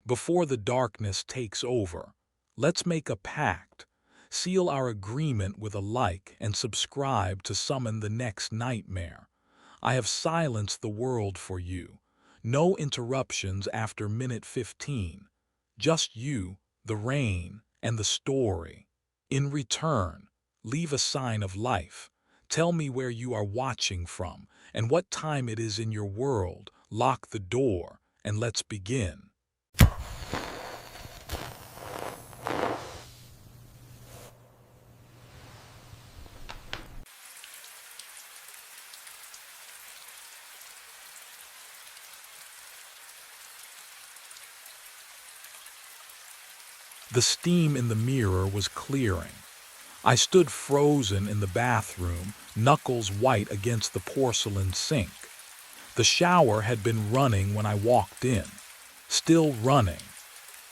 Before the darkness takes over, let's make a pact, seal our agreement with a like, and subscribe to summon the next nightmare. I have silenced the world for you. No interruptions after minute 15. Just you, the rain, and the story. In return, leave a sign of life. Tell me where you are watching from and what time it is in your world. Lock the door, and let's begin. The steam in the mirror was clearing. I stood frozen in the bathroom, knuckles white against the porcelain sink. The shower had been running when I walked in, still running.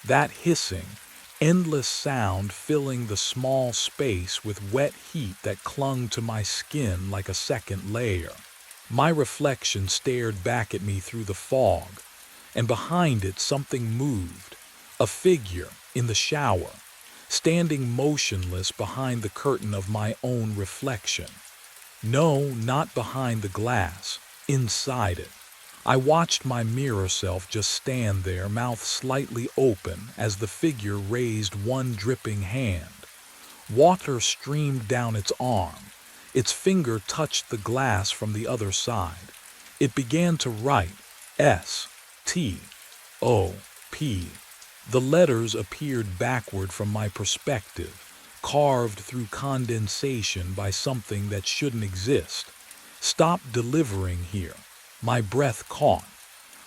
That hissing, endless sound filling the small space with wet heat that clung to my skin like a second layer. My reflection stared back at me through the fog, and behind it something moved, a figure in the shower, standing motionless behind the curtain of my own reflection. No, not behind the glass, inside it. I watched my mirror self just stand there, mouth slightly open, as the figure raised one dripping hand. Water streamed down its arm. Its finger touched the glass from the other side. It began to write, S-T-O-P. The letters appeared backward from my perspective, carved through condensation by something that shouldn't exist. Stop delivering here. My breath caught.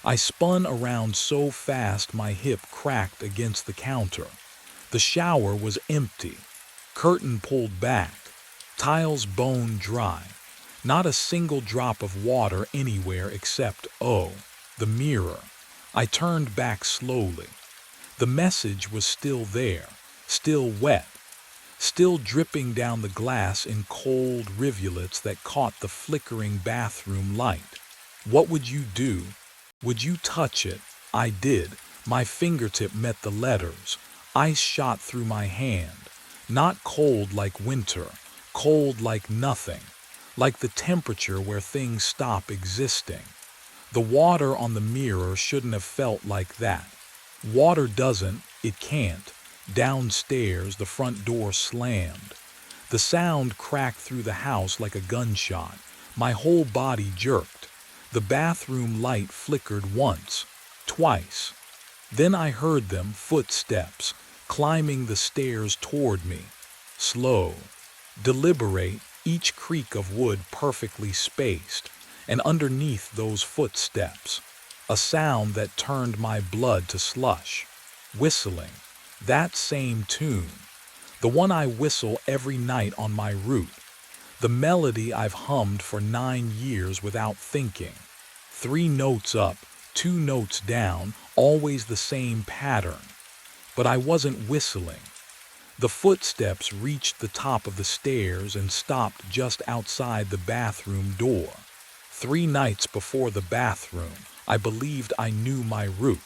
I spun around so fast my hip cracked against the counter. The shower was empty, curtain pulled back, tiles bone dry. Not a single drop of water anywhere except, the mirror. I turned back slowly. The message was still there, still wet, still dripping down the glass in cold rivulets that caught the flickering bathroom light. What would you do? Would you touch it? I did. My fingertip met the letters. Ice shot through my hand. Not cold like winter, cold like nothing, like the temperature where things stop existing. The water on the mirror shouldn't have felt like that. Water doesn't, it can't. Downstairs, the front door slammed. The sound cracked through the house like a gunshot. My whole body jerked. The bathroom light flickered once, twice. Then I heard them, footsteps, climbing the stairs toward me. Slow, deliberate, each creak of wood perfectly spaced. And underneath those footsteps, a sound that turned my blood to slush. Whistling. That same tune. The one I whistle every night on my route. The melody I've hummed for 9 years without thinking. 3 notes up, 2 notes down, always the same pattern. But I wasn't whistling. The footsteps reached the top of the stairs and stopped just outside the bathroom door. 3 nights before the bathroom, I believed I knew my route.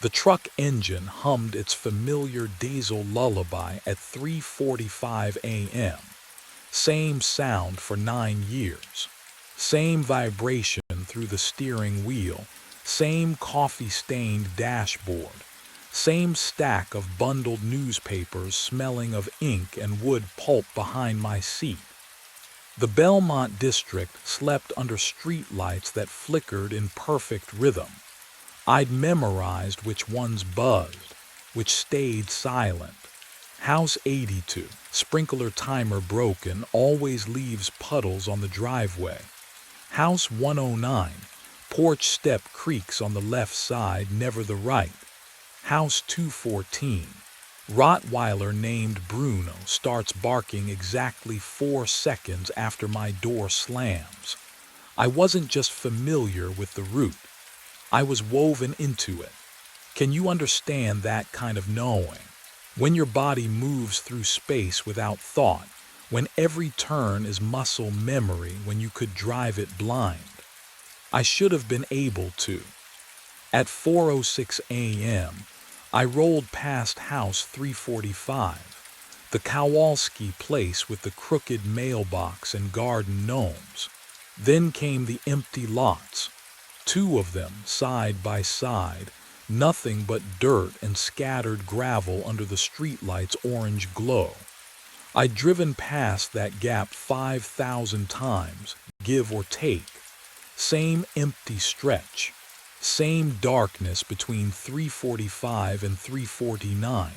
The truck engine hummed its familiar diesel lullaby at 3:45 a.m. Same sound for 9 years. Same vibration through the steering wheel. Same coffee-stained dashboard. Same stack of bundled newspapers smelling of ink and wood pulp behind my seat. The Belmont district slept under streetlights that flickered in perfect rhythm. I'd memorized which ones buzzed, which stayed silent. House 82, sprinkler timer broken, always leaves puddles on the driveway. House 109, porch step creaks on the left side, never the right. House 214, Rottweiler named Bruno starts barking exactly 4 seconds after my door slams. I wasn't just familiar with the route. I was woven into it. Can you understand that kind of knowing? When your body moves through space without thought, when every turn is muscle memory when you could drive it blind. I should have been able to. At 4:06 a.m., I rolled past house 345, the Kowalski place with the crooked mailbox and garden gnomes. Then came the empty lots, two of them side by side, nothing but dirt and scattered gravel under the streetlight's orange glow. I'd driven past that gap 5,000 times, give or take. Same empty stretch, same darkness between 345 and 349.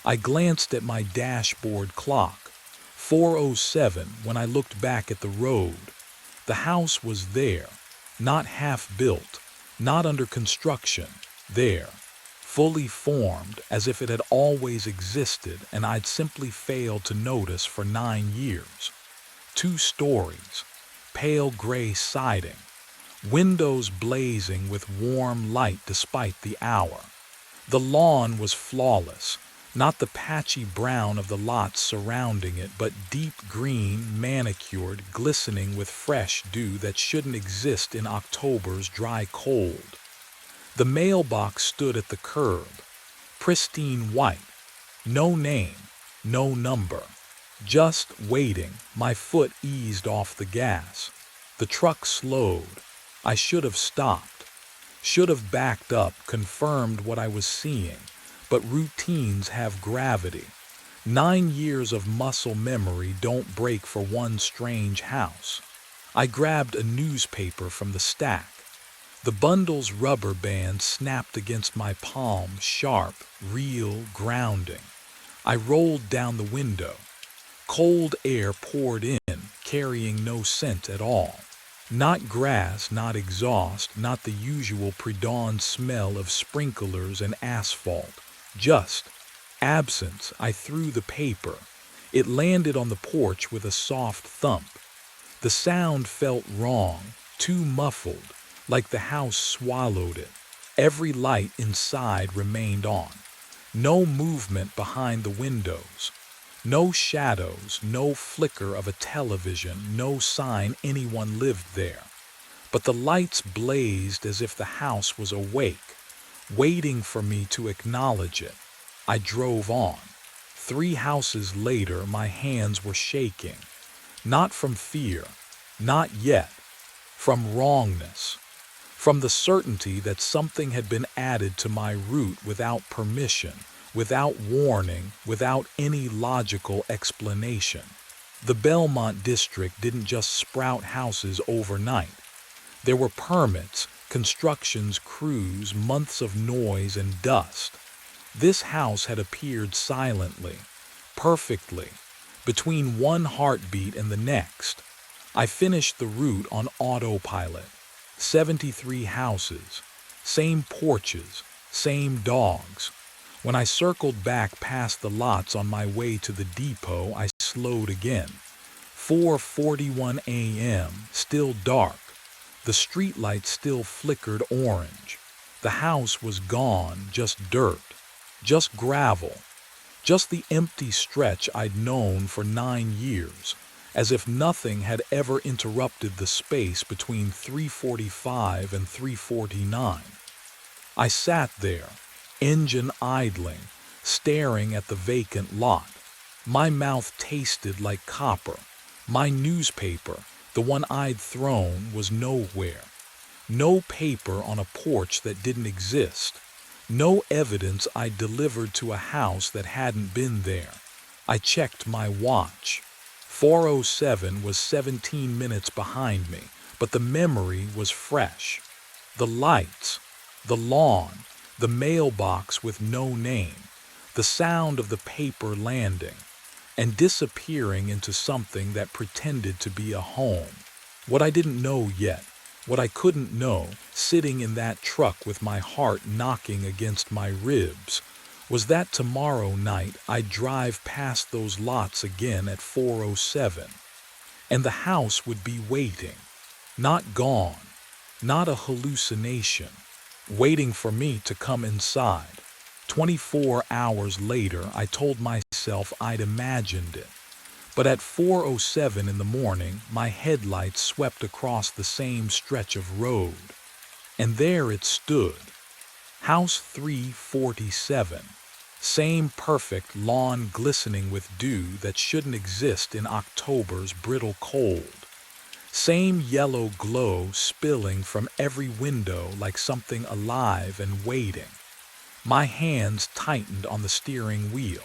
I glanced at my dashboard clock, 4:07, when I looked back at the road. The house was there, not half built, not under construction, there, fully formed as if it had always existed and I'd simply failed to notice for 9 years. 2 stories, pale gray siding, windows blazing with warm light despite the hour. The lawn was flawless, not the patchy brown of the lots surrounding it, but deep green, manicured, glistening with fresh dew that shouldn't exist in October's dry cold. The mailbox stood at the curb, pristine white, no name, no number. Just waiting, my foot eased off the gas. The truck slowed. I should have stopped, should have backed up, confirmed what I was seeing. But routines have gravity. 9 years of muscle memory don't break for one strange house. I grabbed a newspaper from the stack. The bundle's rubber band snapped against my palm, sharp, real, grounding. I rolled down the window. Cold air poured in, carrying no scent at all. Not grass, not exhaust, not the usual pre-dawn smell of sprinklers and asphalt. Just absence. I threw the paper. It landed on the porch with a soft thump. The sound felt wrong, too muffled, like the house swallowed it. Every light inside remained on. No movement behind the windows. No shadows, no flicker of a television, no sign anyone lived there. But the lights blazed as if the house was awake, waiting for me to acknowledge it. I drove on. 3 houses later, my hands were shaking. Not from fear, not yet. From wrongness. From the certainty that something had been added to my route without permission, without warning, without any logical explanation. The Belmont district didn't just sprout houses overnight. There were permits, constructions, crews, months of noise and dust. This house had appeared silently, perfectly, between one heartbeat and the next. I finished the route on autopilot. 73 houses, same porches, same dogs. When I circled back past the lots on my way to the depot, I slowed again. 4:41 a.m., still dark. The streetlight still flickered orange. The house was gone, just dirt, just gravel, just the empty stretch I'd known for 9 years, as if nothing had ever interrupted the space between 3:45 and 3:49. I sat there, engine idling, staring at the vacant lot. My mouth tasted like copper. My newspaper, the one I'd thrown, was nowhere. No paper on a porch that didn't exist. No evidence I'd delivered to a house that hadn't been there. I checked my watch. 4:07 was 17 minutes behind me, but the memory was fresh. The lights, the lawn, the mailbox with no name, the sound of the paper landing and disappearing into something that pretended to be a home. What I didn't know yet, what I couldn't know, sitting in that truck with my heart knocking against my ribs, was that tomorrow night I'd drive past those lots again at 4:07, and the house would be waiting, not gone, not a hallucination, waiting for me to come inside. 24 hours later, I told myself I'd imagined it. But at 4:07 in the morning, my headlights swept across the same stretch of road. And there it stood. House 347. Same perfect lawn glistening with dew that shouldn't exist in October's brittle cold. Same yellow glow spilling from every window like something alive and waiting. My hands tightened on the steering wheel.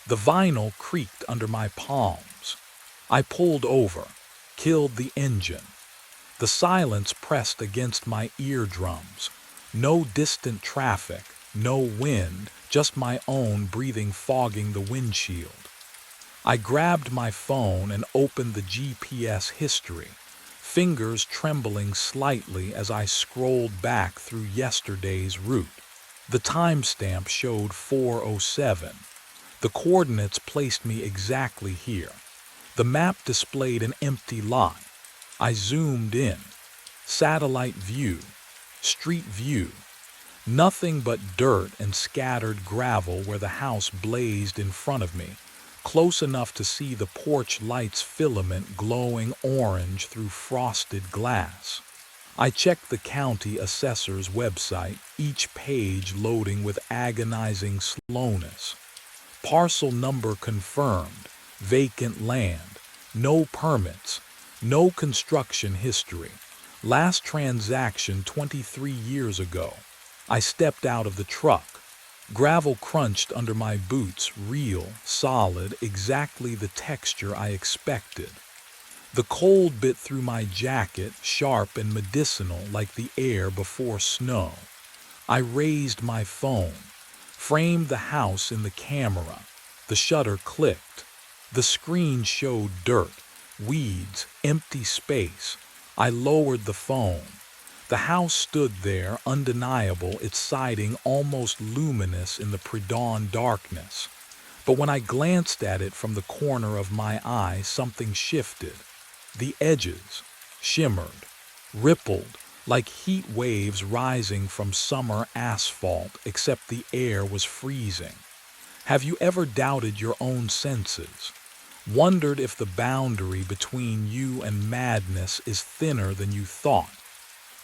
The vinyl creaked under my palms. I pulled over, killed the engine. The silence pressed against my eardrums. No distant traffic, no wind, just my own breathing fogging the windshield. I grabbed my phone and opened the GPS history, fingers trembling slightly as I scrolled back through yesterday's route. The timestamp showed 4:07. The coordinates placed me exactly here. The map displayed an empty lot. I zoomed in. Satellite view. Street view. Nothing but dirt and scattered gravel where the house blazed in front of me, close enough to see the porch light's filament glowing orange through frosted glass. I checked the county assessor's website, each page loading with agonizing slowness. Parcel number confirmed, vacant land, no permits, no construction history. Last transaction 23 years ago. I stepped out of the truck. Gravel crunched under my boots, real, solid, exactly the texture I expected. The cold bit through my jacket, sharp and medicinal like the air before snow. I raised my phone, framed the house in the camera. The shutter clicked. The screen showed dirt, weeds, empty space. I lowered the phone. The house stood there, undeniable, its siding almost luminous in the pre-dawn darkness. But when I glanced at it from the corner of my eye, something shifted. The edges shimmered, rippled, like heat waves rising from summer asphalt, except the air was freezing. Have you ever doubted your own senses? Wondered if the boundary between you and madness is thinner than you thought?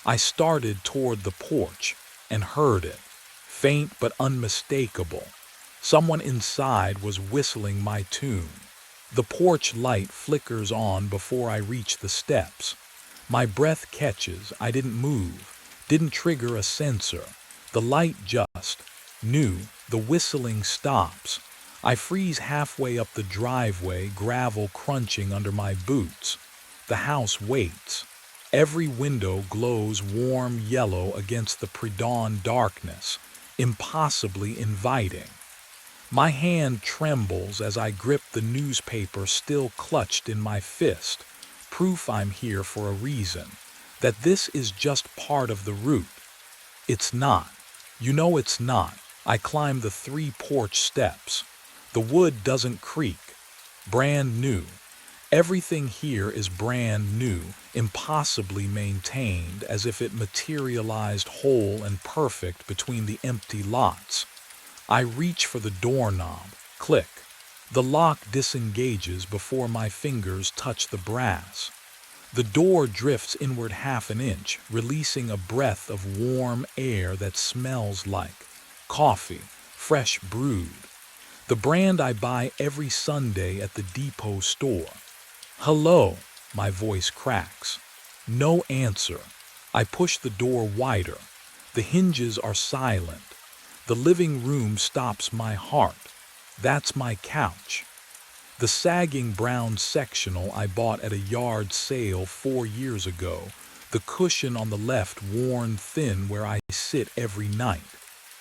I started toward the porch and heard it, faint but unmistakable. Someone inside was whistling my tune. The porch light flickers on before I reach the steps. My breath catches, I didn't move, didn't trigger a sensor. The light just knew. The whistling stops. I freeze halfway up the driveway, gravel crunching under my boots. The house waits. Every window glows warm yellow against the pre-dawn darkness, impossibly inviting. My hand trembles as I grip the newspaper still clutched in my fist, proof I'm here for a reason, that this is just part of the route. It's not. You know it's not. I climb the 3 porch steps. The wood doesn't creak. Brand new. Everything here is brand new, impossibly maintained, as if it materialized whole and perfect between the empty lots. I reach for the doorknob. Click. The lock disengages before my fingers touch the brass. The door drifts inward half an inch, releasing a breath of warm air that smells like coffee, fresh brewed. The brand I buy every Sunday at the depot store. Hello, my voice cracks. No answer. I push the door wider. The hinges are silent. The living room stops my heart. That's my couch. The sagging brown sectional I bought at a yard sale 4 years ago. The cushion on the left worn thin where I sit every night.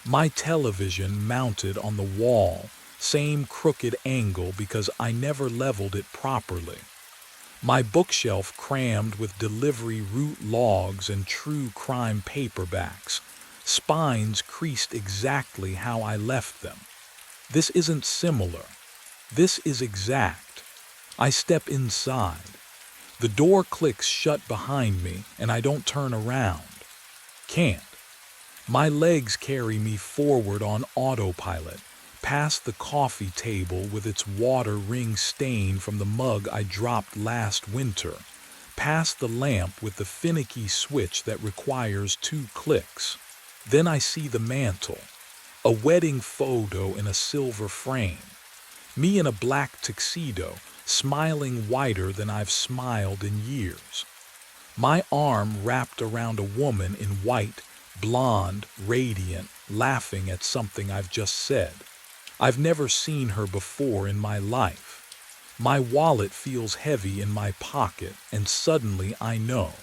My television mounted on the wall, same crooked angle because I never leveled it properly. My bookshelf crammed with delivery route logs and true crime paperbacks, spines creased exactly how I left them. This isn't similar. This is exact. I step inside. The door clicks shut behind me and I don't turn around. Can't. My legs carry me forward on autopilot, past the coffee table with its water ring stain from the mug I dropped last winter, past the lamp with the finicky switch that requires 2 clicks. Then I see the mantle, a wedding photo in a silver frame. Me in a black tuxedo, smiling whiter than I've smiled in years. My arm wrapped around a woman in white, blonde, radiant, laughing at something I've just said. I've never seen her before in my life. My wallet feels heavy in my pocket, and suddenly I know.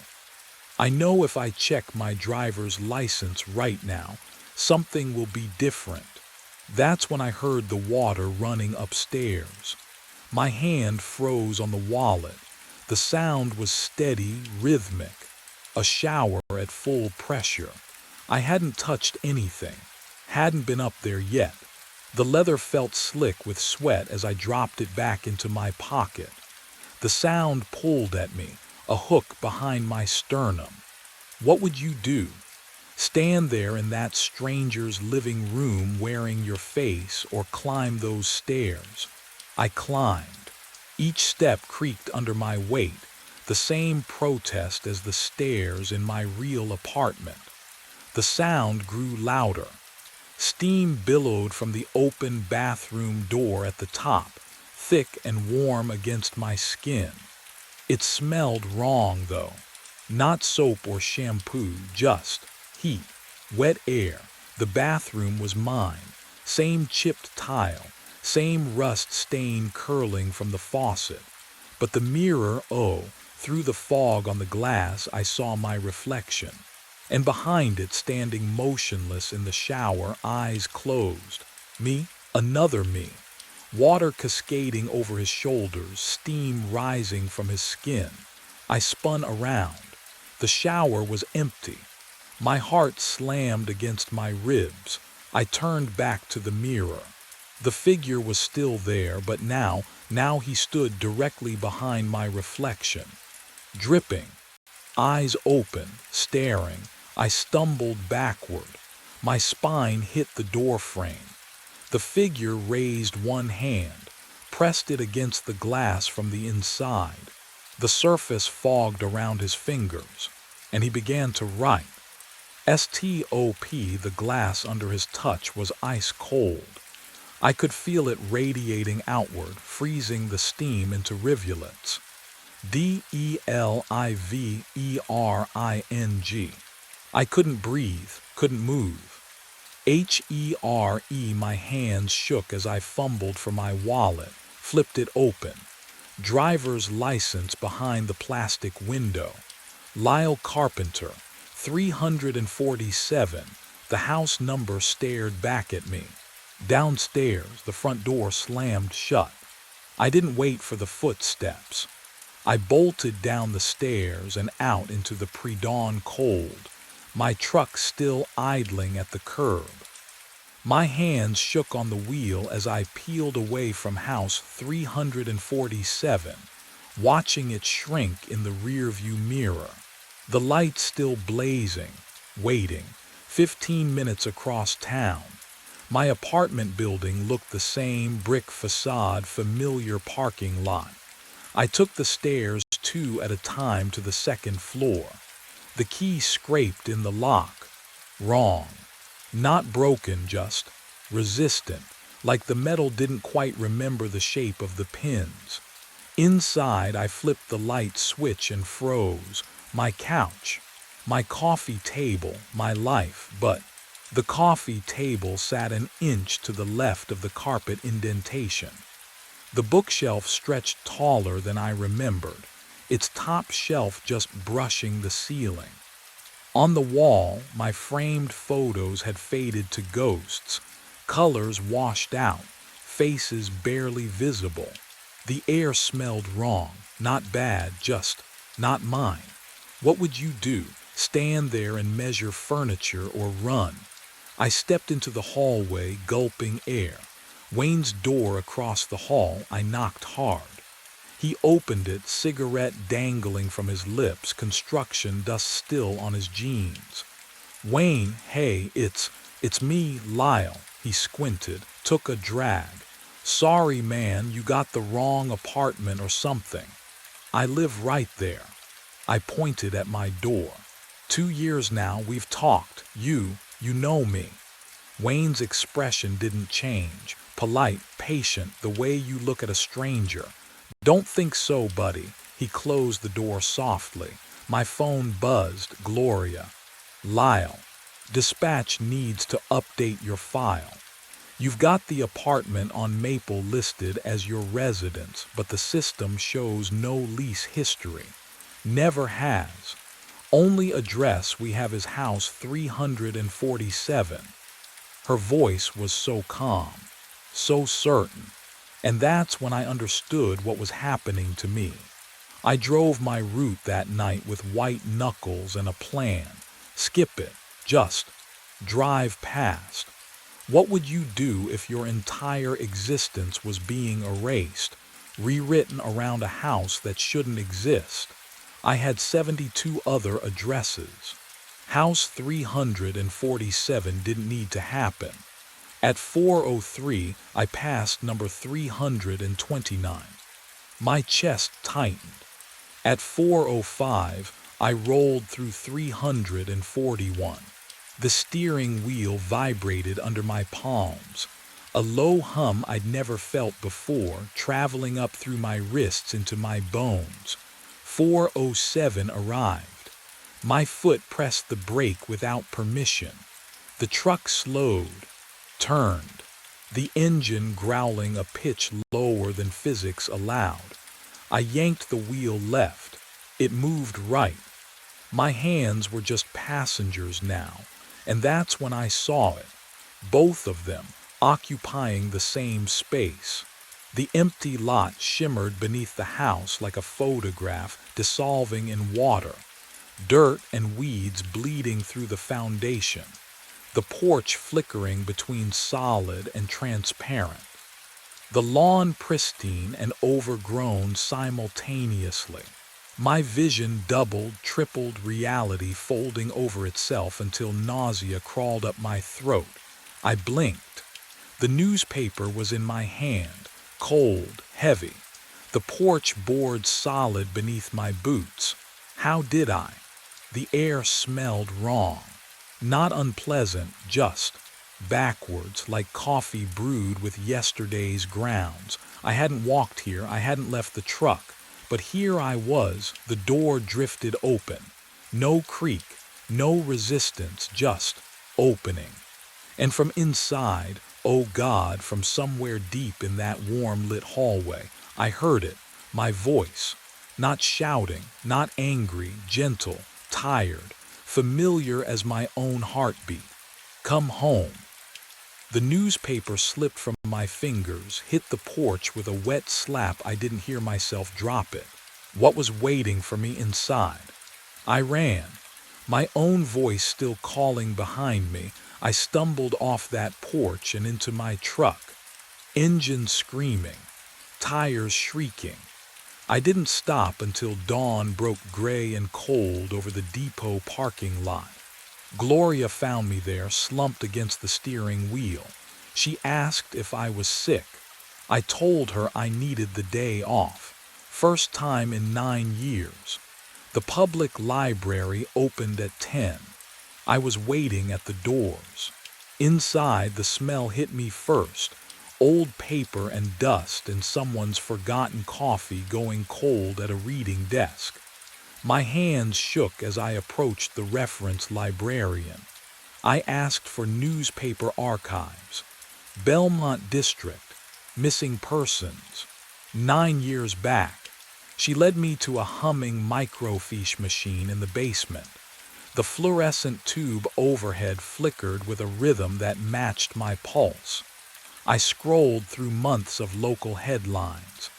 I know if I check my driver's license right now, something will be different. That's when I heard the water running upstairs. My hand froze on the wallet. The sound was steady, rhythmic. A shower at full pressure. I hadn't touched anything. Hadn't been up there yet. The leather felt slick with sweat as I dropped it back into my pocket. The sound pulled at me, a hook behind my sternum. What would you do? Stand there in that stranger's living room wearing your face, or climb those stairs? I climbed. Each step creaked under my weight, the same protest as the stairs in my real apartment. The sound grew louder. Steam billowed from the open bathroom door at the top, thick and warm against my skin. It smelled wrong, though. Not soap or shampoo, just heat, wet air. The bathroom was mine. Same chipped tile, same rust stain curling from the faucet. But the mirror, through the fog on the glass I saw my reflection. And behind it, standing motionless in the shower, eyes closed. Me, another me. Water cascading over his shoulders, steam rising from his skin. I spun around. The shower was empty. My heart slammed against my ribs. I turned back to the mirror. The figure was still there, but now he stood directly behind my reflection. Dripping, eyes open, staring, I stumbled backward. My spine hit the door frame. The figure raised one hand, pressed it against the glass from the inside. The surface fogged around his fingers, and he began to write. Stop. The glass under his touch was ice cold. I could feel it radiating outward, freezing the steam into rivulets. Delivering. I couldn't breathe, couldn't move. Here, my hands shook as I fumbled for my wallet, flipped it open. Driver's license behind the plastic window. Lyle Carpenter, 347. The house number stared back at me. Downstairs, the front door slammed shut. I didn't wait for the footsteps. I bolted down the stairs and out into the pre-dawn cold, my truck still idling at the curb. My hands shook on the wheel as I peeled away from house 347, watching it shrink in the rearview mirror. The lights still blazing, waiting, 15 minutes across town. My apartment building looked the same, brick facade, familiar parking lot. I took the stairs 2 at a time to the second floor. The key scraped in the lock. Wrong. Not broken, just resistant, like the metal didn't quite remember the shape of the pins. Inside, I flipped the light switch and froze. My couch, my coffee table, my life, but the coffee table sat an inch to the left of the carpet indentation. The bookshelf stretched taller than I remembered, its top shelf just brushing the ceiling. On the wall, my framed photos had faded to ghosts, colors washed out, faces barely visible. The air smelled wrong, not bad, just not mine. What would you do? Stand there and measure furniture or run? I stepped into the hallway, gulping air. Wayne's door across the hall, I knocked hard. He opened it, cigarette dangling from his lips, construction dust still on his jeans. Wayne, hey, it's me, Lyle. He squinted, took a drag. Sorry, man, you got the wrong apartment or something. I live right there. I pointed at my door. 2 years now we've talked. You, You know me. Wayne's expression didn't change. Polite, patient, the way you look at a stranger. Don't think so, buddy. He closed the door softly. My phone buzzed. Gloria. Lyle. Dispatch needs to update your file. You've got the apartment on Maple listed as your residence, but the system shows no lease history. Never has. Only address we have is house 347. Her voice was so calm, so certain, and that's when I understood what was happening to me. I drove my route that night with white knuckles and a plan. Skip it, just drive past. What would you do if your entire existence was being erased, rewritten around a house that shouldn't exist? I had 72 other addresses. House 347 didn't need to happen. At 4:03, I passed number 329. My chest tightened. At 4:05, I rolled through 341. The steering wheel vibrated under my palms. A low hum I'd never felt before, traveling up through my wrists into my bones. 4:07 arrived. My foot pressed the brake without permission. The truck slowed, turned, the engine growling a pitch lower than physics allowed. I yanked the wheel left. It moved right. My hands were just passengers now, and that's when I saw it. Both of them occupying the same space. The empty lot shimmered beneath the house like a photograph dissolving in water. Dirt and weeds bleeding through the foundation. The porch flickering between solid and transparent. The lawn pristine and overgrown simultaneously. My vision doubled, tripled, reality folding over itself until nausea crawled up my throat. I blinked. The newspaper was in my hand, cold, heavy. The porch board solid beneath my boots. How did I? The air smelled wrong. Not unpleasant, just backwards, like coffee brewed with yesterday's grounds. I hadn't walked here, I hadn't left the truck, but here I was, the door drifted open. No creak, no resistance, just opening. And from inside, oh God, from somewhere deep in that warm-lit hallway, I heard it, my voice, not shouting, not angry, gentle, tired, familiar as my own heartbeat. Come home. The newspaper slipped from my fingers, hit the porch with a wet slap. I didn't hear myself drop it. What was waiting for me inside? I ran, my own voice still calling behind me. I stumbled off that porch and into my truck. Engine screaming, tires shrieking. I didn't stop until dawn broke gray and cold over the depot parking lot. Gloria found me there, slumped against the steering wheel. She asked if I was sick. I told her I needed the day off. First time in 9 years. The public library opened at 10. I was waiting at the doors. Inside, the smell hit me first. Old paper and dust and someone's forgotten coffee going cold at a reading desk. My hands shook as I approached the reference librarian. I asked for newspaper archives. Belmont District, missing persons. 9 years back. She led me to a humming microfiche machine in the basement. The fluorescent tube overhead flickered with a rhythm that matched my pulse. I scrolled through months of local headlines,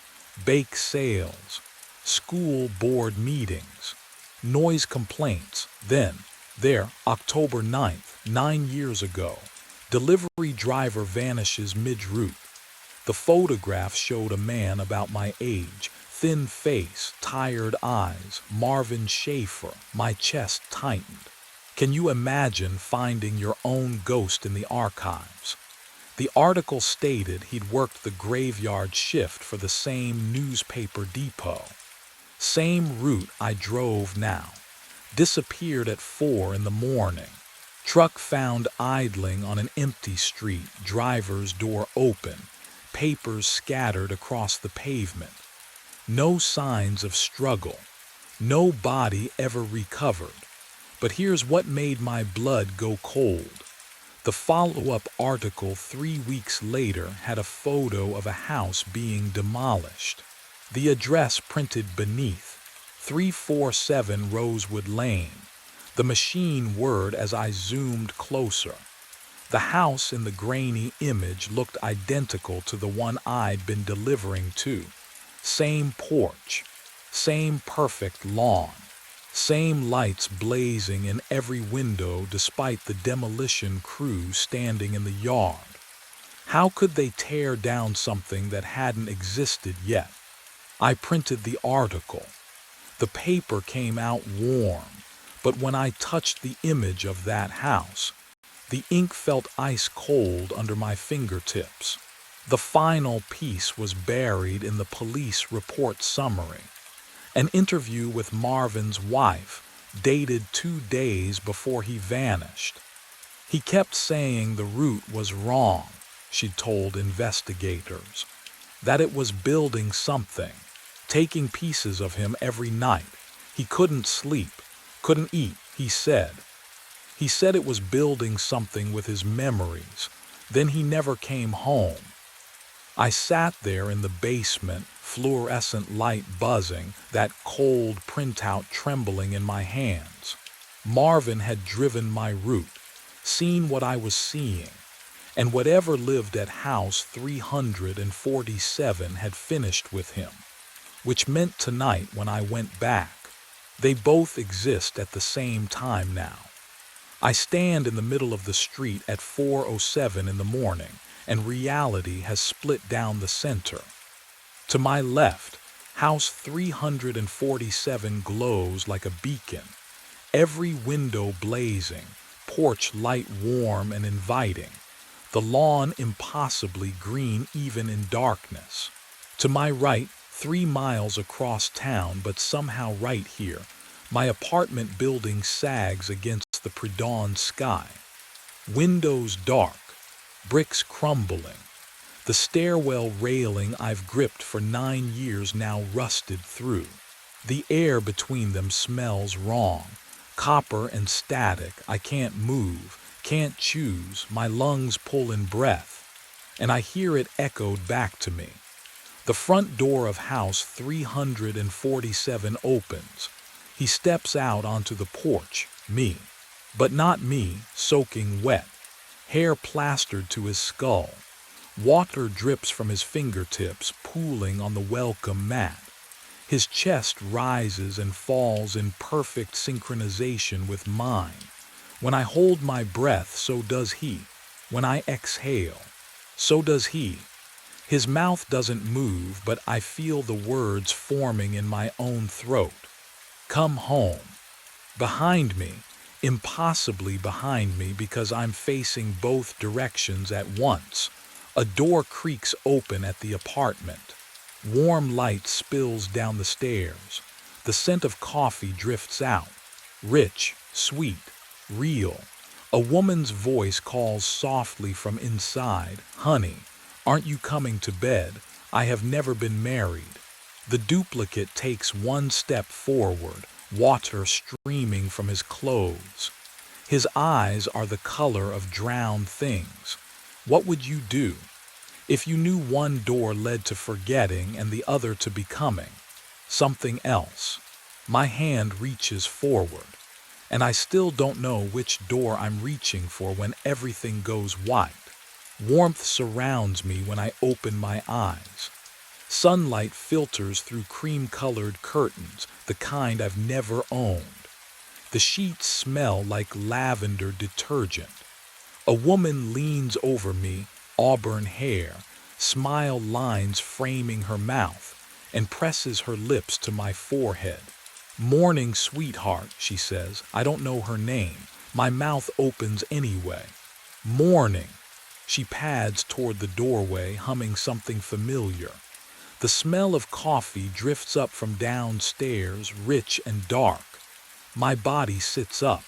bake sales, school board meetings, noise complaints. Then, there, October 9th, 9 years ago, delivery driver vanishes mid-route. The photograph showed a man about my age, thin face, tired eyes, Marvin Schaefer. My chest tightened. Can you imagine finding your own ghost in the archives? The article stated he'd worked the graveyard shift for the same newspaper depot. Same route I drove now. Disappeared at 4 in the morning. Truck found idling on an empty street, driver's door open, papers scattered across the pavement. No signs of struggle. No body ever recovered. But here's what made my blood go cold. The follow-up article 3 weeks later had a photo of a house being demolished. The address printed beneath, 347 Rosewood Lane. The machine whirred as I zoomed closer. The house in the grainy image looked identical to the one I'd been delivering to. Same porch, same perfect lawn, same lights blazing in every window despite the demolition crew standing in the yard. How could they tear down something that hadn't existed yet? I printed the article. The paper came out warm, but when I touched the image of that house, the ink felt ice cold under my fingertips. The final piece was buried in the police report summary. An interview with Marvin's wife, dated 2 days before he vanished. He kept saying the route was wrong, she told investigators. That it was building something, taking pieces of him every night. He couldn't sleep, couldn't eat, he said. He said it was building something with his memories. Then he never came home. I sat there in the basement, fluorescent light buzzing, that cold printout trembling in my hands. Marvin had driven my route, seen what I was seeing, and whatever lived at house 347 had finished with him, which meant tonight when I went back, they both exist at the same time now. I stand in the middle of the street at 4:07 in the morning, and reality has split down the center. To my left, house 347 glows like a beacon, every window blazing, porch light warm and inviting, the lawn impossibly green even in darkness. To my right, 3 miles across town, but somehow right here, my apartment building sags against the pre-dawn sky. Windows dark, bricks crumbling. The stairwell railing I've gripped for 9 years now rusted through. The air between them smells wrong, copper and static. I can't move, can't choose, my lungs pull in breath, and I hear it echoed back to me. The front door of house 347 opens. He steps out onto the porch, me. But not me, soaking wet. Hair plastered to his skull. Water drips from his fingertips, pooling on the welcome mat. His chest rises and falls in perfect synchronization with mine. When I hold my breath, so does he. When I exhale, so does he. His mouth doesn't move, but I feel the words forming in my own throat. Come home. Behind me, impossibly behind me because I'm facing both directions at once. A door creaks open at the apartment. Warm light spills down the stairs. The scent of coffee drifts out. Rich, sweet, real. A woman's voice calls softly from inside, "Honey, aren't you coming to bed? I have never been married." The duplicate takes one step forward, water streaming from his clothes. His eyes are the color of drowned things. What would you do if you knew one door led to forgetting and the other to becoming something else? My hand reaches forward, and I still don't know which door I'm reaching for when everything goes white. Warmth surrounds me when I open my eyes. Sunlight filters through cream-colored curtains, the kind I've never owned. The sheets smell like lavender detergent. A woman leans over me, auburn hair, smile lines framing her mouth, and presses her lips to my forehead. "Morning, sweetheart," she says. I don't know her name. My mouth opens anyway. "Morning." She pads toward the doorway, humming something familiar. The smell of coffee drifts up from downstairs, rich and dark. My body sits up.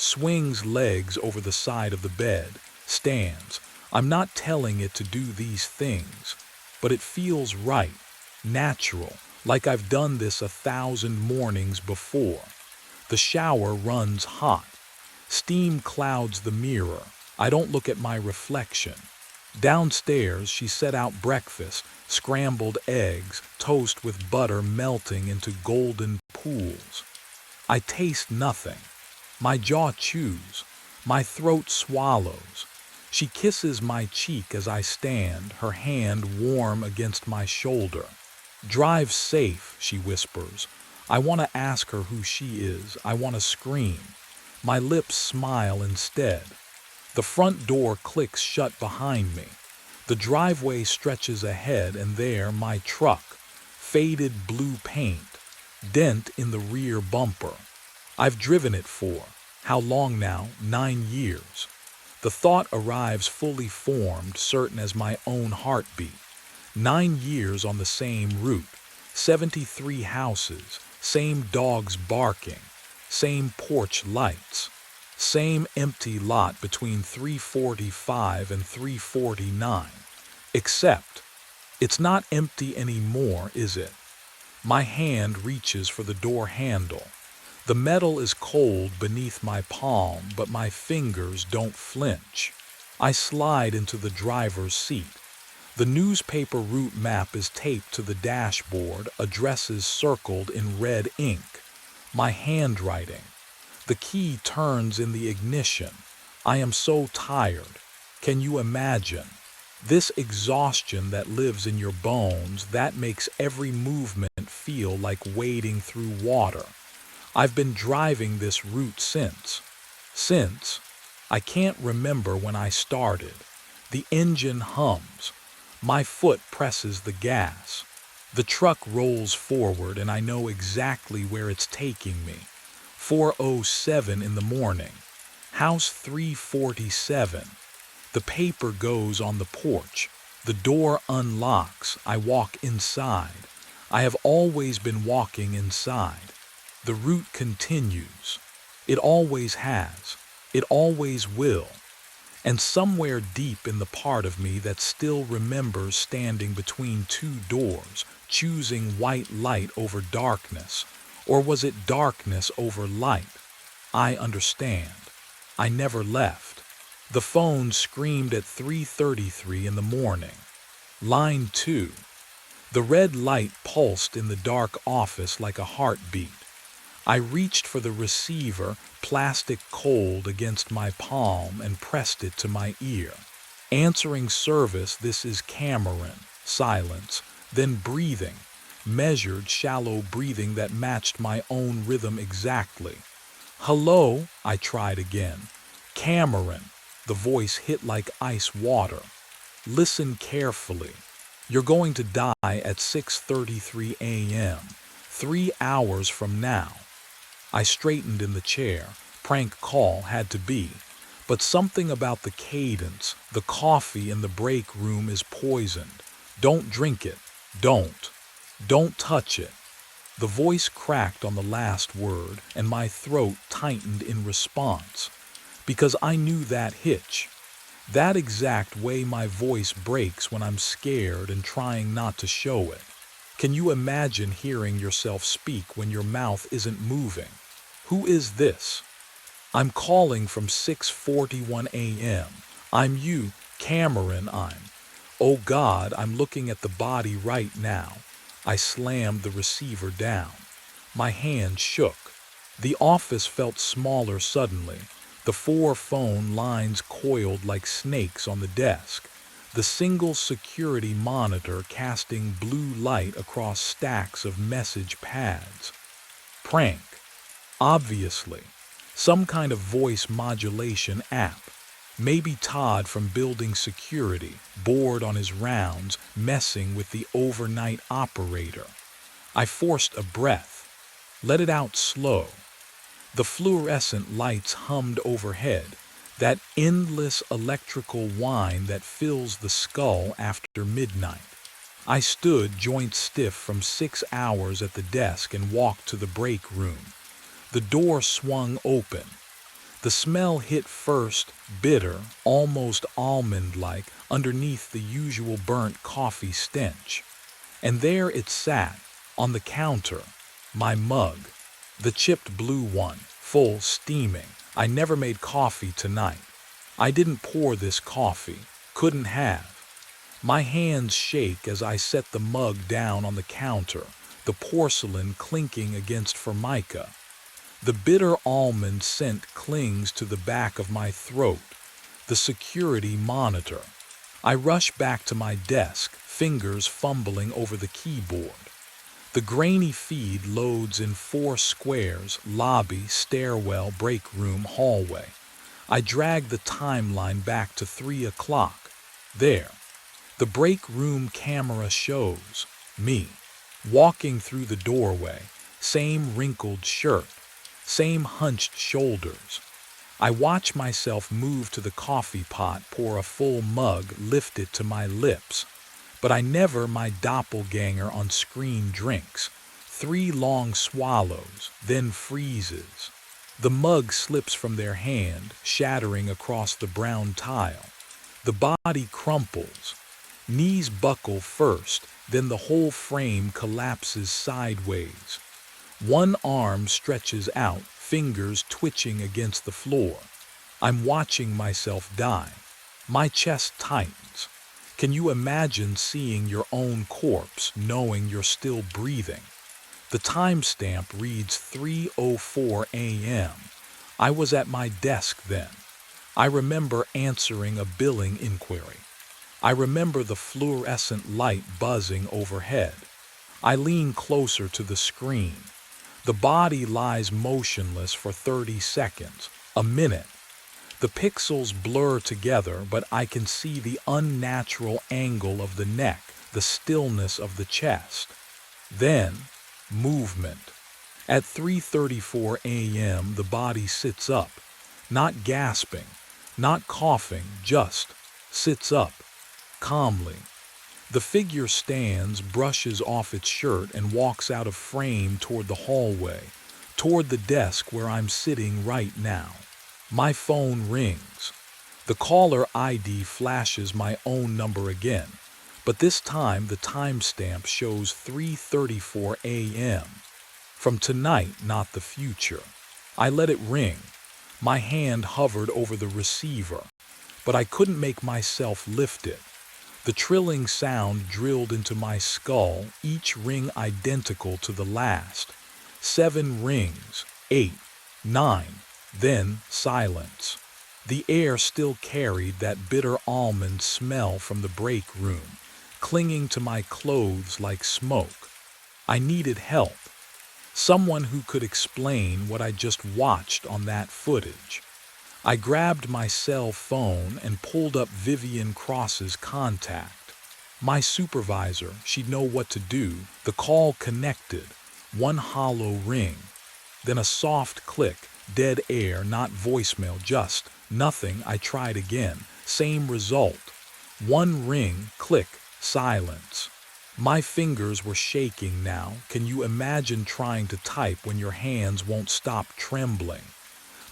swings legs over the side of the bed, stands. I'm not telling it to do these things, but it feels right, natural, like I've done this 1,000 mornings before. The shower runs hot. Steam clouds the mirror. I don't look at my reflection. Downstairs, she set out breakfast, scrambled eggs, toast with butter melting into golden pools. I taste nothing. My jaw chews. My throat swallows. She kisses my cheek as I stand, her hand warm against my shoulder. "Drive safe," she whispers. I want to ask her who she is. I want to scream. My lips smile instead. The front door clicks shut behind me. The driveway stretches ahead, and there my truck. Faded blue paint. Dent in the rear bumper. I've driven it for, how long now? 9 years. The thought arrives fully formed, certain as my own heartbeat. 9 years on the same route. 73 houses. Same dogs barking. Same porch lights. Same empty lot between 345 and 349. Except, it's not empty anymore, is it? My hand reaches for the door handle. The metal is cold beneath my palm, but my fingers don't flinch. I slide into the driver's seat. The newspaper route map is taped to the dashboard, addresses circled in red ink. My handwriting. The key turns in the ignition. I am so tired. Can you imagine? This exhaustion that lives in your bones, that makes every movement feel like wading through water. I've been driving this route since. I can't remember when I started. The engine hums. My foot presses the gas. The truck rolls forward, and I know exactly where it's taking me. 4:07 in the morning. House 347. The paper goes on the porch. The door unlocks. I walk inside. I have always been walking inside. The route continues. It always has. It always will. And somewhere deep in the part of me that still remembers standing between two doors, choosing white light over darkness, or was it darkness over light? I understand. I never left. The phone screamed at 3:33 in the morning. Line 2. The red light pulsed in the dark office like a heartbeat. I reached for the receiver, plastic cold against my palm, and pressed it to my ear. Answering service, this is Cameron. Silence. Then breathing. Measured, shallow breathing that matched my own rhythm exactly. "Hello," I tried again. "Cameron." The voice hit like ice water. "Listen carefully. You're going to die at 6:33 a.m., 3 hours from now." I straightened in the chair. Prank call had to be. But something about the cadence, the coffee in the break room is poisoned. "Don't drink it. Don't. Don't touch it." The voice cracked on the last word, and my throat tightened in response. Because I knew that hitch. That exact way my voice breaks when I'm scared and trying not to show it. Can you imagine hearing yourself speak when your mouth isn't moving? "Who is this?" "I'm calling from 6:41 a.m. I'm you, Cameron, Oh God, I'm looking at the body right now." I slammed the receiver down. My hand shook. The office felt smaller suddenly. The 4 phone lines coiled like snakes on the desk. The single security monitor casting blue light across stacks of message pads. Prank. Obviously. Some kind of voice modulation app. Maybe Todd from building security, bored on his rounds, messing with the overnight operator. I forced a breath. Let it out slow. The fluorescent lights hummed overhead, that endless electrical whine that fills the skull after midnight. I stood joint stiff from 6 hours at the desk and walked to the break room. The door swung open. The smell hit first, bitter, almost almond-like, underneath the usual burnt coffee stench. And there it sat, on the counter, my mug, the chipped blue one, full, steaming. I never made coffee tonight. I didn't pour this coffee, couldn't have. My hands shake as I set the mug down on the counter, the porcelain clinking against formica. The bitter almond scent clings to the back of my throat, the security monitor. I rush back to my desk, fingers fumbling over the keyboard. The grainy feed loads in 4 squares: lobby, stairwell, break room, hallway. I drag the timeline back to 3 o'clock. There. The break room camera shows me, walking through the doorway, same wrinkled shirt, same hunched shoulders. I watch myself move to the coffee pot, pour a full mug, lift it to my lips. But I never my doppelganger on screen drinks. 3 long swallows, then freezes. The mug slips from their hand, shattering across the brown tile. The body crumples. Knees buckle first, then the whole frame collapses sideways. One arm stretches out, fingers twitching against the floor. I'm watching myself die. My chest tightens. Can you imagine seeing your own corpse, knowing you're still breathing? The timestamp reads 3:04 a.m. I was at my desk then. I remember answering a billing inquiry. I remember the fluorescent light buzzing overhead. I lean closer to the screen. The body lies motionless for 30 seconds, a minute. The pixels blur together, but I can see the unnatural angle of the neck, the stillness of the chest. Then, movement. At 3:34 a.m., the body sits up, not gasping, not coughing, just sits up, calmly. The figure stands, brushes off its shirt, and walks out of frame toward the hallway, toward the desk where I'm sitting right now. My phone rings. The caller ID flashes my own number again, but this time the timestamp shows 3:34 a.m. From tonight, not the future. I let it ring. My hand hovered over the receiver, but I couldn't make myself lift it. The trilling sound drilled into my skull, each ring identical to the last. 7 rings, 8, 9, then silence. The air still carried that bitter almond smell from the break room, clinging to my clothes like smoke. I needed help. Someone who could explain what I just watched on that footage. I grabbed my cell phone and pulled up Vivian Cross's contact. My supervisor, she'd know what to do. The call connected. One hollow ring. Then a soft click. Dead air, not voicemail, just nothing. I tried again. Same result. One ring, click, silence. My fingers were shaking now. Can you imagine trying to type when your hands won't stop trembling?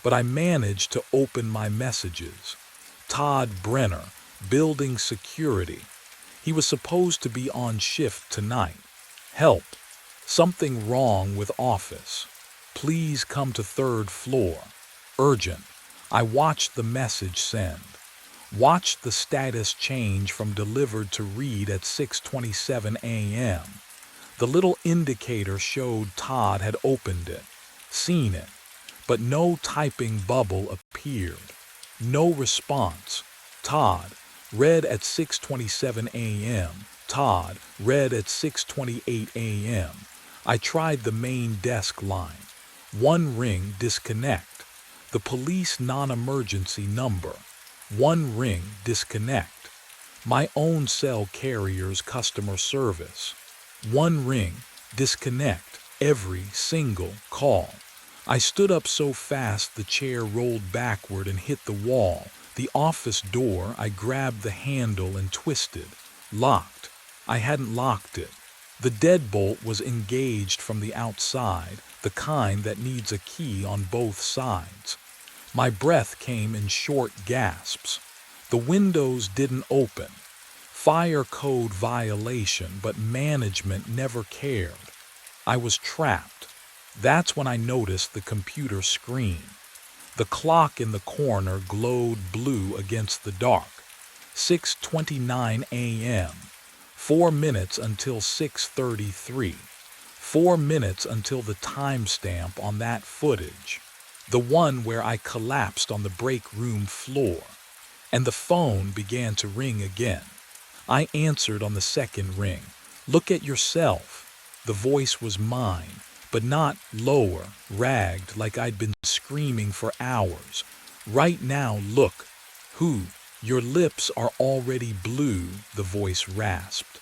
But I managed to open my messages. Todd Brenner, building security. He was supposed to be on shift tonight. Help. Something wrong with office. Please come to 3rd floor. Urgent. I watched the message send. Watched the status change from delivered to read at 6:27 a.m. The little indicator showed Todd had opened it, seen it, but no typing bubble appeared. No response. Todd, read at 6:27 a.m. Todd, read at 6:28 a.m. I tried the main desk line. 1 ring, disconnect. The police non-emergency number. 1 ring, disconnect. My own cell carrier's customer service. 1 ring, disconnect. Every single call. I stood up so fast the chair rolled backward and hit the wall. The office door, I grabbed the handle and twisted. Locked. I hadn't locked it. The deadbolt was engaged from the outside, the kind that needs a key on both sides. My breath came in short gasps. The windows didn't open. Fire code violation, but management never cared. I was trapped. That's when I noticed the computer screen. The clock in the corner glowed blue against the dark. 6:29 a.m. 4 minutes until 6:33. 4 minutes until the timestamp on that footage. The one where I collapsed on the break room floor. And the phone began to ring again. I answered on the second ring. "Look at yourself." The voice was mine, but not lower, ragged like I'd been screaming for hours. "Right now, look." "Who?" "Your lips are already blue," the voice rasped.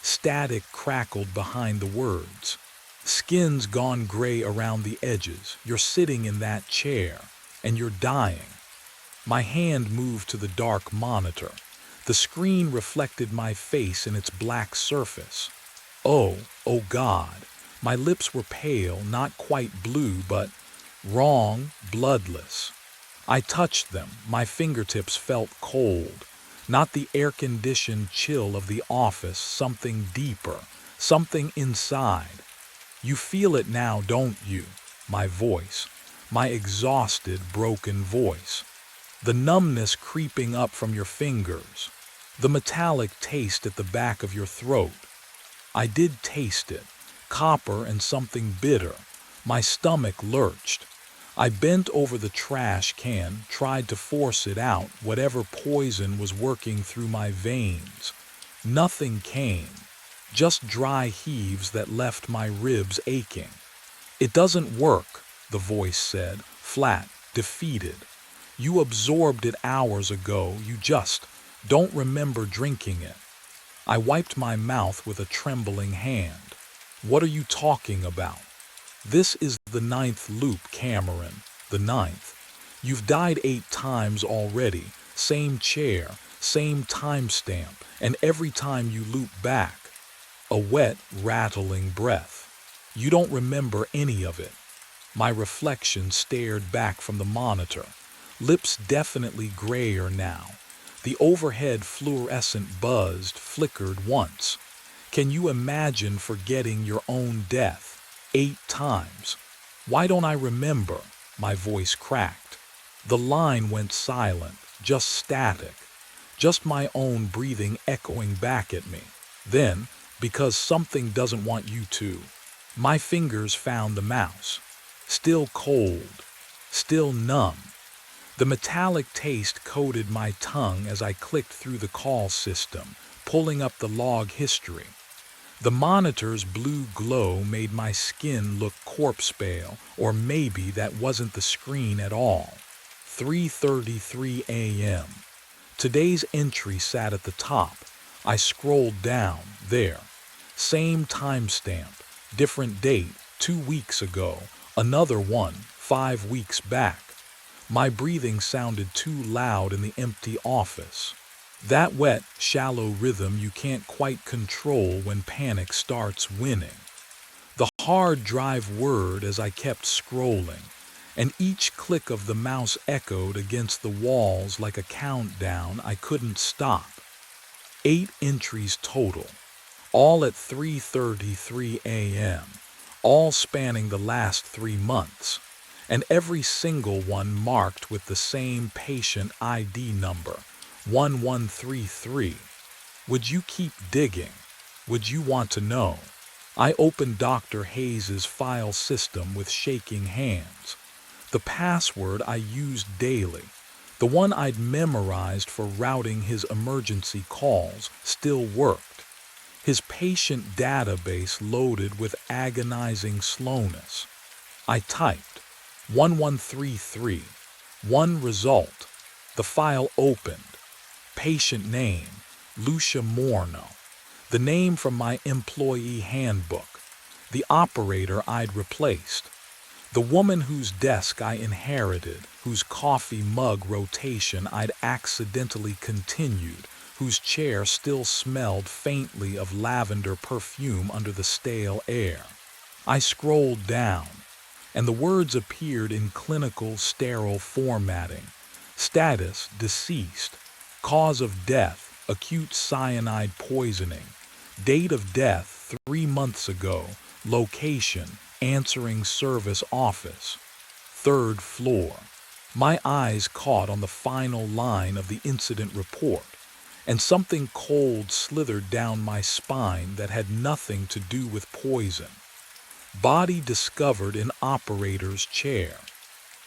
Static crackled behind the words. "Skin's gone gray around the edges. You're sitting in that chair, and you're dying." My hand moved to the dark monitor. The screen reflected my face in its black surface. Oh God. My lips were pale, not quite blue, but wrong, bloodless. I touched them. My fingertips felt cold. Not the air-conditioned chill of the office, something deeper, something inside. "You feel it now, don't you?" My voice. My exhausted, broken voice. The numbness creeping up from your fingers. The metallic taste at the back of your throat. I did taste it. Copper and something bitter. My stomach lurched. I bent over the trash can, tried to force it out, whatever poison was working through my veins. Nothing came. Just dry heaves that left my ribs aching. "It doesn't work," the voice said, flat, defeated. "You absorbed it hours ago, you just don't remember drinking it." I wiped my mouth with a trembling hand. "What are you talking about?" "This is the 9th loop, Cameron. The 9th. You've died 8 times already. Same chair, same timestamp, and every time you loop back." A wet, rattling breath. "You don't remember any of it." My reflection stared back from the monitor. Lips definitely grayer now. The overhead fluorescent buzzed, flickered once. "Can you imagine forgetting your own death? 8 times. Why don't I remember?" My voice cracked. The line went silent, just static. Just my own breathing echoing back at me. Then, "Because something doesn't want you to." My fingers found the mouse. Still cold. Still numb. The metallic taste coated my tongue as I clicked through the call system, pulling up the log history. The monitor's blue glow made my skin look corpse pale, or maybe that wasn't the screen at all. 3:33 a.m. Today's entry sat at the top. I scrolled down, there. Same timestamp, different date, 2 weeks ago, another one, 5 weeks back. My breathing sounded too loud in the empty office. That wet, shallow rhythm you can't quite control when panic starts winning. The hard drive whirred as I kept scrolling, and each click of the mouse echoed against the walls like a countdown I couldn't stop. 8 entries total, all at 3:33 a.m., all spanning the last 3 months. And every single one marked with the same patient ID number, 1133. Would you keep digging? Would you want to know? I opened Dr. Hayes's file system with shaking hands. The password I used daily, the one I'd memorized for routing his emergency calls, still worked. His patient database loaded with agonizing slowness. I typed 1133. 1 result. The file opened. Patient name, Lucia Morno. The name from my employee handbook. The operator I'd replaced. The woman whose desk I inherited, whose coffee mug rotation I'd accidentally continued, whose chair still smelled faintly of lavender perfume under the stale air. I scrolled down. and the words appeared in clinical, sterile formatting. Status: deceased. Cause of death: acute cyanide poisoning. Date of death: 3 months ago. Location: answering service office. 3rd floor. My eyes caught on the final line of the incident report, and something cold slithered down my spine that had nothing to do with poison. Body discovered in operator's chair.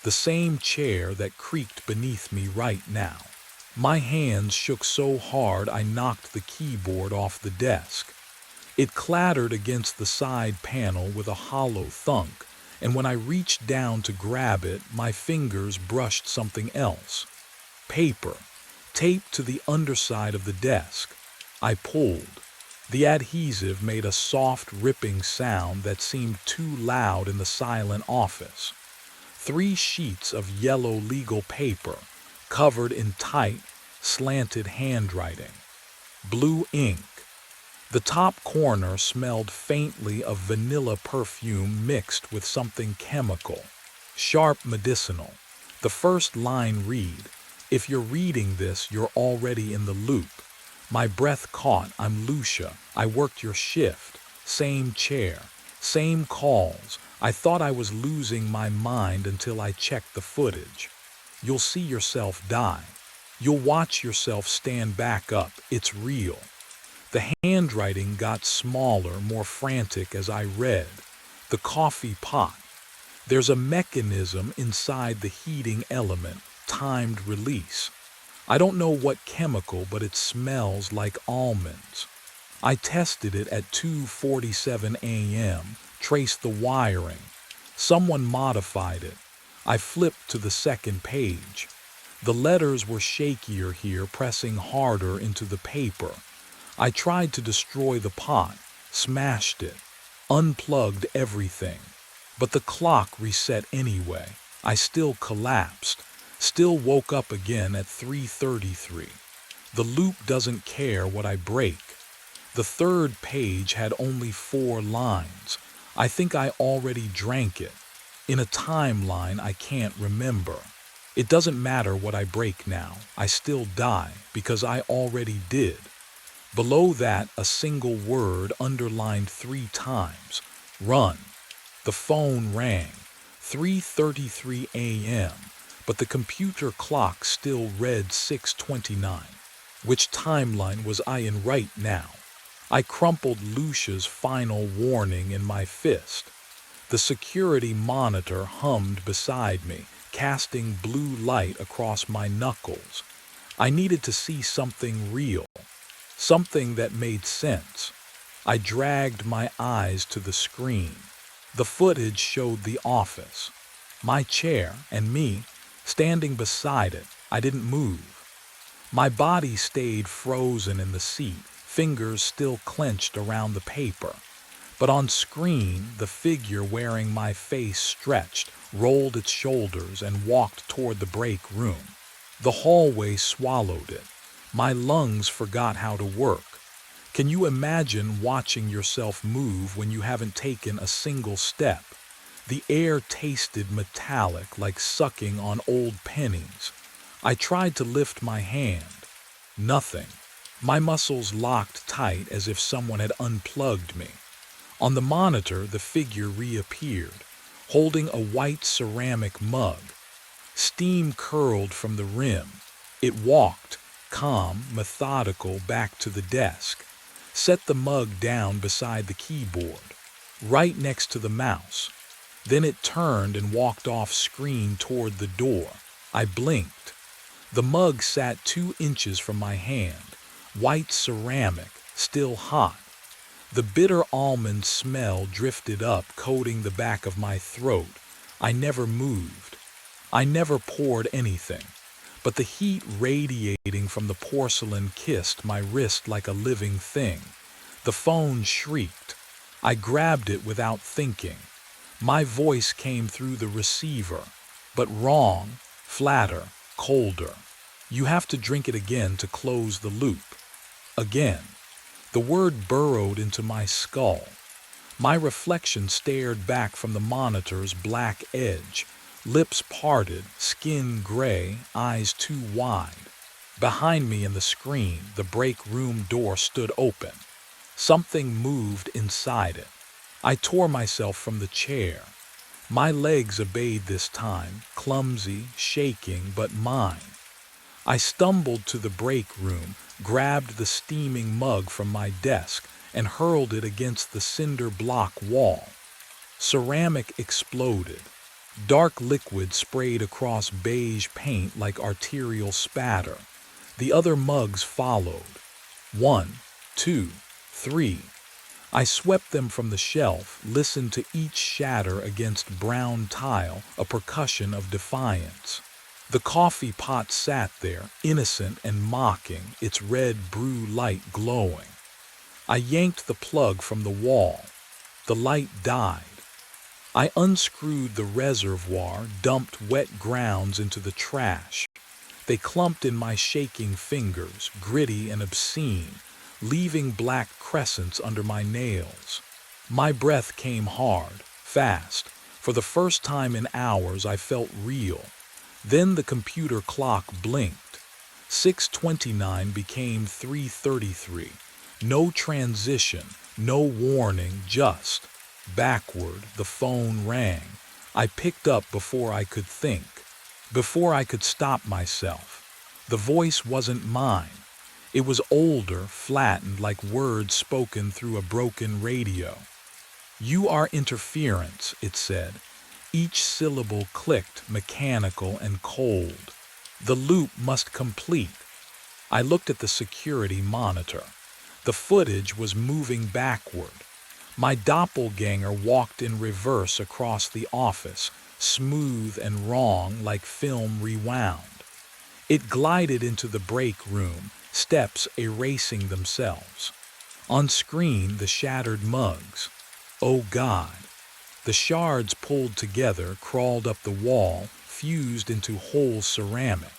The same chair that creaked beneath me right now. My hands shook so hard I knocked the keyboard off the desk. It clattered against the side panel with a hollow thunk, and when I reached down to grab it, my fingers brushed something else. Paper, taped to the underside of the desk. I pulled. The adhesive made a soft, ripping sound that seemed too loud in the silent office. 3 sheets of yellow legal paper, covered in tight, slanted handwriting. Blue ink. The top corner smelled faintly of vanilla perfume mixed with something chemical. Sharp medicinal. The first line read, "If you're reading this, you're already in the loop." My breath caught. I'm Lucia. I worked your shift. Same chair. Same calls. I thought I was losing my mind until I checked the footage. You'll see yourself die. You'll watch yourself stand back up. It's real. The handwriting got smaller, more frantic as I read. The coffee pot. There's a mechanism inside the heating element, timed release. I don't know what chemical, but it smells like almonds. I tested it at 2:47 a.m., traced the wiring. Someone modified it. I flipped to the second page. The letters were shakier here, pressing harder into the paper. I tried to destroy the pot, smashed it, unplugged everything. But the clock reset anyway. I still collapsed, still woke up again at 3:33. The loop doesn't care what I break. The third page had only 4 lines. I think I already drank it. In a timeline I can't remember. It doesn't matter what I break now. I still die because I already did. Below that, a single word underlined 3 times. Run. The phone rang. 3:33 a.m., but the computer clock still read 6:29. Which timeline was I in right now? I crumpled Lucia's final warning in my fist. The security monitor hummed beside me, casting blue light across my knuckles. I needed to see something real, something that made sense. I dragged my eyes to the screen. The footage showed the office, my chair, and me standing beside it. I didn't move. My body stayed frozen in the seat, fingers still clenched around the paper. But on screen, the figure wearing my face stretched, rolled its shoulders, and walked toward the break room. The hallway swallowed it. My lungs forgot how to work. Can you imagine watching yourself move when you haven't taken a single step? The air tasted metallic, like sucking on old pennies. I tried to lift my hand. Nothing. My muscles locked tight as if someone had unplugged me. On the monitor, the figure reappeared, holding a white ceramic mug. Steam curled from the rim. It walked, calm, methodical, back to the desk, set the mug down beside the keyboard, right next to the mouse. Then it turned and walked off screen toward the door. I blinked. The mug sat 2 inches from my hand, white ceramic, still hot. The bitter almond smell drifted up, coating the back of my throat. I never moved. I never poured anything, but the heat radiating from the porcelain kissed my wrist like a living thing. The phone shrieked. I grabbed it without thinking. My voice came through the receiver, but wrong, flatter, colder. You have to drink it again to close the loop. Again. The word burrowed into my skull. My reflection stared back from the monitor's black edge, lips parted, skin gray, eyes too wide. Behind me in the screen, the break room door stood open. Something moved inside it. I tore myself from the chair. My legs obeyed this time, clumsy, shaking, but mine. I stumbled to the break room, grabbed the steaming mug from my desk, and hurled it against the cinder block wall. Ceramic exploded. Dark liquid sprayed across beige paint like arterial spatter. The other mugs followed. 1, 2, 3. I swept them from the shelf, listened to each shatter against brown tile, a percussion of defiance. The coffee pot sat there, innocent and mocking, its red brew light glowing. I yanked the plug from the wall. The light died. I unscrewed the reservoir, dumped wet grounds into the trash. They clumped in my shaking fingers, gritty and obscene, leaving black crescents under my nails. My breath came hard, fast. For the first time in hours, I felt real. Then the computer clock blinked. 6:29 became 3:33. No transition, no warning, just. Backward, the phone rang. I picked up before I could think, before I could stop myself. The voice wasn't mine. It was older, flattened like words spoken through a broken radio. "You are interference," it said. Each syllable clicked, mechanical and cold. "The loop must complete." I looked at the security monitor. The footage was moving backward. My doppelganger walked in reverse across the office, smooth and wrong like film rewound. It glided into the break room, steps erasing themselves. On screen, the shattered mugs. Oh God! The shards pulled together, crawled up the wall, fused into whole ceramic.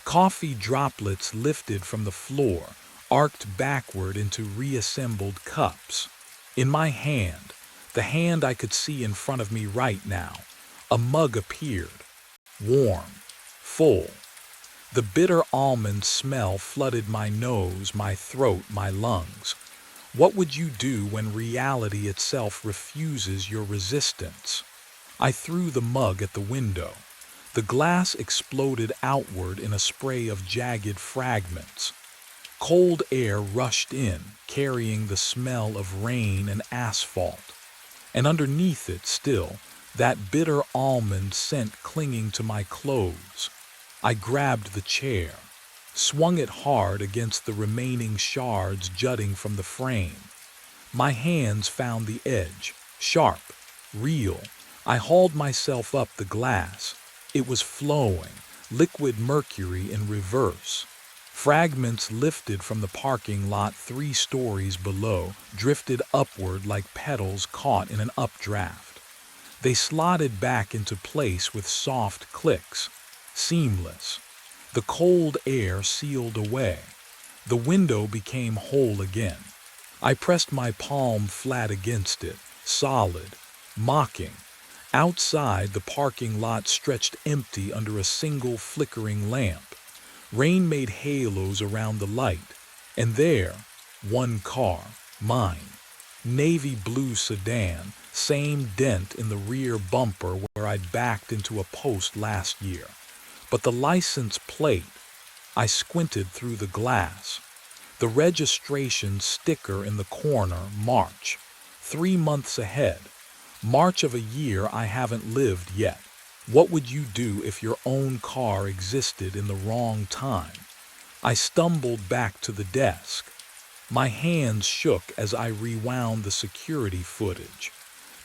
Coffee droplets lifted from the floor, arced backward into reassembled cups. In my hand, the hand I could see in front of me right now, a mug appeared. Warm, full. The bitter almond smell flooded my nose, my throat, my lungs. What would you do when reality itself refuses your resistance? I threw the mug at the window. The glass exploded outward in a spray of jagged fragments. Cold air rushed in, carrying the smell of rain and asphalt. And underneath it still, that bitter almond scent clinging to my clothes. I grabbed the chair, swung it hard against the remaining shards jutting from the frame. My hands found the edge, sharp, real. I hauled myself up the glass. It was flowing, liquid mercury in reverse. Fragments lifted from the parking lot 3 stories below, drifted upward like petals caught in an updraft. They slotted back into place with soft clicks, seamless. The cold air sealed away. The window became whole again. I pressed my palm flat against it, solid, mocking. Outside, the parking lot stretched empty under a single flickering lamp. Rain made halos around the light, and there, one car, mine. Navy blue sedan, same dent in the rear bumper where I'd backed into a post last year. But the license plate, I squinted through the glass. The registration sticker in the corner, March. 3 months ahead. March of a year I haven't lived yet. What would you do if your own car existed in the wrong time? I stumbled back to the desk. My hands shook as I rewound the security footage.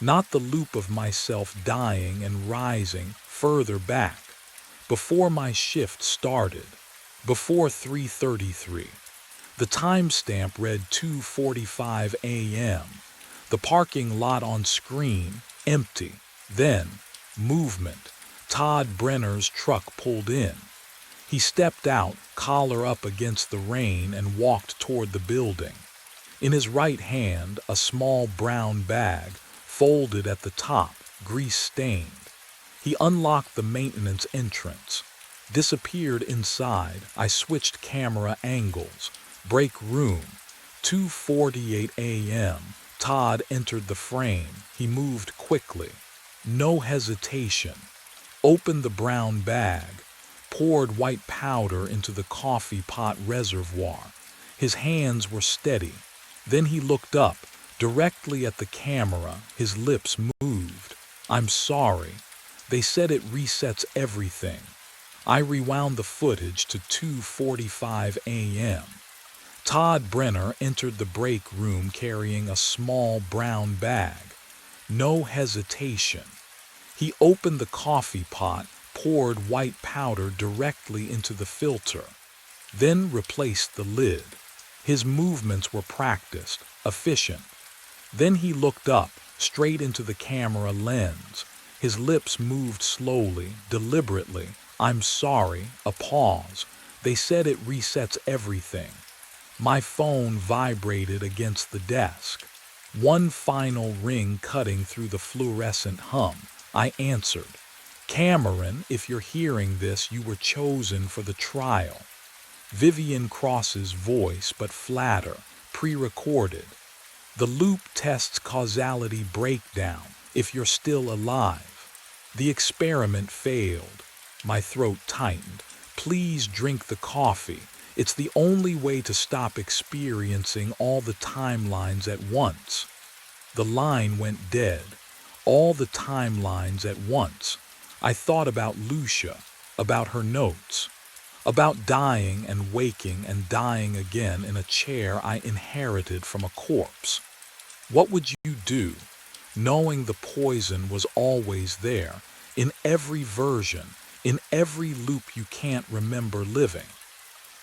Not the loop of myself dying and rising further back. Before my shift started. Before 3:33. The timestamp read 2:45 a.m. The parking lot on screen, empty. Then, movement. Todd Brenner's truck pulled in. He stepped out, collar up against the rain, and walked toward the building. In his right hand, a small brown bag, folded at the top, grease-stained. He unlocked the maintenance entrance, disappeared inside. I switched camera angles. Break room, 2:48 a.m. Todd entered the frame. He moved quickly. No hesitation. Opened the brown bag, poured white powder into the coffee pot reservoir. His hands were steady. Then he looked up, directly at the camera. His lips moved. "I'm sorry. They said it resets everything." I rewound the footage to 2:45 a.m. Todd Brenner entered the break room carrying a small brown bag. No hesitation. He opened the coffee pot, poured white powder directly into the filter, then replaced the lid. His movements were practiced, efficient. Then he looked up, straight into the camera lens. His lips moved slowly, deliberately. "I'm sorry," a pause. "They said it resets everything." My phone vibrated against the desk. One final ring cutting through the fluorescent hum. I answered. "Cameron, if you're hearing this, you were chosen for the trial." Vivian Cross's voice, but flatter, pre-recorded. "The loop tests causality breakdown, if you're still alive." The experiment failed. My throat tightened. "Please drink the coffee. It's the only way to stop experiencing all the timelines at once." The line went dead. All the timelines at once. I thought about Lucia, about her notes, about dying and waking and dying again in a chair I inherited from a corpse. What would you do, knowing the poison was always there, in every version, in every loop you can't remember living?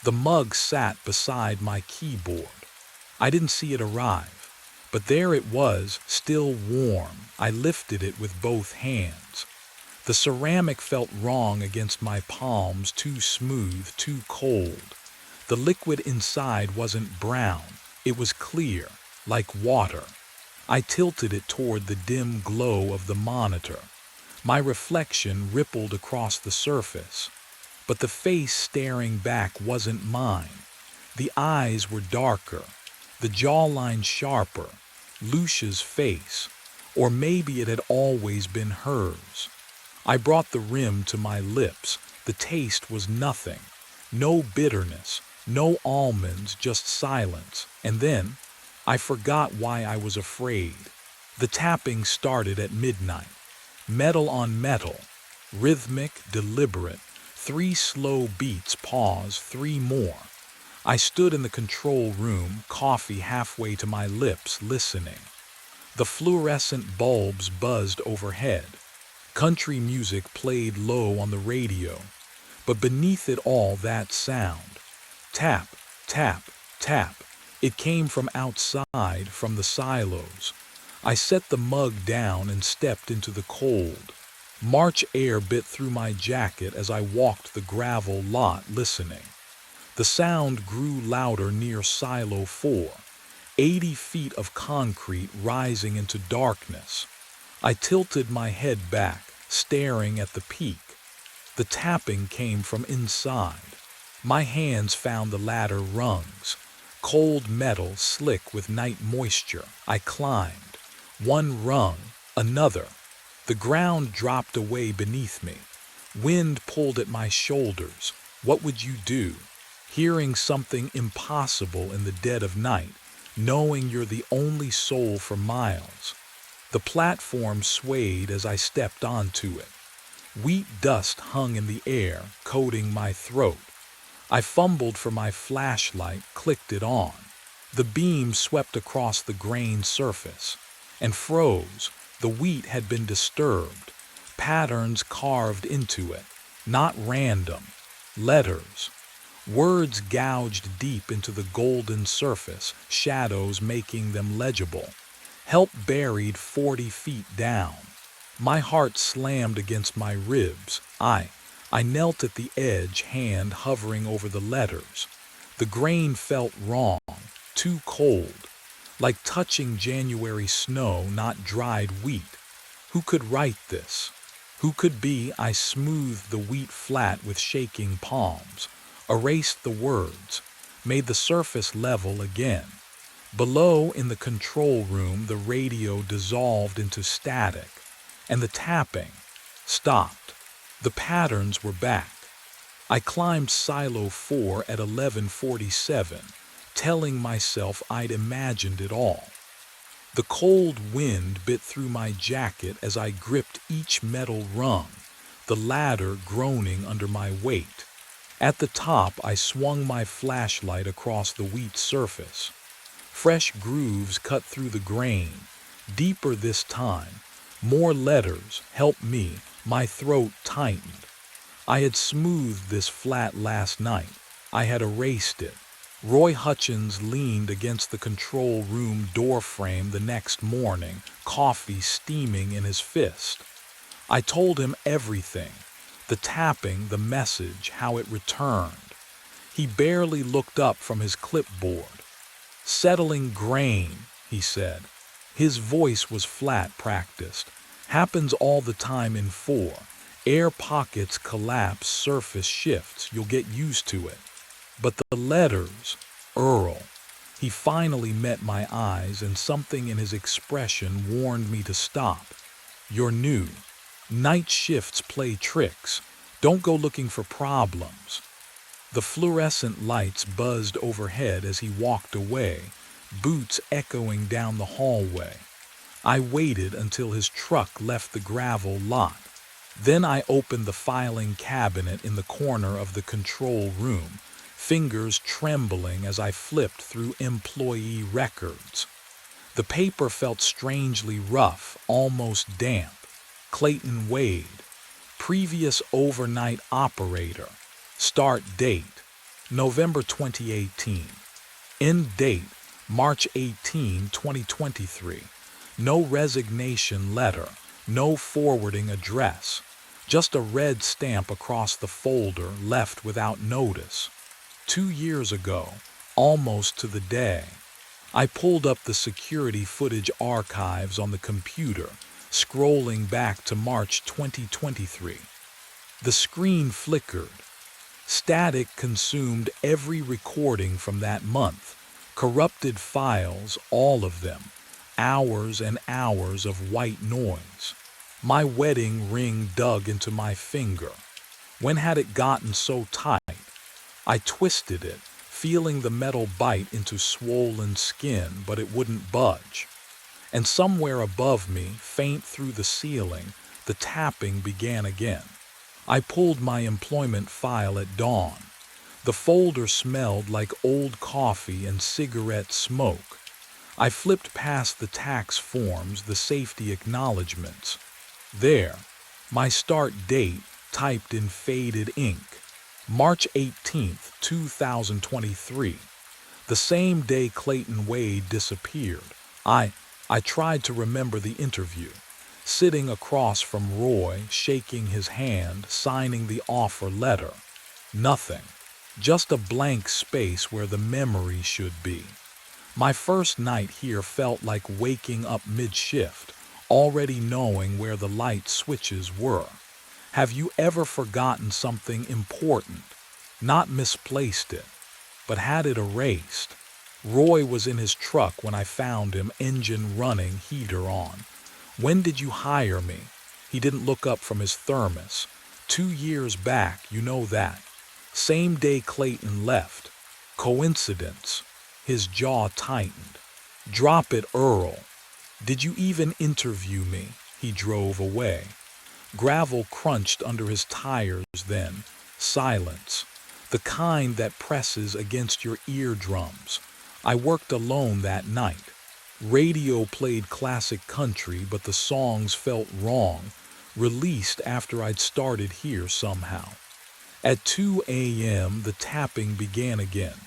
The mug sat beside my keyboard. I didn't see it arrive, but there it was, still warm. I lifted it with both hands. The ceramic felt wrong against my palms, too smooth, too cold. The liquid inside wasn't brown, it was clear, like water. I tilted it toward the dim glow of the monitor. My reflection rippled across the surface. But the face staring back wasn't mine. The eyes were darker, the jawline sharper, Lucia's face, or maybe it had always been hers. I brought the rim to my lips. The taste was nothing. No bitterness, no almonds, just silence. And then, I forgot why I was afraid. The tapping started at midnight. Metal on metal, rhythmic, deliberate. 3 slow beats, pause, 3 more. I stood in the control room, coffee halfway to my lips, listening. The fluorescent bulbs buzzed overhead. Country music played low on the radio. But beneath it all, that sound. Tap, tap, tap. It came from outside, from the silos. I set the mug down and stepped into the cold. March air bit through my jacket as I walked the gravel lot, listening. The sound grew louder near Silo 4, 80 feet of concrete rising into darkness. I tilted my head back, staring at the peak. The tapping came from inside. My hands found the ladder rungs. Cold metal, slick with night moisture. I climbed. One rung, another. The ground dropped away beneath me. Wind pulled at my shoulders. What would you do? Hearing something impossible in the dead of night, knowing you're the only soul for miles. The platform swayed as I stepped onto it. Wheat dust hung in the air, coating my throat. I fumbled for my flashlight, clicked it on. The beam swept across the grained surface and froze. The wheat had been disturbed, patterns carved into it, not random. Letters. Words gouged deep into the golden surface, shadows making them legible. Help buried 40 feet down. My heart slammed against my ribs. I knelt at the edge, hand hovering over the letters. The grain felt wrong, too cold. like touching January snow, not dried wheat. Who could write this? Who could be? I smoothed the wheat flat with shaking palms, erased the words, made the surface level again. Below, in the control room, the radio dissolved into static, and the tapping stopped. The patterns were back. I climbed Silo 4 at 11:47, telling myself I'd imagined it all. The cold wind bit through my jacket as I gripped each metal rung, the ladder groaning under my weight. At the top, I swung my flashlight across the wheat surface. Fresh grooves cut through the grain, deeper this time. More letters, help me, my throat tightened. I had smoothed this flat last night. I had erased it. Roy Hutchins leaned against the control room doorframe the next morning, coffee steaming in his fist. I told him everything, the tapping, the message, how it returned. He barely looked up from his clipboard. "Settling grain," he said. His voice was flat, practiced. "Happens all the time in 4. Air pockets collapse, surface shifts, you'll get used to it." But the letters, Earl. He finally met my eyes, and something in his expression warned me to stop. "You're new. Night shifts play tricks. Don't go looking for problems." The fluorescent lights buzzed overhead as he walked away, boots echoing down the hallway. I waited until his truck left the gravel lot. Then I opened the filing cabinet in the corner of the control room, fingers trembling as I flipped through employee records. The paper felt strangely rough, almost damp. Clayton Wade, previous overnight operator, start date, November 2018, end date, March 18, 2023, no resignation letter, no forwarding address, just a red stamp across the folder left without notice. 2 years ago, almost to the day. I pulled up the security footage archives on the computer, scrolling back to March 2023. The screen flickered. Static consumed every recording from that month. Corrupted files, all of them. Hours and hours of white noise. My wedding ring dug into my finger. When had it gotten so tight? I twisted it, feeling the metal bite into swollen skin, but it wouldn't budge. And somewhere above me, faint through the ceiling, the tapping began again. I pulled my employment file at dawn. The folder smelled like old coffee and cigarette smoke. I flipped past the tax forms, the safety acknowledgments. There, my start date typed in faded ink. March 18th, 2023. The same day Clayton Wade disappeared. I tried to remember the interview. Sitting across from Roy, shaking his hand, signing the offer letter. Nothing. Just a blank space where the memory should be. My first night here felt like waking up mid-shift, already knowing where the light switches were. Have you ever forgotten something important? Not misplaced it, but had it erased? Roy was in his truck when I found him, engine running, heater on. "When did you hire me?" He didn't look up from his thermos. 2 years back, you know that. Same day Clayton left. Coincidence? His jaw tightened. "Drop it, Earl. Did you even interview me?" He drove away. Gravel crunched under his tires then. Silence. The kind that presses against your eardrums. I worked alone that night. Radio played classic country, but the songs felt wrong, released after I'd started here somehow. At 2 a.m., the tapping began again.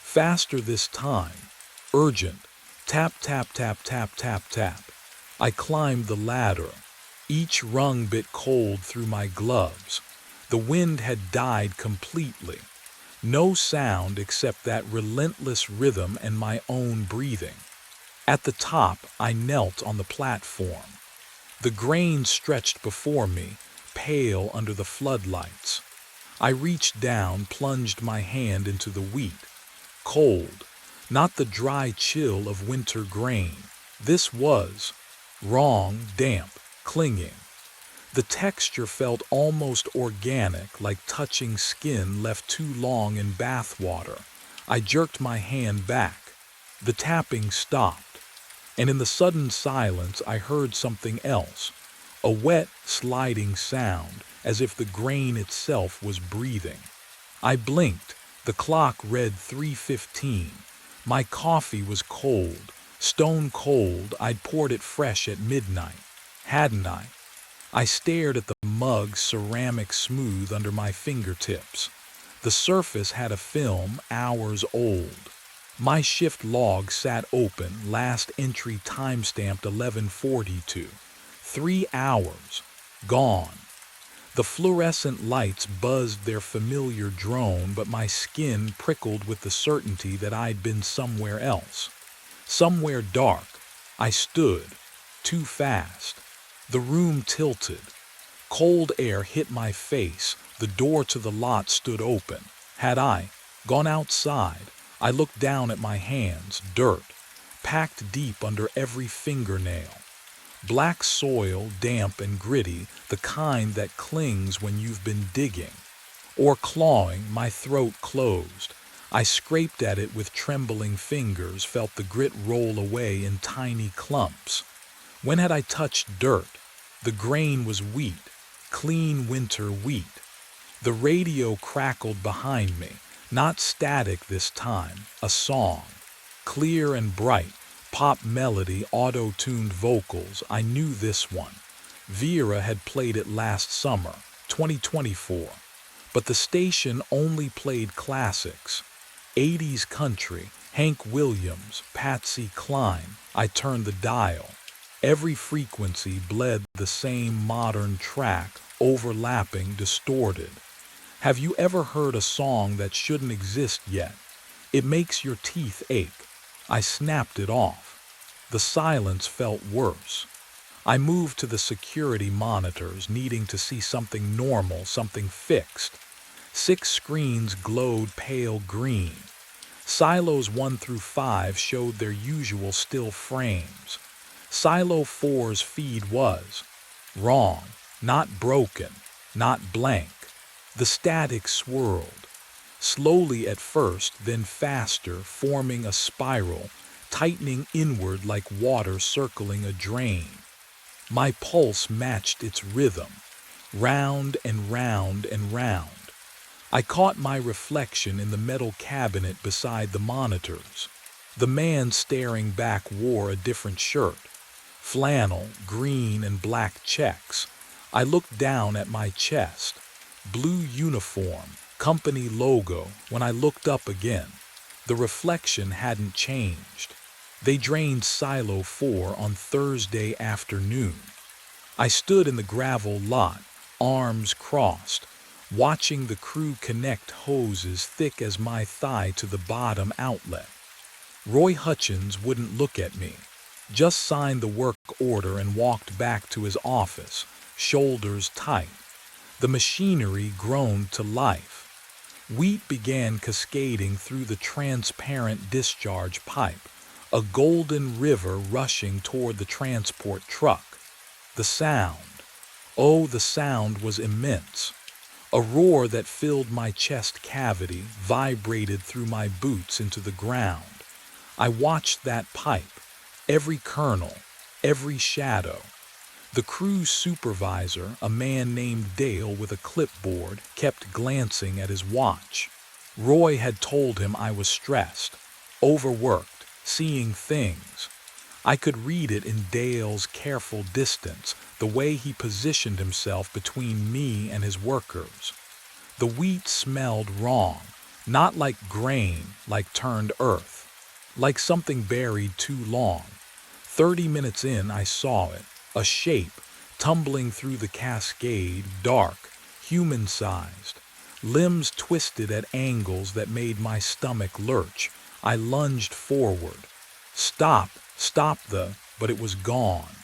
Faster this time. Urgent. Tap, tap, tap, tap, tap, tap. I climbed the ladder. Each rung bit cold through my gloves. The wind had died completely. No sound except that relentless rhythm and my own breathing. At the top, I knelt on the platform. The grain stretched before me, pale under the floodlights. I reached down, plunged my hand into the wheat. Cold, not the dry chill of winter grain. This was wrong, damp, clinging. The texture felt almost organic, like touching skin left too long in bath water. I jerked my hand back. The tapping stopped, and in the sudden silence I heard something else, a wet, sliding sound, as if the grain itself was breathing. I blinked. The clock read 3:15. My coffee was cold, stone cold. I'd poured it fresh at midnight, hadn't I? I stared at the mug, ceramic smooth under my fingertips. The surface had a film hours old. My shift log sat open, last entry timestamped 11:42. 3 hours. Gone. The fluorescent lights buzzed their familiar drone, but my skin prickled with the certainty that I'd been somewhere else. Somewhere dark. I stood. Too fast. The room tilted. Cold air hit my face. The door to the lot stood open. Had I gone outside? I looked down at my hands, dirt, packed deep under every fingernail. Black soil, damp and gritty, the kind that clings when you've been digging. Or clawing. My throat closed. I scraped at it with trembling fingers, felt the grit roll away in tiny clumps. When had I touched dirt? The grain was wheat, clean winter wheat. The radio crackled behind me, not static this time, a song. Clear and bright, pop melody, auto-tuned vocals. I knew this one. Vera had played it last summer, 2024. But the station only played classics. 80s country, Hank Williams, Patsy Cline. I turned the dial. Every frequency bled the same modern track, overlapping, distorted. Have you ever heard a song that shouldn't exist yet? It makes your teeth ache. I snapped it off. The silence felt worse. I moved to the security monitors, needing to see something normal, something fixed. 6 screens glowed pale green. Silos 1 through 5 showed their usual still frames. Silo 4's feed was wrong, not broken, not blank. The static swirled, slowly at first, then faster, forming a spiral, tightening inward like water circling a drain. My pulse matched its rhythm, round and round and round. I caught my reflection in the metal cabinet beside the monitors. The man staring back wore a different shirt, flannel, green and black checks. I looked down at my chest. Blue uniform, company logo. When I looked up again, the reflection hadn't changed. They drained Silo 4 on Thursday afternoon. I stood in the gravel lot, arms crossed, watching the crew connect hoses thick as my thigh to the bottom outlet. Roy Hutchins wouldn't look at me, just signed the work order and walked back to his office, shoulders tight. The machinery groaned to life. Wheat began cascading through the transparent discharge pipe, a golden river rushing toward the transport truck. The sound. Oh, the sound was immense. A roar that filled my chest cavity, vibrated through my boots into the ground. I watched that pipe, every kernel, every shadow. The crew's supervisor, a man named Dale with a clipboard, kept glancing at his watch. Roy had told him I was stressed, overworked, seeing things. I could read it in Dale's careful distance, the way he positioned himself between me and his workers. The wheat smelled wrong, not like grain, like turned earth, like something buried too long. 30 minutes in, I saw it. A shape, tumbling through the cascade, dark, human-sized. Limbs twisted at angles that made my stomach lurch. I lunged forward. Stop, Stopped but it was gone.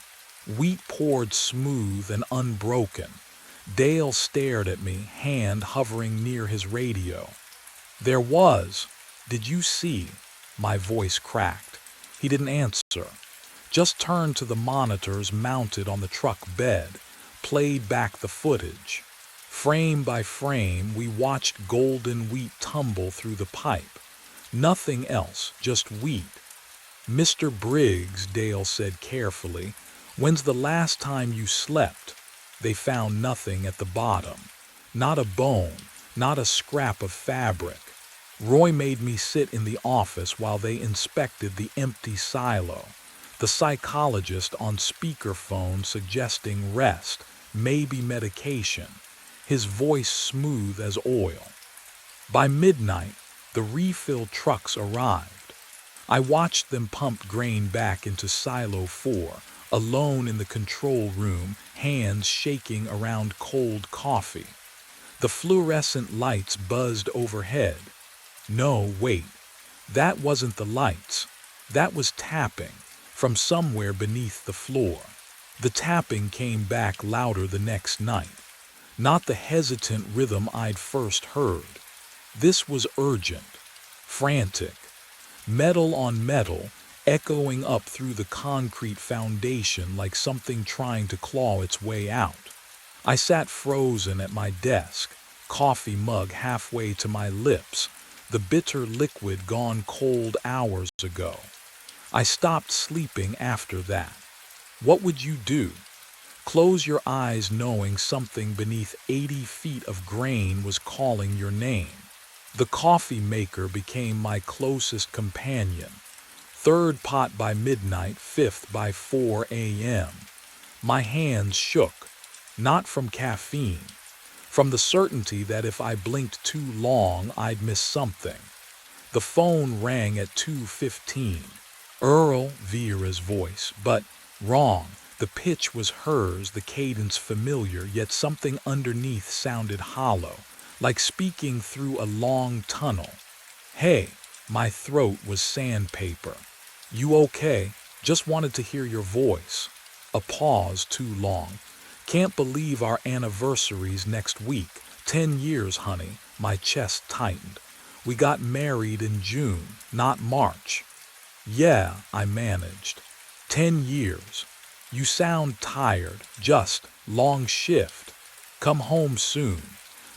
Wheat poured smooth and unbroken. Dale stared at me, hand hovering near his radio. There was. Did you see? My voice cracked. He didn't answer. Just turned to the monitors mounted on the truck bed, played back the footage. Frame by frame, we watched golden wheat tumble through the pipe. Nothing else, just wheat. Mr. Briggs, Dale said carefully, when's the last time you slept? They found nothing at the bottom. Not a bone, not a scrap of fabric. Roy made me sit in the office while they inspected the empty silo. The psychologist on speakerphone suggesting rest, maybe medication. His voice smooth as oil. By midnight, the refill trucks arrived. I watched them pump grain back into Silo 4, alone in the control room, hands shaking around cold coffee. The fluorescent lights buzzed overhead. No, wait. That wasn't the lights. That was tapping, from somewhere beneath the floor. The tapping came back louder the next night. Not the hesitant rhythm I'd first heard. This was urgent, frantic. Metal on metal, echoing up through the concrete foundation like something trying to claw its way out. I sat frozen at my desk, coffee mug halfway to my lips, the bitter liquid gone cold hours ago. I stopped sleeping after that. What would you do? Close your eyes knowing something beneath 80 feet of grain was calling your name. The coffee maker became my closest companion. Third pot by midnight, fifth by 4 a.m. My hands shook, not from caffeine, from the certainty that if I blinked too long, I'd miss something. The phone rang at 2:15. Earl, Vera's voice, but wrong. The pitch was hers, the cadence familiar, yet something underneath sounded hollow, like speaking through a long tunnel. Hey, my throat was sandpaper. You okay? Just wanted to hear your voice. A pause too long. Can't believe our anniversary's next week. 10 years, honey. My chest tightened. We got married in June, not March. Yeah, I managed. 10 years. You sound tired, just long shift. Come home soon.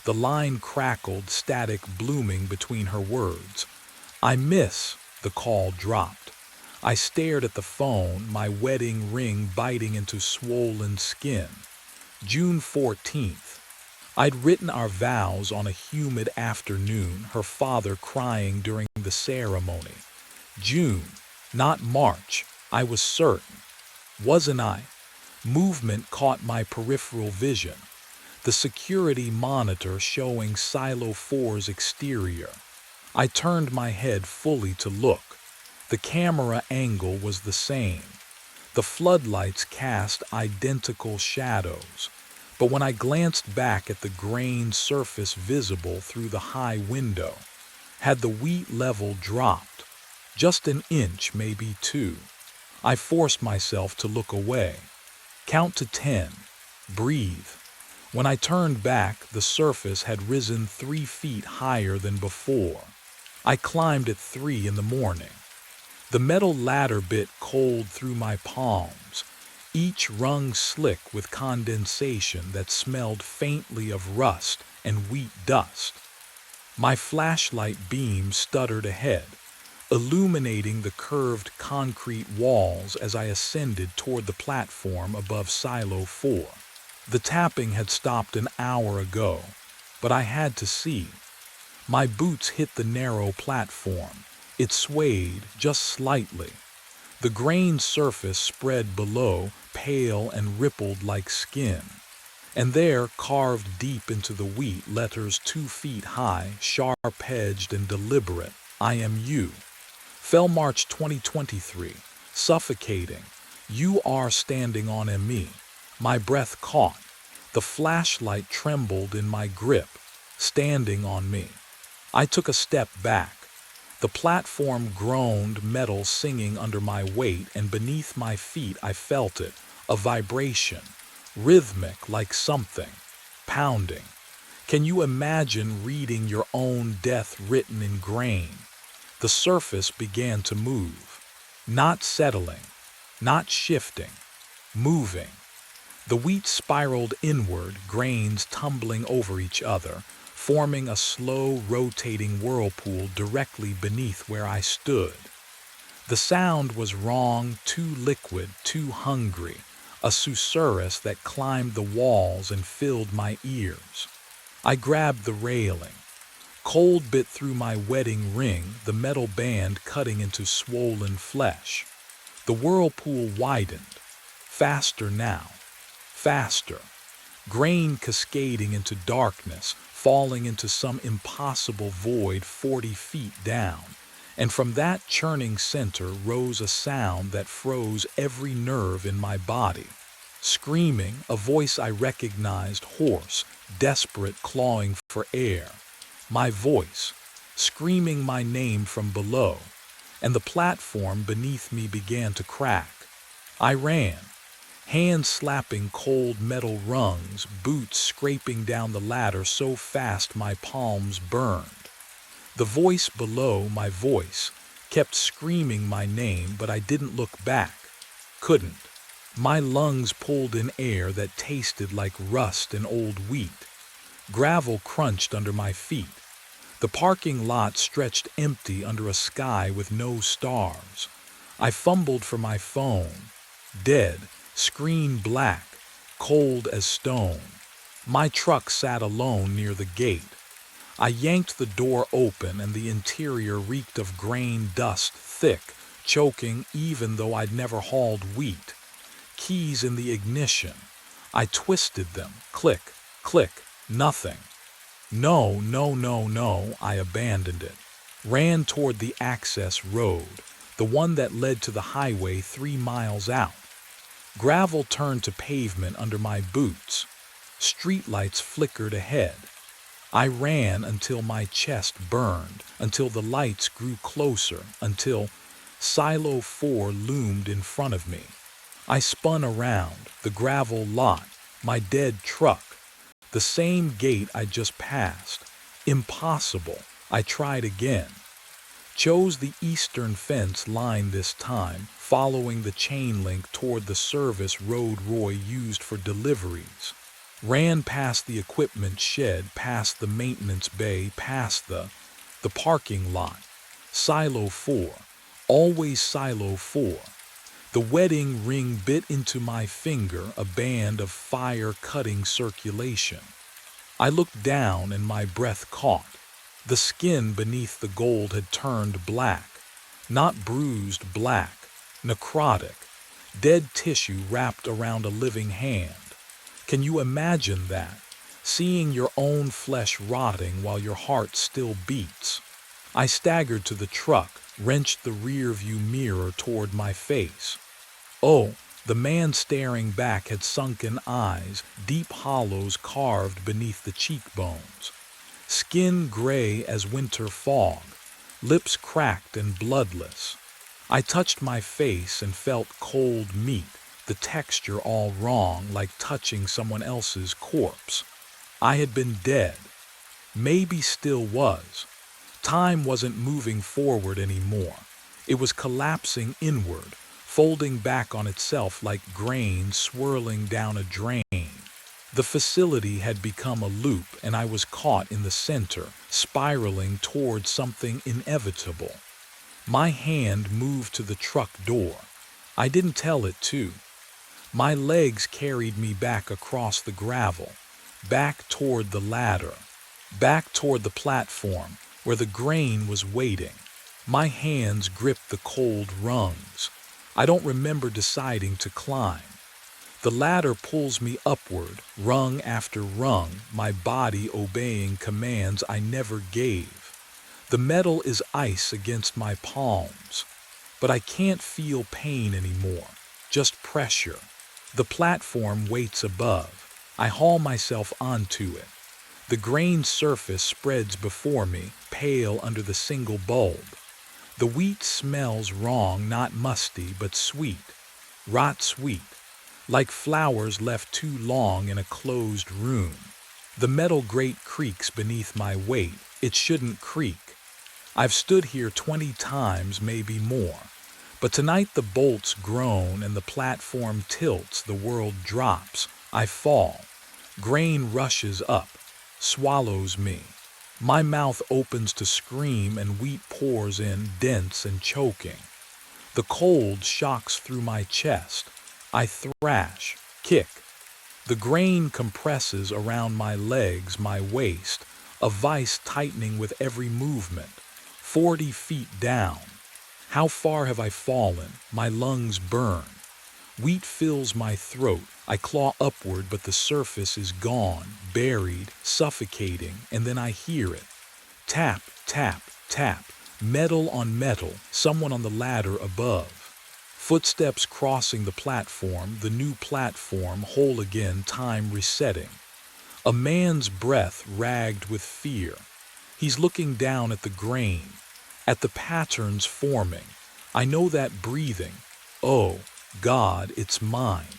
The line crackled, static blooming between her words. I miss. The call dropped. I stared at the phone, my wedding ring biting into swollen skin. June 14th. I'd written our vows on a humid afternoon, her father crying during the ceremony. June, not March, I was certain. Wasn't I? Movement caught my peripheral vision. The security monitor showing Silo 4's exterior. I turned my head fully to look. The camera angle was the same. The floodlights cast identical shadows. But when I glanced back at the grain surface visible through the high window, had the wheat level dropped? Just an inch, maybe 2. I forced myself to look away. Count to 10. Breathe. When I turned back, the surface had risen 3 feet higher than before. I climbed at 3 in the morning. The metal ladder bit cold through my palms, each rung slick with condensation that smelled faintly of rust and wheat dust. My flashlight beam stuttered ahead, illuminating the curved concrete walls as I ascended toward the platform above Silo 4. The tapping had stopped an hour ago, but I had to see. My boots hit the narrow platform. It swayed just slightly. The grain surface spread below, pale and rippled like skin. And there, carved deep into the wheat, letters 2 feet high, sharp-edged and deliberate, I am you. Fell March 2023, suffocating. You are standing on me. My breath caught. The flashlight trembled in my grip, standing on me. I took a step back. The The platform groaned, metal singing under my weight, and beneath my feet I felt it, a vibration, rhythmic like something, pounding. Can you imagine reading your own death written in grain? The surface began to move, not settling, not shifting, moving. The wheat spiraled inward, grains tumbling over each other, forming a slow, rotating whirlpool directly beneath where I stood. The sound was wrong, too liquid, too hungry, a susurrus that climbed the walls and filled my ears. I grabbed the railing. Cold bit through my wedding ring, the metal band cutting into swollen flesh. The whirlpool widened. Faster now. Faster. Grain cascading into darkness, falling into some impossible void 40 feet down. And from that churning center rose a sound that froze every nerve in my body. Screaming, a voice I recognized, hoarse, desperate, clawing for air. My voice, screaming my name from below, and the platform beneath me began to crack. I ran, hands slapping cold metal rungs, boots scraping down the ladder so fast my palms burned. The voice below, my voice, kept screaming my name, but I didn't look back. Couldn't. My lungs pulled in air that tasted like rust and old wheat. Gravel crunched under my feet. The parking lot stretched empty under a sky with no stars. I fumbled for my phone. Dead, screen black, cold as stone. My truck sat alone near the gate. I yanked the door open and the interior reeked of grain dust, thick, choking even though I'd never hauled wheat. Keys in the ignition. I twisted them. Click, click, nothing. No, no, no, no, I abandoned it. Ran toward the access road, the one that led to the highway 3 miles out. Gravel turned to pavement under my boots. Streetlights flickered ahead. I ran until my chest burned, until the lights grew closer, until Silo 4 loomed in front of me. I spun around, the gravel lot, my dead truck, the same gate I just passed. Impossible. I tried again. Chose the eastern fence line this time, following the chain link toward the service road Roy used for deliveries. Ran past the equipment shed, past the maintenance bay, past the parking lot. Silo 4. Always Silo 4. The wedding ring bit into my finger, a band of fire-cutting circulation. I looked down and my breath caught. The skin beneath the gold had turned black. Not bruised, black. Necrotic. Dead tissue wrapped around a living hand. Can you imagine that? Seeing your own flesh rotting while your heart still beats. I staggered to the truck, wrenched the rear-view mirror toward my face. Oh, the man staring back had sunken eyes, deep hollows carved beneath the cheekbones. Skin gray as winter fog, lips cracked and bloodless. I touched my face and felt cold meat, the texture all wrong, like touching someone else's corpse. I had been dead. Maybe still was. Time wasn't moving forward anymore. It was collapsing inward, folding back on itself like grain swirling down a drain. The facility had become a loop, and I was caught in the center, spiraling toward something inevitable. My hand moved to the truck door. I didn't tell it to. My legs carried me back across the gravel, back toward the ladder, back toward the platform where the grain was waiting. My hands gripped the cold rungs. I don't remember deciding to climb. The ladder pulls me upward, rung after rung, my body obeying commands I never gave. The metal is ice against my palms, but I can't feel pain anymore, just pressure. The platform waits above. I haul myself onto it. The grain surface spreads before me, pale under the single bulb. The wheat smells wrong, not musty, but sweet, rot sweet, like flowers left too long in a closed room. The metal grate creaks beneath my weight. It shouldn't creak. I've stood here 20 times, maybe more. But tonight the bolts groan and the platform tilts, the world drops. I fall. Grain rushes up, swallows me. My mouth opens to scream and wheat pours in, dense and choking. The cold shocks through my chest. I thrash, kick. The grain compresses around my legs, my waist, a vice tightening with every movement. 40 feet down. How far have I fallen? My lungs burn. Wheat fills my throat. I claw upward, but the surface is gone, buried, suffocating, and then I hear it. Tap, tap, tap. Metal on metal, someone on the ladder above. Footsteps crossing the platform, the new platform, whole again, time resetting. A man's breath ragged with fear. He's looking down at the grain, at the patterns forming. I know that breathing. Oh, God, it's mine.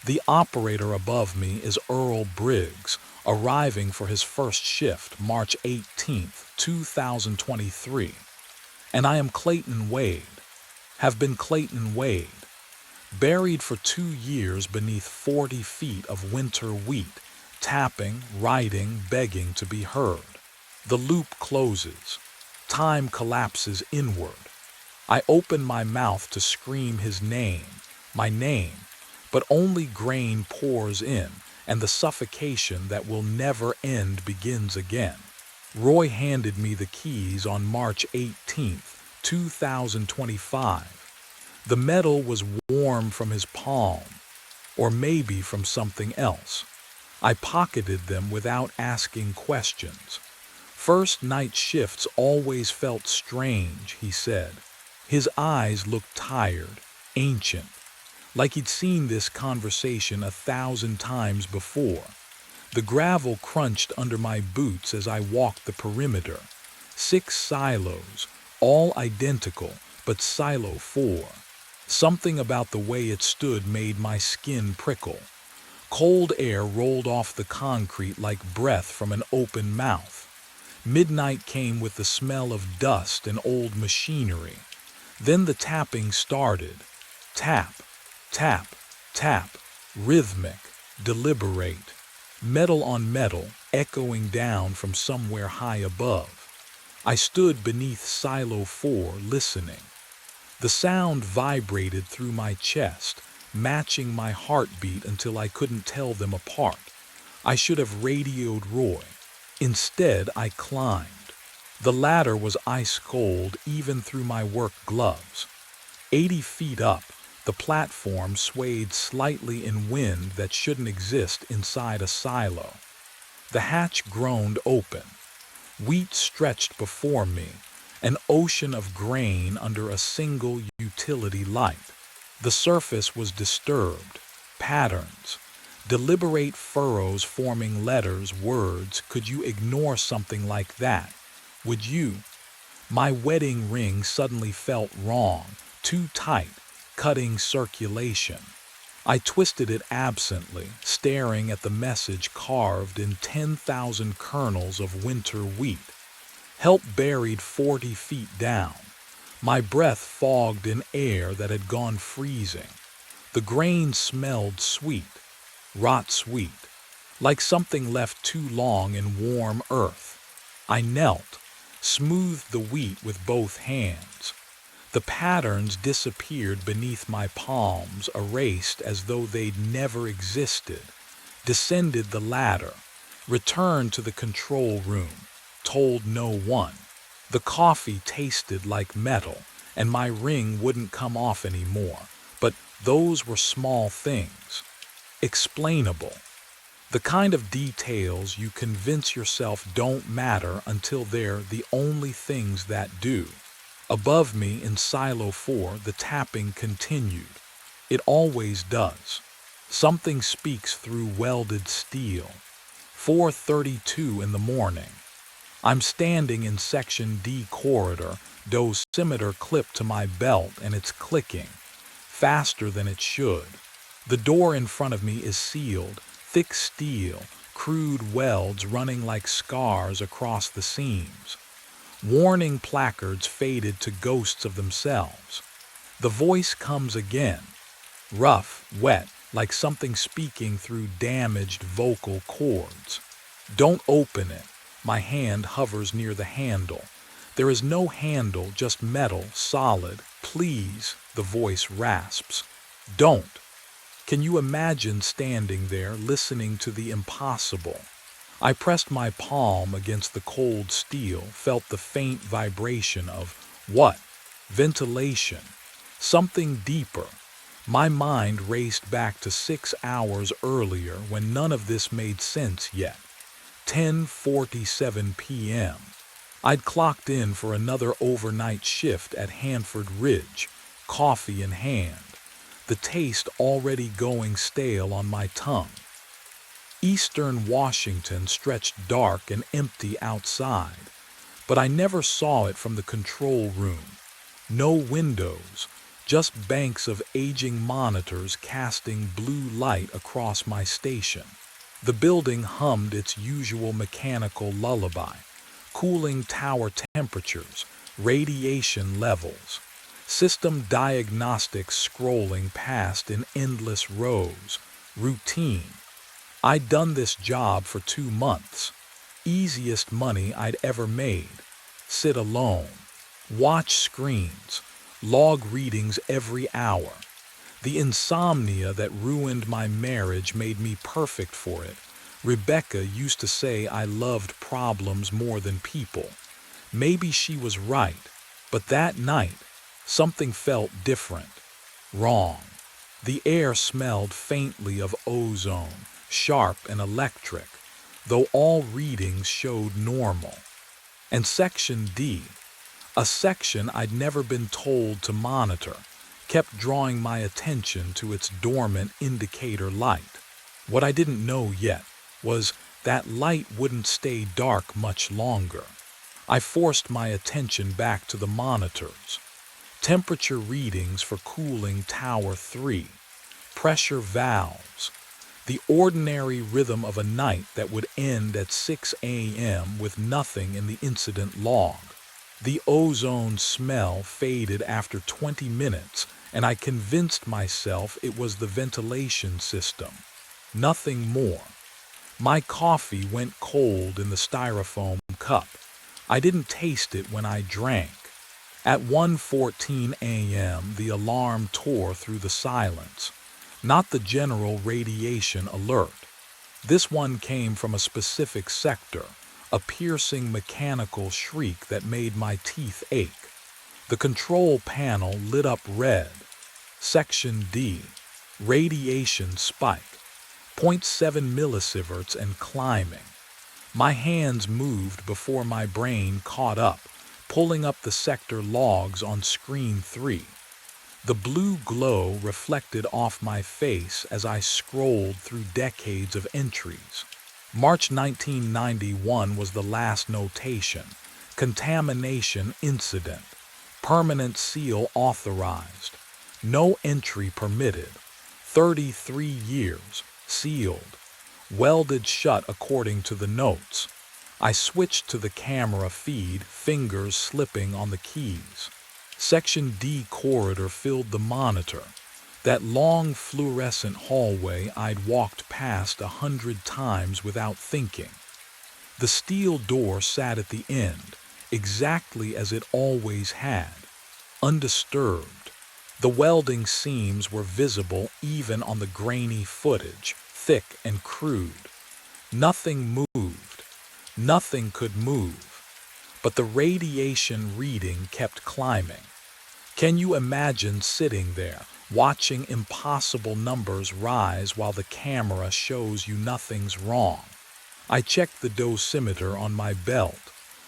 The operator above me is Earl Briggs, arriving for his first shift, March 18th, 2023. And I am Clayton Wade, have been Clayton Wade, buried for 2 years beneath 40 feet of winter wheat, tapping, writing, begging to be heard. The loop closes. Time collapses inward. I open my mouth to scream his name, my name, but only grain pours in, and the suffocation that will never end begins again. Roy handed me the keys on March 18th, 2025. The metal was warm from his palm, or maybe from something else. I pocketed them without asking questions. First night shifts always felt strange, he said. His eyes looked tired, ancient, like he'd seen this conversation 1,000 times before. The gravel crunched under my boots as I walked the perimeter. 6 silos, all identical, but silo 4. Something about the way it stood made my skin prickle. Cold air rolled off the concrete like breath from an open mouth. Midnight came with the smell of dust and old machinery. Then the tapping started. Tap, tap, tap, rhythmic, deliberate. Metal on metal, echoing down from somewhere high above. I stood beneath silo 4, listening. The sound vibrated through my chest, matching my heartbeat until I couldn't tell them apart. I should have radioed Roy. Instead, I climbed. The ladder was ice cold even through my work gloves. 80 feet up, the platform swayed slightly in wind that shouldn't exist inside a silo. The hatch groaned open. Wheat stretched before me, an ocean of grain under a single utility light. The surface was disturbed, patterns, deliberate furrows forming letters, words. Could you ignore something like that? Would you? My wedding ring suddenly felt wrong, too tight, cutting circulation. I twisted it absently, staring at the message carved in 10,000 kernels of winter wheat. Help buried 40 feet down. My breath fogged in air that had gone freezing. The grain smelled sweet, rot sweet, like something left too long in warm earth. I knelt, smoothed the wheat with both hands. The patterns disappeared beneath my palms, erased as though they'd never existed. Descended the ladder, returned to the control room, told no one. The coffee tasted like metal, and my ring wouldn't come off anymore. But those were small things. Explainable. The kind of details you convince yourself don't matter until they're the only things that do. Above me in silo 4, the tapping continued. It always does. Something speaks through welded steel. 4:32 in the morning. I'm standing in Section D corridor, Dosimeter clipped to my belt and it's clicking, faster than it should. The door in front of me is sealed, thick steel, crude welds running like scars across the seams. Warning placards faded to ghosts of themselves. The voice comes again, rough, wet, like something speaking through damaged vocal cords. Don't open it. My hand hovers near the handle. There is no handle, just metal, solid. Please, the voice rasps. Don't. Can you imagine standing there listening to the impossible? I pressed my palm against the cold steel, felt the faint vibration of what? Ventilation. Something deeper. My mind raced back to 6 hours earlier when none of this made sense yet. 10:47 p.m. I'd clocked in for another overnight shift at Hanford Ridge, coffee in hand, the taste already going stale on my tongue. Eastern Washington stretched dark and empty outside, but I never saw it from the control room. No windows, just banks of aging monitors casting blue light across my station. The building hummed its usual mechanical lullaby, cooling tower temperatures, radiation levels, system diagnostics scrolling past in endless rows, routine. I'd done this job for 2 months. Easiest money I'd ever made. Sit alone. Watch screens. Log readings every hour. The insomnia that ruined my marriage made me perfect for it. Rebecca used to say I loved problems more than people. Maybe she was right, but that night, something felt different. Wrong. The air smelled faintly of ozone, sharp and electric, though all readings showed normal. And Section D, a section I'd never been told to monitor, kept drawing my attention to its dormant indicator light. What I didn't know yet was that light wouldn't stay dark much longer. I forced my attention back to the monitors. Temperature readings for cooling Tower 3, pressure valves, the ordinary rhythm of a night that would end at 6 a.m. with nothing in the incident log. The ozone smell faded after 20 minutes, and I convinced myself it was the ventilation system. Nothing more. My coffee went cold in the styrofoam cup. I didn't taste it when I drank. At 1:14 a.m., the alarm tore through the silence. Not the general radiation alert. This one came from a specific sector, a piercing mechanical shriek that made my teeth ache. The control panel lit up red. Section D, radiation spike, 0.7 millisieverts and climbing. My hands moved before my brain caught up, pulling up the sector logs on screen 3. The blue glow reflected off my face as I scrolled through decades of entries. March 1991 was the last notation. Contamination incident. Permanent seal authorized. No entry permitted. 33 years. Sealed. Welded shut according to the notes. I switched to the camera feed, fingers slipping on the keys. Section D corridor filled the monitor. That long fluorescent hallway I'd walked past 100 times without thinking. The steel door sat at the end, exactly as it always had, undisturbed. The welding seams were visible even on the grainy footage, thick and crude. Nothing moved. Nothing could move. But the radiation reading kept climbing. Can you imagine sitting there, watching impossible numbers rise while the camera shows you nothing's wrong? I checked the dosimeter on my belt.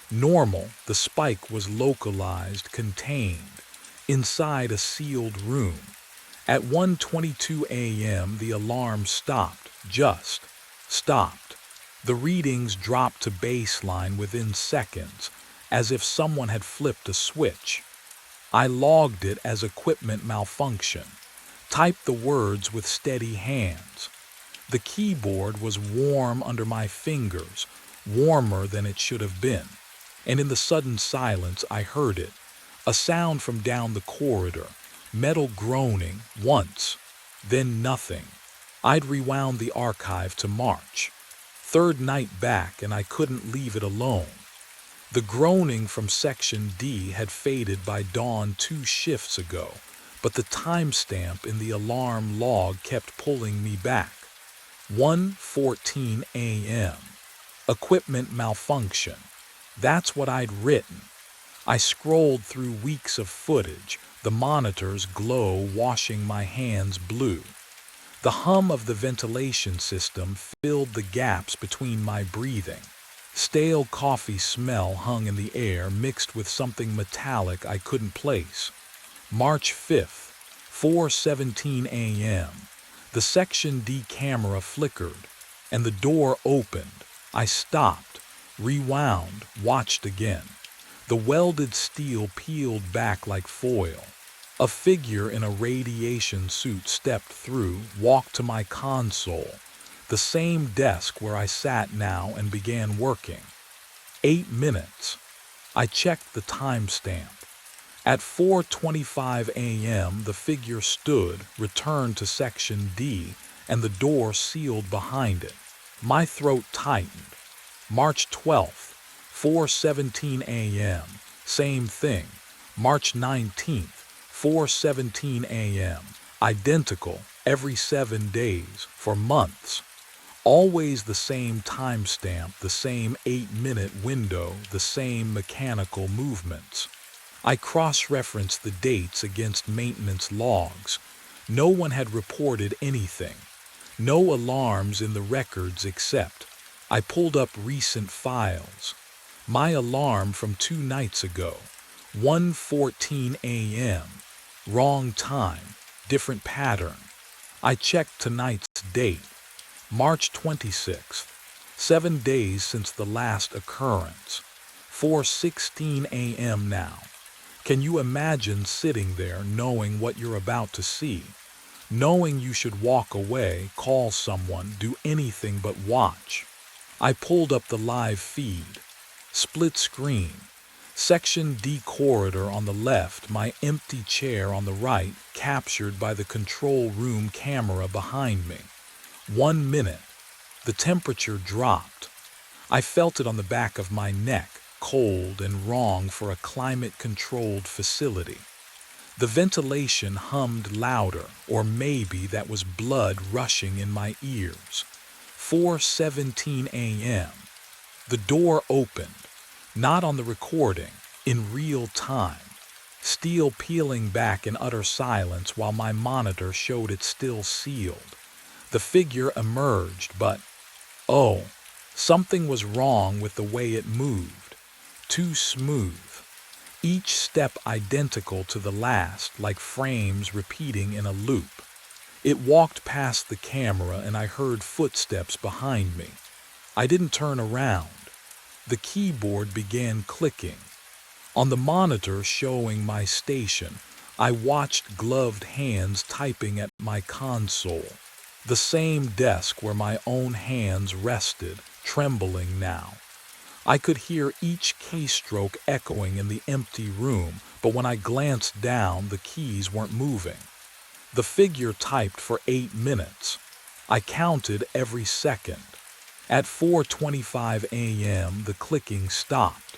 Normal, the spike was localized, contained, inside a sealed room. At 1:22 a.m., the alarm stopped, just stopped. The readings dropped to baseline within seconds, as if someone had flipped a switch. I logged it as equipment malfunction, typed the words with steady hands. The keyboard was warm under my fingers, warmer than it should have been. And in the sudden silence, I heard it, a sound from down the corridor, metal groaning, once, then nothing. I'd rewound the archive to March. Third night back, and I couldn't leave it alone. The groaning from Section D had faded by dawn 2 shifts ago, but the timestamp in the alarm log kept pulling me back. 1:14 a.m. Equipment malfunction. That's what I'd written. I scrolled through weeks of footage, the monitor's glow washing my hands blue. The hum of the ventilation system filled the gaps between my breathing. Stale coffee smell hung in the air, mixed with something metallic I couldn't place. March 5th, 4:17 a.m. The Section D camera flickered, and the door opened. I stopped, rewound, watched again. The welded steel peeled back like foil. A figure in a radiation suit stepped through, walked to my console, the same desk where I sat now, and began working. 8 minutes. I checked the timestamp. At 4:25 a.m., the figure stood, returned to Section D, and the door sealed behind it. My throat tightened. March 12th, 4:17 a.m., same thing. March 19th, 4:17 a.m., identical, every 7 days, for months. Always the same timestamp, the same 8-minute window, the same mechanical movements. I cross-referenced the dates against maintenance logs. No one had reported anything. No alarms in the records except I pulled up recent files. My alarm from 2 nights ago, 1:14 a.m., wrong time, different pattern. I checked tonight's date, March 26th, 7 days since the last occurrence, 4:16 a.m. now. Can you imagine sitting there knowing what you're about to see, knowing you should walk away, call someone, do anything but watch? I pulled up the live feed. Split screen. Section D corridor on the left, my empty chair on the right, captured by the control room camera behind me. 1 minute. The temperature dropped. I felt it on the back of my neck, cold and wrong for a climate-controlled facility. The ventilation hummed louder, or maybe that was blood rushing in my ears. 4:17 a.m. The door opened. Not on the recording, in real time. Steel peeling back in utter silence while my monitor showed it still sealed. The figure emerged, but, oh, something was wrong with the way it moved. Too smooth. Each step identical to the last, like frames repeating in a loop. It walked past the camera and I heard footsteps behind me. I didn't turn around. The keyboard began clicking. On the monitor showing my station, I watched gloved hands typing at my console. The same desk where my own hands rested, trembling now. I could hear each keystroke echoing in the empty room, but when I glanced down, the keys weren't moving. The figure typed for 8 minutes. I counted every second. At 4:25 a.m., the clicking stopped.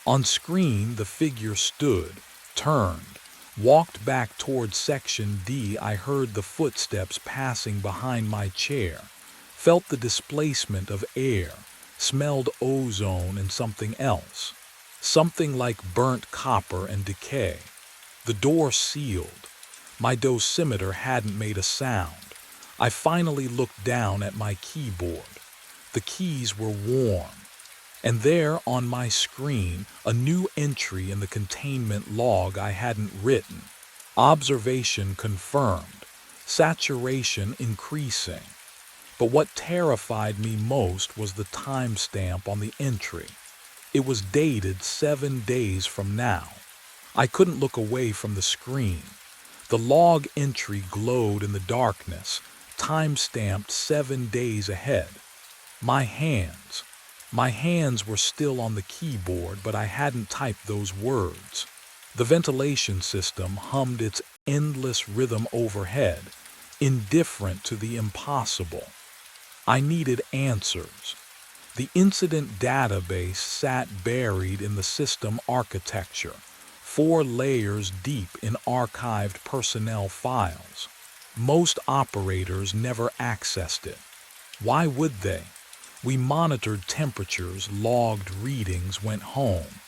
On screen, the figure stood, turned, walked back toward Section D. I heard the footsteps passing behind my chair, felt the displacement of air, smelled ozone and something else, something like burnt copper and decay. The door sealed. My dosimeter hadn't made a sound. I finally looked down at my keyboard. The keys were warm. And there on my screen, a new entry in the containment log I hadn't written. Observation confirmed. Saturation increasing. But what terrified me most was the timestamp on the entry. It was dated 7 days from now. I couldn't look away from the screen. The log entry glowed in the darkness, time-stamped 7 days ahead. My hands. My hands were still on the keyboard, but I hadn't typed those words. The ventilation system hummed its endless rhythm overhead, indifferent to the impossible. I needed answers. The incident database sat buried in the system architecture, 4 layers deep in archived personnel files. Most operators never accessed it. Why would they? We monitored temperatures, logged readings, went home.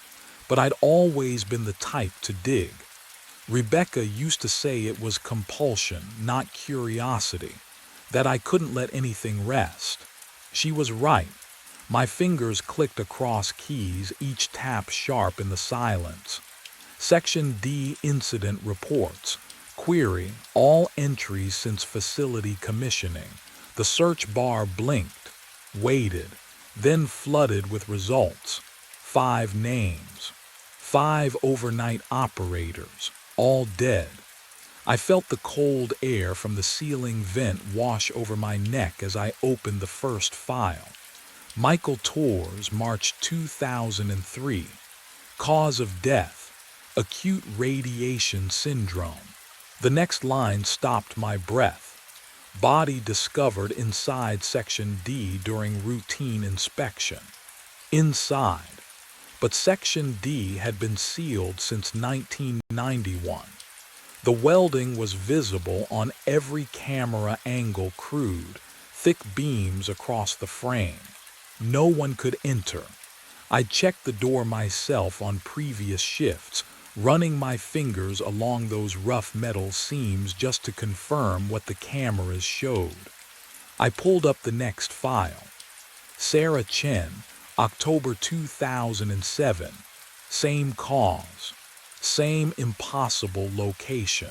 But I'd always been the type to dig. Rebecca used to say it was compulsion, not curiosity, that I couldn't let anything rest. She was right. My fingers clicked across keys, each tap sharp in the silence. Section D Incident Reports. Query, all entries since facility commissioning. The search bar blinked, waited, then flooded with results. 5 names. 5 overnight operators, all dead. I felt the cold air from the ceiling vent wash over my neck as I opened the first file. Michael Torres, March 2003. Cause of death, acute radiation syndrome. The next line stopped my breath. Body discovered inside Section D during routine inspection. Inside. But Section D had been sealed since 1991. The welding was visible on every camera angle crude, thick beams across the frame. No one could enter. I checked the door myself on previous shifts, running my fingers along those rough metal seams just to confirm what the cameras showed. I pulled up the next file. Sarah Chen, October 2007. Same cause. Same impossible location.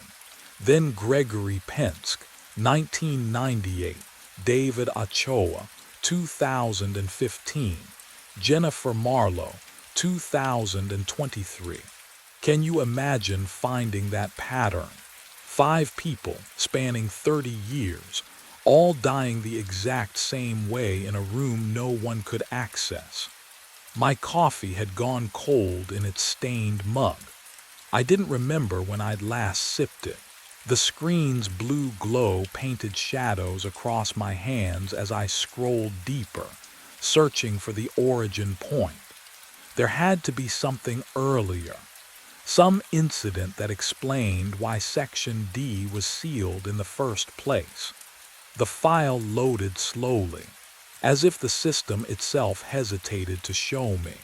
Then Gregory Penske, 1998. David Ochoa, 2015. Jennifer Marlowe, 2023. Can you imagine finding that pattern? 5 people spanning 30 years, all dying the exact same way in a room no one could access. My coffee had gone cold in its stained mug. I didn't remember when I'd last sipped it. The screen's blue glow painted shadows across my hands as I scrolled deeper, searching for the origin point. There had to be something earlier. Some incident that explained why Section D was sealed in the first place. The file loaded slowly, as if the system itself hesitated to show me.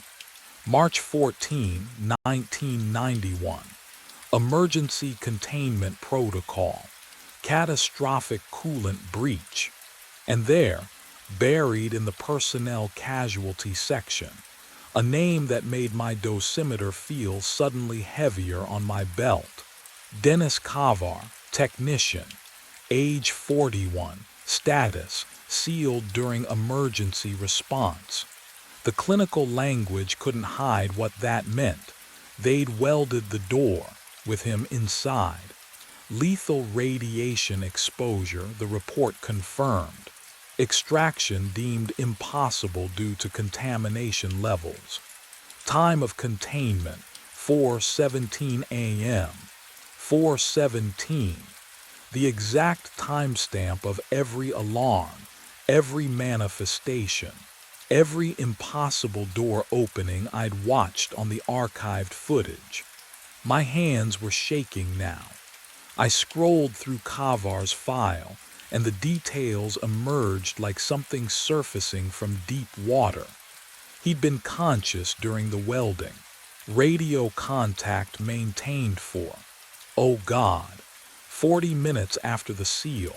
March 14, 1991. Emergency Containment Protocol. Catastrophic coolant breach. And there, buried in the personnel casualty section, a name that made my dosimeter feel suddenly heavier on my belt. Dennis Kavar, technician, age 41, status, sealed during emergency response. The clinical language couldn't hide what that meant. They'd welded the door, with him inside. Lethal radiation exposure, the report confirmed. Extraction deemed impossible due to contamination levels. Time of containment, 4:17 a.m. 4:17. The exact timestamp of every alarm, every manifestation, every impossible door opening I'd watched on the archived footage. My hands were shaking now. I scrolled through Kavar's file, and the details emerged like something surfacing from deep water. He'd been conscious during the welding. Radio contact maintained for, oh God, 40 minutes after the seal.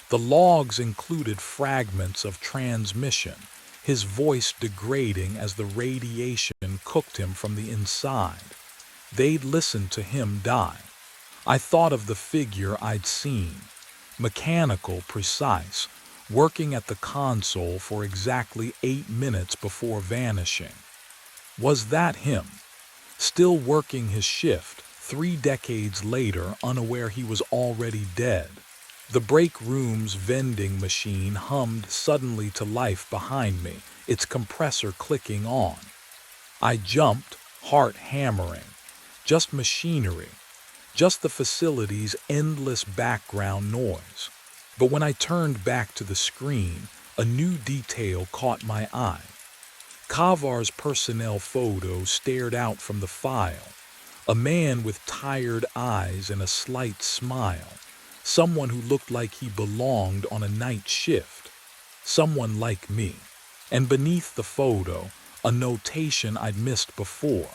The logs included fragments of transmission, his voice degrading as the radiation cooked him from the inside. They'd listened to him die. I thought of the figure I'd seen, mechanical, precise, working at the console for exactly 8 minutes before vanishing. Was that him? Still working his shift, 3 decades later, unaware he was already dead. The break room's vending machine hummed suddenly to life behind me, its compressor clicking on. I jumped, heart hammering. Just machinery. Just the facility's endless background noise. But when I turned back to the screen, a new detail caught my eye. Kavar's personnel photo stared out from the file. A man with tired eyes and a slight smile. Someone who looked like he belonged on a night shift. Someone like me. And beneath the photo, a notation I'd missed before.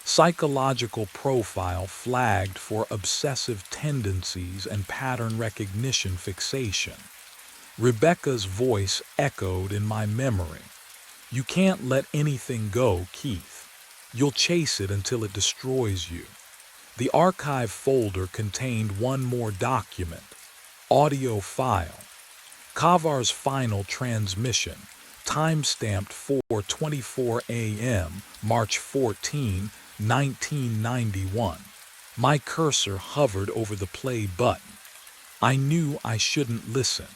Psychological profile flagged for obsessive tendencies and pattern recognition fixation. Rebecca's voice echoed in my memory. You can't let anything go, Keith. You'll chase it until it destroys you. The archive folder contained one more document. Audio file. Kavar's final transmission, timestamped 4:24 a.m., March 14, 1991. My cursor hovered over the play button. I knew I shouldn't listen.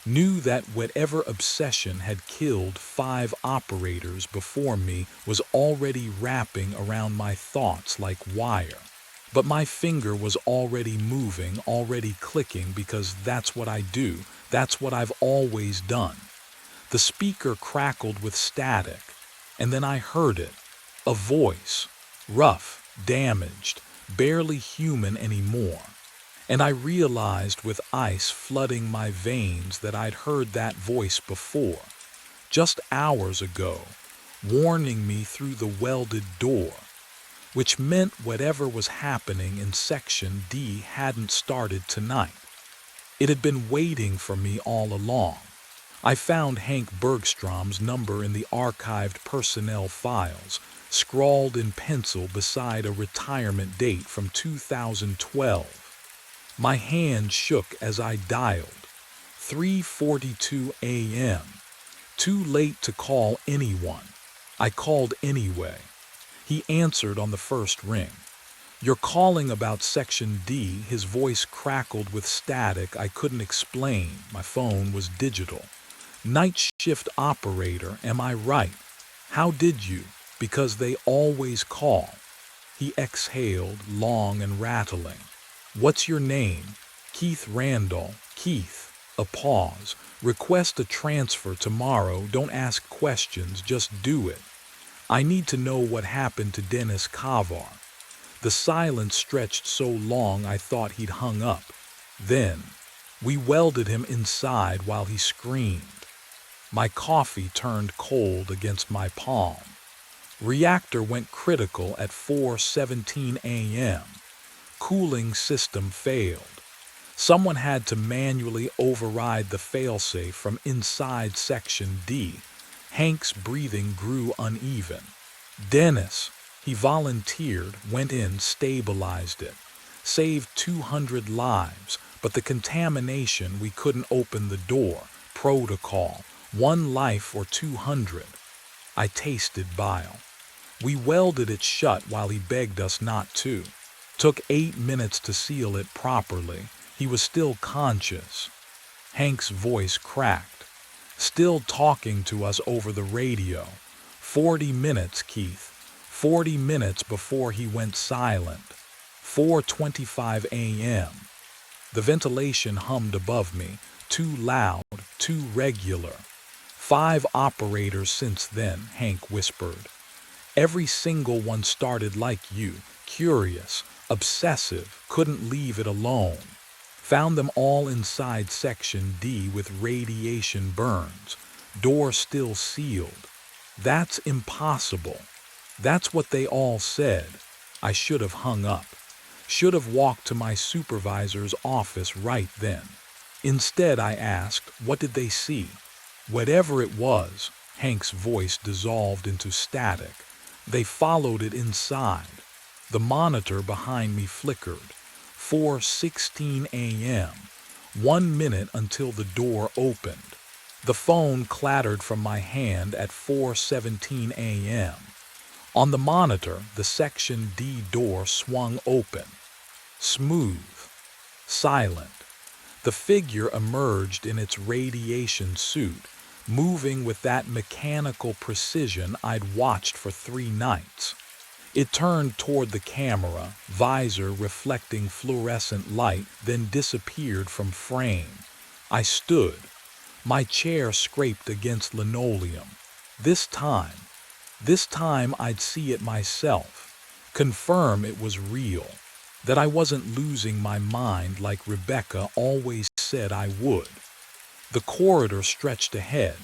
Knew that whatever obsession had killed 5 operators before me was already wrapping around my thoughts like wire. But my finger was already moving, already clicking, because that's what I do, that's what I've always done. The speaker crackled with static, and then I heard it. A voice. Rough, damaged, barely human anymore. And I realized with ice flooding my veins that I'd heard that voice before, just hours ago, warning me through the welded door, which meant whatever was happening in Section D hadn't started tonight. It had been waiting for me all along. I found Hank Bergstrom's number in the archived personnel files, scrawled in pencil beside a retirement date from 2012. My hand shook as I dialed. 3:42 a.m. Too late to call anyone. I called anyway. He answered on the first ring. You're calling about Section D. His voice crackled with static I couldn't explain. My phone was digital. Night shift operator, am I right? How did you? Because they always call. He exhaled, long and rattling. What's your name? Keith Randall. Keith. A pause. Request a transfer tomorrow. Don't ask questions, just do it. I need to know what happened to Dennis Kavar. The silence stretched so long I thought he'd hung up. Then, we welded him inside while he screamed. My coffee turned cold against my palm. Reactor went critical at 4:17 a.m. Cooling system failed. Someone had to manually override the failsafe from inside Section D. Hank's breathing grew uneven. Dennis, he volunteered, went in, stabilized it. Saved 200 lives, but the contamination, we couldn't open the door. Protocol, 1 life or 200. I tasted bile. We welded it shut while he begged us not to. Took 8 minutes to seal it properly. He was still conscious. Hank's voice cracked. Still talking to us over the radio. 40 minutes, Keith. 40 minutes before he went silent. 4:25 a.m. The ventilation hummed above me. Too loud, too regular. 5 operators since then, Hank whispered. Every single one started like you, curious, obsessive, couldn't leave it alone. Found them all inside Section D with radiation burns, door still sealed. That's impossible. That's what they all said. I should have hung up. Should have walked to my supervisor's office right then. Instead, I asked, what did they see? Whatever it was, Hank's voice dissolved into static. They followed it inside. The monitor behind me flickered. 4:16 a.m. 1 minute until the door opened. The phone clattered from my hand at 4:17 a.m. On the monitor, the Section D door swung open. Smooth. Silent. The figure emerged in its radiation suit, moving with that mechanical precision I'd watched for 3 nights. It turned toward the camera, visor reflecting fluorescent light, then disappeared from frame. I stood. My chair scraped against linoleum. This time I'd see it myself, confirm it was real, that I wasn't losing my mind like Rebecca always said I would. The corridor stretched ahead,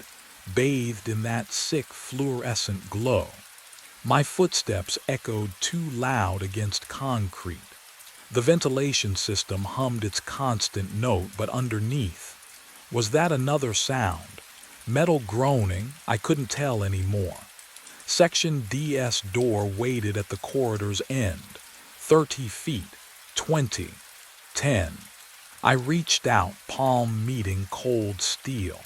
bathed in that sick fluorescent glow. My footsteps echoed too loud against concrete. The ventilation system hummed its constant note, but underneath, was that another sound? Metal groaning? I couldn't tell anymore. Section DS door waited at the corridor's end. 30 feet, 20, 10. I reached out, palm meeting cold steel.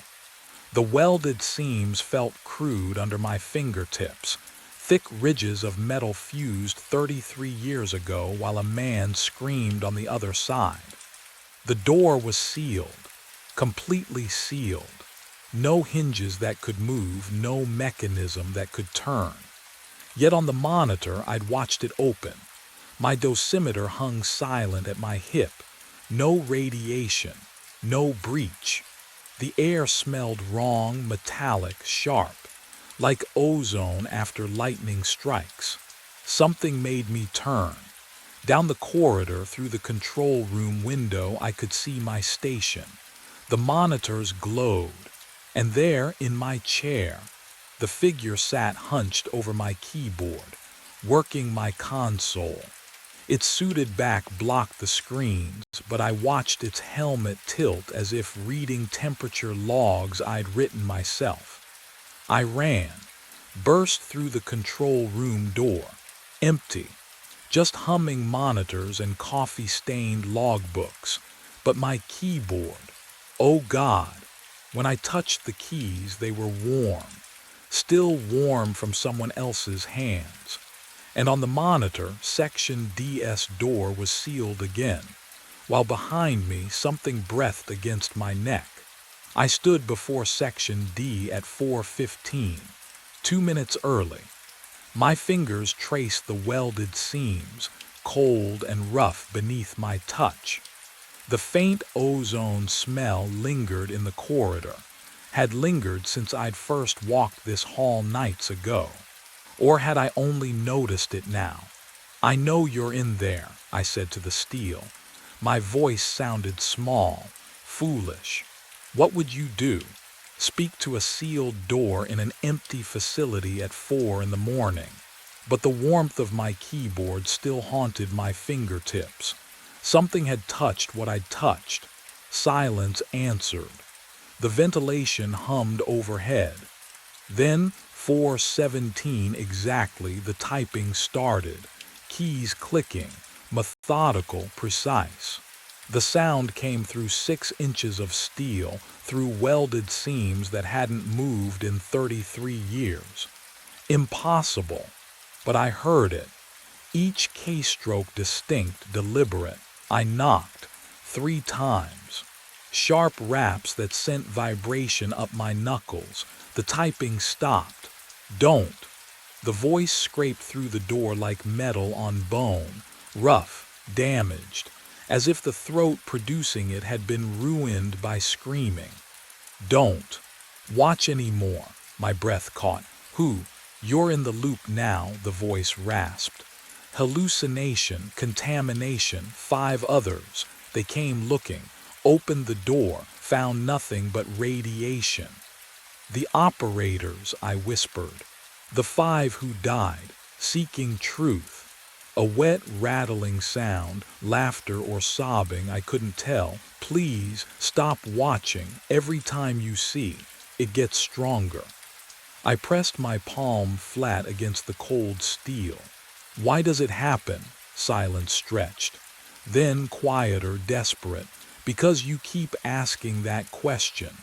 The welded seams felt crude under my fingertips. Thick ridges of metal fused 33 years ago while a man screamed on the other side. The door was sealed, completely sealed. No hinges that could move, no mechanism that could turn. Yet on the monitor, I'd watched it open. My dosimeter hung silent at my hip. No radiation, no breach. The air smelled wrong, metallic, sharp, like ozone after lightning strikes. Something made me turn. Down the corridor, through the control room window, I could see my station. The monitors glowed. And there, in my chair, the figure sat hunched over my keyboard, working my console. Its suited back blocked the screens, but I watched its helmet tilt as if reading temperature logs I'd written myself. I ran, burst through the control room door. Empty. Just humming monitors and coffee-stained logbooks. But my keyboard, oh God, when I touched the keys, they were warm, still warm from someone else's hands. And on the monitor, Section DS door was sealed again, while behind me something breathed against my neck. I stood before Section D at 4:15, 2 minutes early. My fingers traced the welded seams, cold and rough beneath my touch. The faint ozone smell lingered in the corridor, had lingered since I'd first walked this hall nights ago. Or had I only noticed it now? I know you're in there, I said to the steel. My voice sounded small, foolish. What would you do? Speak to a sealed door in an empty facility at 4 in the morning? But the warmth of my keyboard still haunted my fingertips. Something had touched what I'd touched. Silence answered. The ventilation hummed overhead. Then, 4:17 exactly, the typing started. Keys clicking, methodical, precise. The sound came through 6 inches of steel, through welded seams that hadn't moved in 33 years. Impossible. But I heard it. Each keystroke distinct, deliberate. I knocked 3 times. Sharp raps that sent vibration up my knuckles. The typing stopped. Don't. The voice scraped through the door like metal on bone, rough, damaged, as if the throat producing it had been ruined by screaming. Don't. Watch any more. My breath caught. Who? You're in the loop now, the voice rasped. Hallucination, contamination, 5 others. They came looking, opened the door, found nothing but radiation. The operators, I whispered. The 5 who died, seeking truth. A wet, rattling sound, laughter or sobbing, I couldn't tell. Please, stop watching. Every time you see, it gets stronger. I pressed my palm flat against the cold steel. Why does it happen? Silence stretched. Then quieter, desperate. Because you keep asking that question.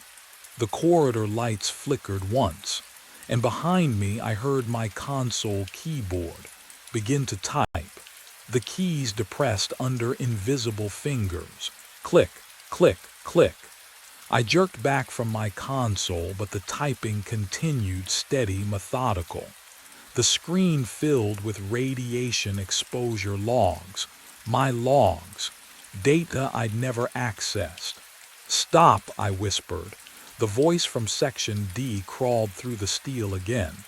The corridor lights flickered once. and behind me I heard my console keyboard begin to type, the keys depressed under invisible fingers. Click, click, click. I jerked back from my console, but the typing continued steady, methodical. The screen filled with radiation exposure logs, my logs, data I'd never accessed. Stop, I whispered. The voice from Section D crawled through the steel again.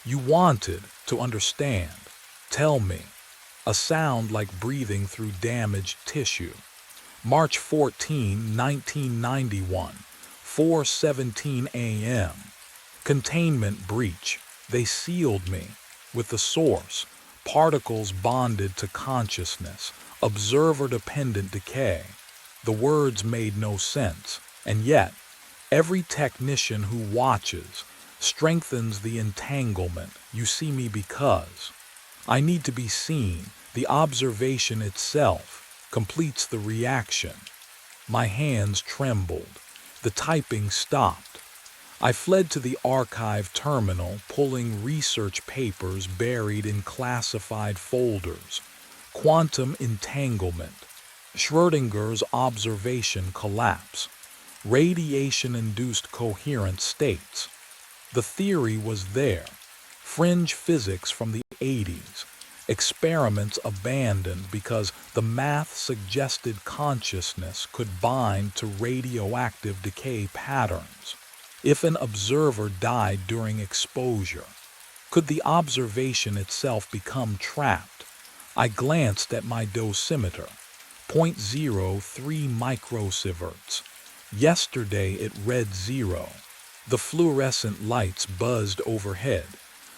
You wanted to understand. Tell me. A sound like breathing through damaged tissue. March 14, 1991, 4:17 a.m. Containment breach. They sealed me. With the source, particles bonded to consciousness, observer-dependent decay. The words made no sense, and yet, every technician who watches strengthens the entanglement. You see me because I need to be seen. The observation itself completes the reaction. My hands trembled. The typing stopped. I fled to the archive terminal, pulling research papers buried in classified folders. Quantum entanglement. Schrödinger's observation collapse. Radiation-induced coherent states. The theory was there. Fringe physics from the 80s. Experiments abandoned because the math suggested consciousness could bind to radioactive decay patterns. If an observer died during exposure, could the observation itself become trapped? I glanced at my dosimeter. 0.03 microsieverts. Yesterday it read 0. The fluorescent lights buzzed overhead,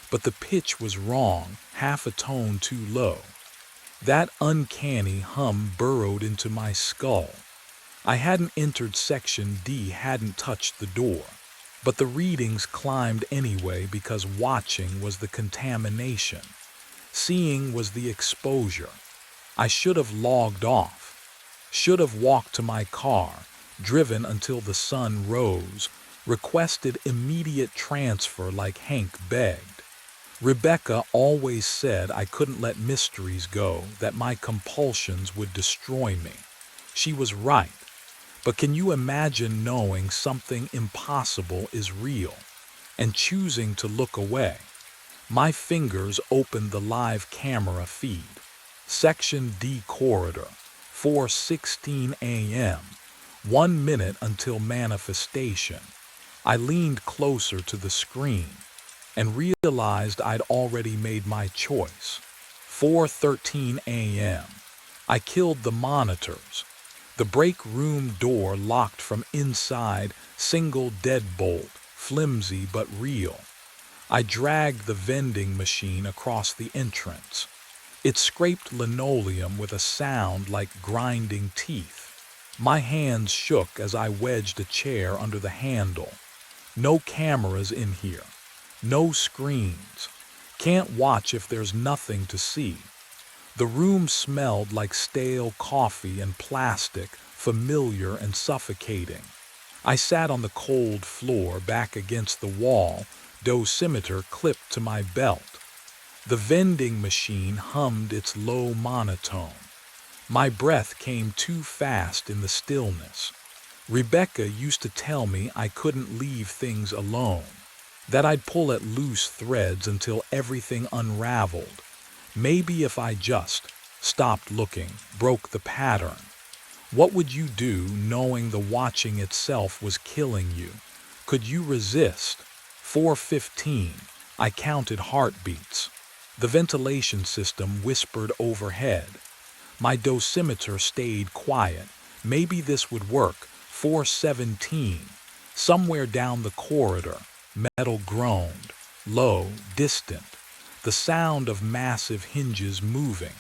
but the pitch was wrong, half a tone too low. That uncanny hum burrowed into my skull. I hadn't entered Section D, hadn't touched the door. But the readings climbed anyway because watching was the contamination. Seeing was the exposure. I should have logged off. Should have walked to my car, driven until the sun rose, requested immediate transfer like Hank begged. Rebecca always said I couldn't let mysteries go, that my compulsions would destroy me. She was right. But can you imagine knowing something impossible is real and choosing to look away? My fingers opened the live camera feed. Section D corridor, 4:16 a.m., 1 minute until manifestation. I leaned closer to the screen and realized I'd already made my choice. 4:13 a.m. I killed the monitors. The break room door locked from inside, single deadbolt, flimsy but real. I dragged the vending machine across the entrance. It scraped linoleum with a sound like grinding teeth. My hands shook as I wedged a chair under the handle. No cameras in here. No screens. Can't watch if there's nothing to see. The room smelled like stale coffee and plastic, familiar and suffocating. I sat on the cold floor back against the wall, dosimeter clipped to my belt. The vending machine hummed its low monotone. My breath came too fast in the stillness. Rebecca used to tell me I couldn't leave things alone, that I'd pull at loose threads until everything unraveled. Maybe if I just stopped looking, broke the pattern. What would you do knowing the watching itself was killing you? Could you resist? 4:15. I counted heartbeats. The ventilation system whispered overhead. My dosimeter stayed quiet. Maybe this would work. 4:17. Somewhere down the corridor, metal groaned, low, distant. The sound of massive hinges moving.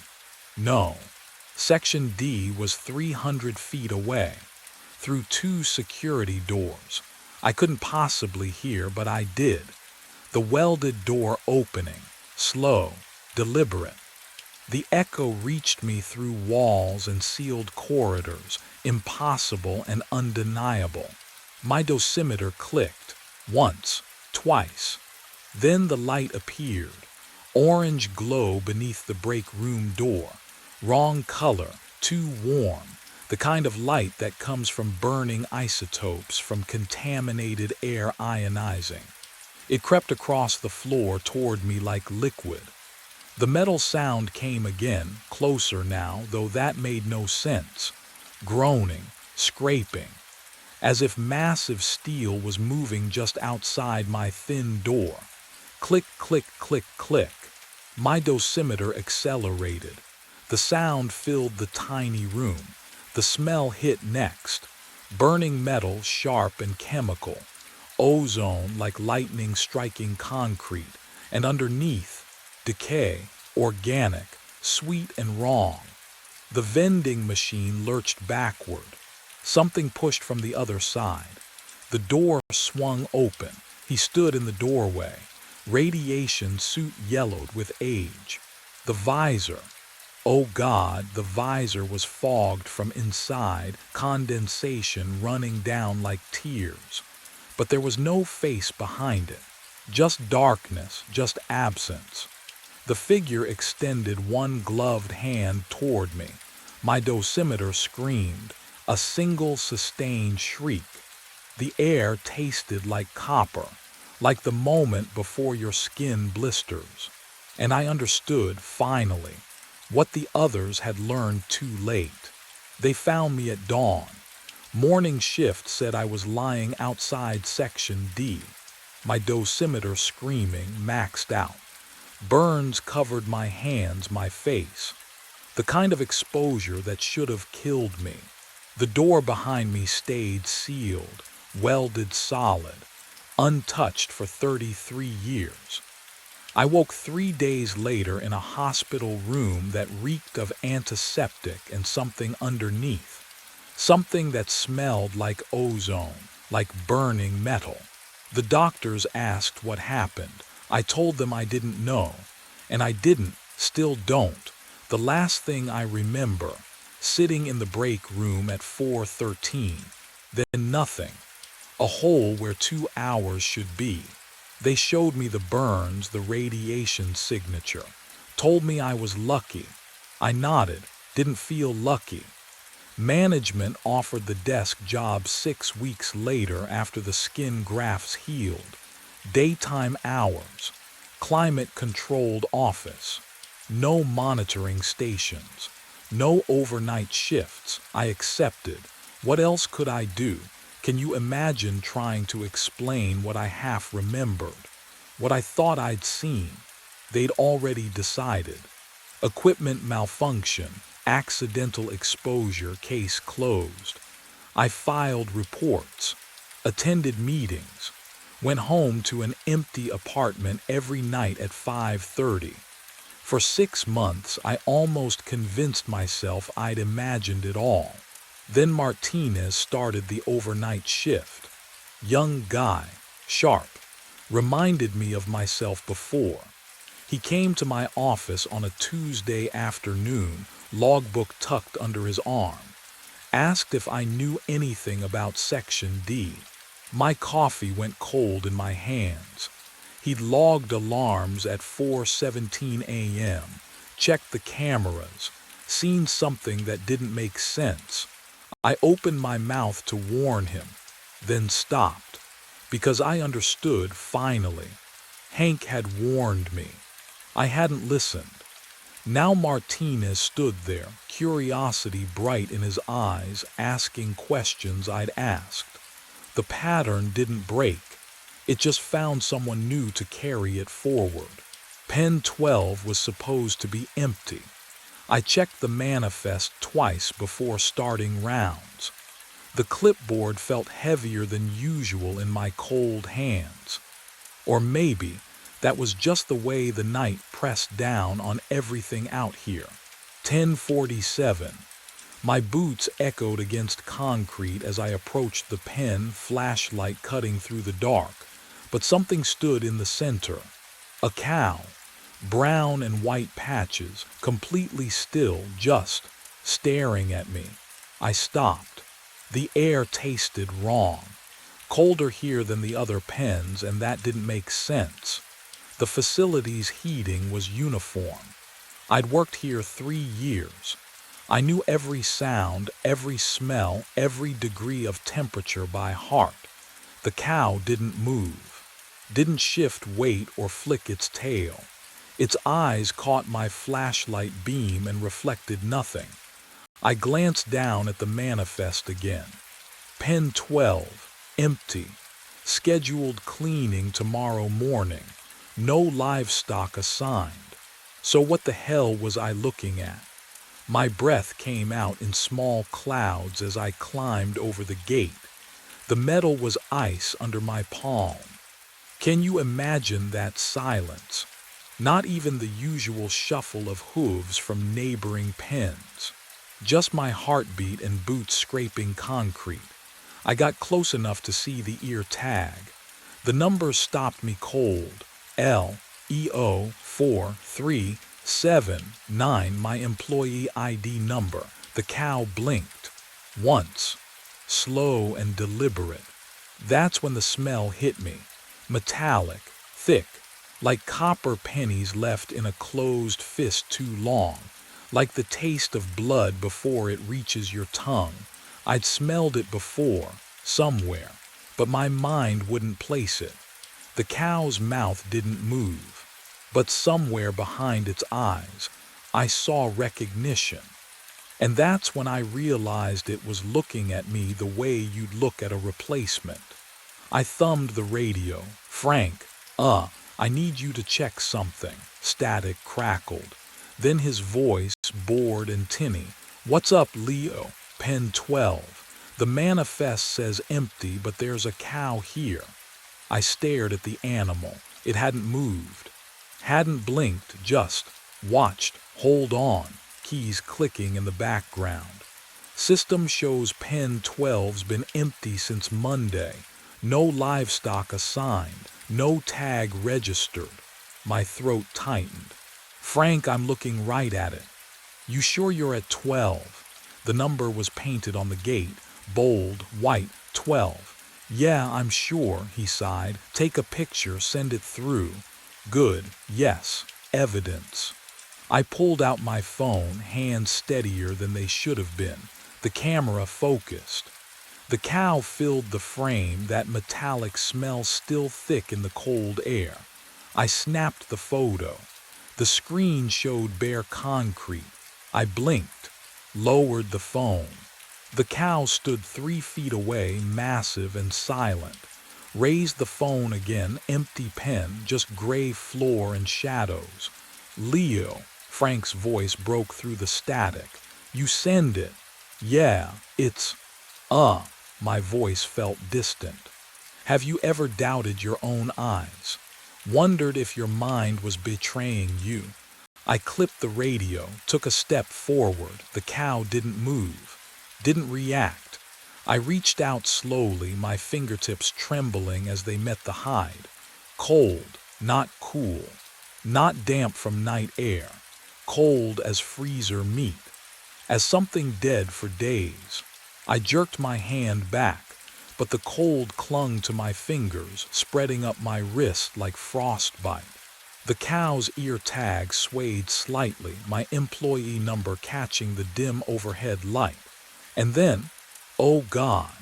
No. Section D was 300 feet away, through 2 security doors. I couldn't possibly hear, but I did. The welded door opening, slow, deliberate. The echo reached me through walls and sealed corridors, impossible and undeniable. My dosimeter clicked, once, twice. Then the light appeared. Orange glow beneath the break room door. Wrong color, too warm. The kind of light that comes from burning isotopes, from contaminated air ionizing. It crept across the floor toward me like liquid. The metal sound came again, closer now, though that made no sense. Groaning, scraping, as if massive steel was moving just outside my thin door. Click, click, click, click. My dosimeter accelerated. The sound filled the tiny room. The smell hit next. Burning metal, sharp and chemical. Ozone like lightning striking concrete. And underneath, decay, organic, sweet and wrong. The vending machine lurched backward. Something pushed from the other side. The door swung open. He stood in the doorway. Radiation suit yellowed with age. The visor. Oh God, the visor was fogged from inside, condensation running down like tears. But there was no face behind it. Just darkness, just absence. The figure extended one gloved hand toward me. My dosimeter screamed, a single sustained shriek. The air tasted like copper, like the moment before your skin blisters. And I understood, finally, what the others had learned too late. They found me at dawn. Morning shift said I was lying outside Section D. My dosimeter screaming, maxed out. Burns covered my hands, my face. The kind of exposure that should have killed me. The door behind me stayed sealed, welded solid, untouched for 33 years. I woke 3 days later in a hospital room that reeked of antiseptic and something underneath. Something that smelled like ozone, like burning metal. The doctors asked what happened. I told them I didn't know. And I didn't, still don't. The last thing I remember, sitting in the break room at 4:13. Then nothing. A hole where 2 hours should be. They showed me the burns, the radiation signature. Told me I was lucky. I nodded, didn't feel lucky. Management offered the desk job 6 weeks later after the skin grafts healed. Daytime hours. Climate-controlled office. No monitoring stations. No overnight shifts. I accepted. What else could I do? Can you imagine trying to explain what I half remembered? What I thought I'd seen? They'd already decided. Equipment malfunction. Accidental exposure, case closed. I filed reports. Attended meetings. Went home to an empty apartment every night at 5:30. For 6 months, I almost convinced myself I'd imagined it all. Then Martinez started the overnight shift. Young guy, sharp, reminded me of myself before. He came to my office on a Tuesday afternoon, logbook tucked under his arm. Asked if I knew anything about Section D. My coffee went cold in my hands. He'd logged alarms at 4:17 a.m., checked the cameras, seen something that didn't make sense. I opened my mouth to warn him, then stopped, because I understood finally. Hank had warned me. I hadn't listened. Now Martinez stood there, curiosity bright in his eyes, asking questions I'd asked. The pattern didn't break. It just found someone new to carry it forward. Pen 12 was supposed to be empty. I checked the manifest twice before starting rounds. The clipboard felt heavier than usual in my cold hands. Or maybe that was just the way the night pressed down on everything out here. 10:47. My boots echoed against concrete as I approached the pen, flashlight cutting through the dark. But something stood in the center. A cow. Brown and white patches, completely still, just staring at me. I stopped. The air tasted wrong. Colder here than the other pens, and that didn't make sense. The facility's heating was uniform. I'd worked here 3 years. I knew every sound, every smell, every degree of temperature by heart. The cow didn't move, didn't shift weight or flick its tail. Its eyes caught my flashlight beam and reflected nothing. I glanced down at the manifest again. Pen 12, empty. Scheduled cleaning tomorrow morning. No livestock assigned. So what the hell was I looking at? My breath came out in small clouds as I climbed over the gate. The metal was ice under my palm. Can you imagine that silence? Not even the usual shuffle of hooves from neighboring pens. Just my heartbeat and boots scraping concrete. I got close enough to see the ear tag. The number stopped me cold. LEO 4379, my employee ID number. The cow blinked. Once. Slow and deliberate. That's when the smell hit me. Metallic, thick, like copper pennies left in a closed fist too long, like the taste of blood before it reaches your tongue. I'd smelled it before, somewhere, but my mind wouldn't place it. The cow's mouth didn't move, but somewhere behind its eyes, I saw recognition. And that's when I realized it was looking at me the way you'd look at a replacement. I thumbed the radio. Frank, I need you to check something. Static crackled. Then his voice, bored and tinny. What's up, Leo? Pen 12. The manifest says empty, but there's a cow here. I stared at the animal. It hadn't moved. Hadn't blinked, just watched. Hold on. Keys clicking in the background. System shows pen 12's been empty since Monday. No livestock assigned. No tag registered. My throat tightened. Frank, I'm looking right at it. You sure you're at 12? The number was painted on the gate, bold, white, 12. Yeah, I'm sure, he sighed. Take a picture, send it through. Good, yes, evidence. I pulled out my phone, hands steadier than they should have been. The camera focused. The cow filled the frame, that metallic smell still thick in the cold air. I snapped the photo. The screen showed bare concrete. I blinked, lowered the phone. The cow stood 3 feet away, massive and silent. Raised the phone again, empty pen, just gray floor and shadows. Leo, Frank's voice broke through the static. You send it. Yeah, it's, my voice felt distant. Have you ever doubted your own eyes? Wondered if your mind was betraying you? I clipped the radio, took a step forward. The cow didn't move, didn't react. I reached out slowly, my fingertips trembling as they met the hide. Cold, not cool. Not damp from night air. Cold as freezer meat. As something dead for days. I jerked my hand back, but the cold clung to my fingers, spreading up my wrist like frostbite. The cow's ear tag swayed slightly, my employee number catching the dim overhead light. And then, oh God,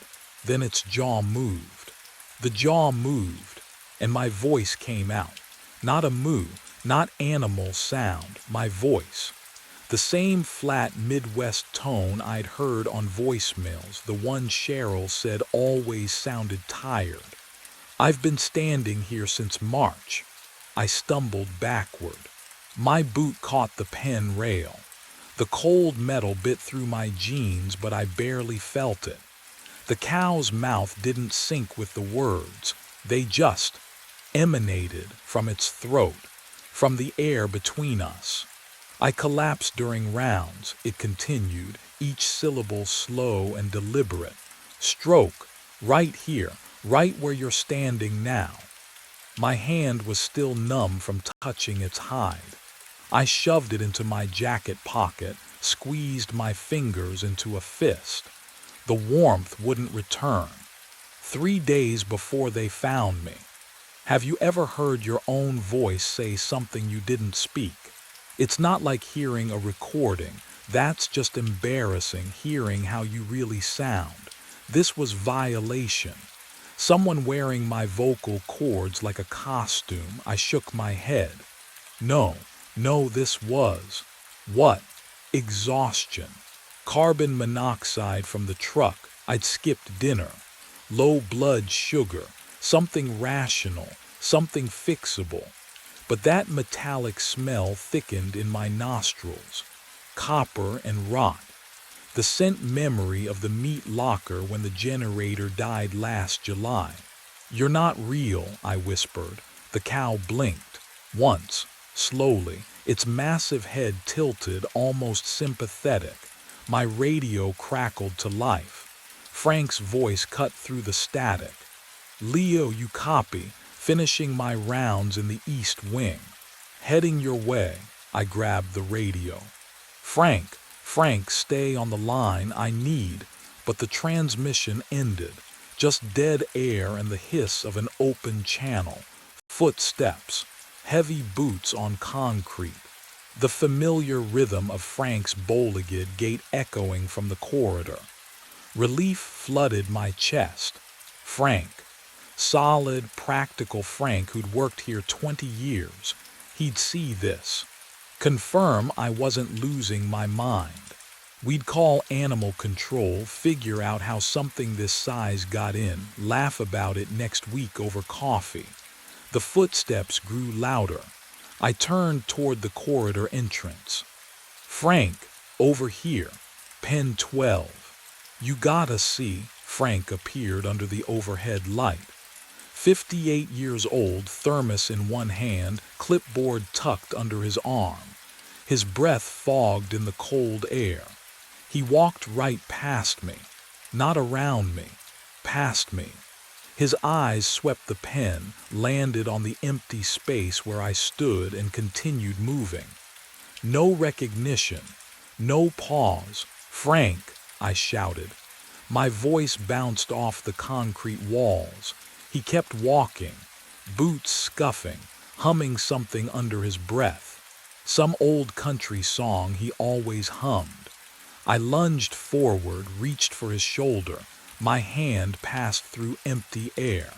then its jaw moved. The jaw moved, and my voice came out. Not a moo, not animal sound, my voice. The same flat Midwest tone I'd heard on voicemails, the one Cheryl said always sounded tired. I've been standing here since March. I stumbled backward. My boot caught the pen rail. The cold metal bit through my jeans, but I barely felt it. The cow's mouth didn't sync with the words. They just emanated from its throat, from the air between us. I collapsed during rounds, it continued, each syllable slow and deliberate. Stroke, right here, right where you're standing now. My hand was still numb from touching its hide. I shoved it into my jacket pocket, squeezed my fingers into a fist. The warmth wouldn't return. 3 days before they found me. Have you ever heard your own voice say something you didn't speak? It's not like hearing a recording. That's just embarrassing hearing how you really sound. This was violation. Someone wearing my vocal cords like a costume. I shook my head. No, no, this was. What? Exhaustion. Carbon monoxide from the truck. I'd skipped dinner. Low blood sugar. Something rational. Something fixable. But that metallic smell thickened in my nostrils. Copper and rot. The scent memory of the meat locker when the generator died last July. You're not real, I whispered. The cow blinked. Once, slowly, its massive head tilted, almost sympathetic. My radio crackled to life. Frank's voice cut through the static. Leo, you copy, finishing my rounds in the east wing. Heading your way, I grabbed the radio. Frank, stay on the line, I need. But the transmission ended. Just dead air and the hiss of an open channel. Footsteps. Heavy boots on concrete. The familiar rhythm of Frank's Bowligate gate echoing from the corridor. Relief flooded my chest. Frank. Solid, practical Frank who'd worked here 20 years. He'd see this. Confirm I wasn't losing my mind. We'd call animal control, figure out how something this size got in, laugh about it next week over coffee. The footsteps grew louder. I turned toward the corridor entrance. Frank, over here, pen 12. You gotta see, Frank appeared under the overhead light. 58 years old, thermos in one hand, clipboard tucked under his arm. His breath fogged in the cold air. He walked right past me, not around me, past me. His eyes swept the pen, landed on the empty space where I stood and continued moving. No recognition, no pause. Frank, I shouted. My voice bounced off the concrete walls. He kept walking, boots scuffing, humming something under his breath. Some old country song he always hummed. I lunged forward, reached for his shoulder. My hand passed through empty air.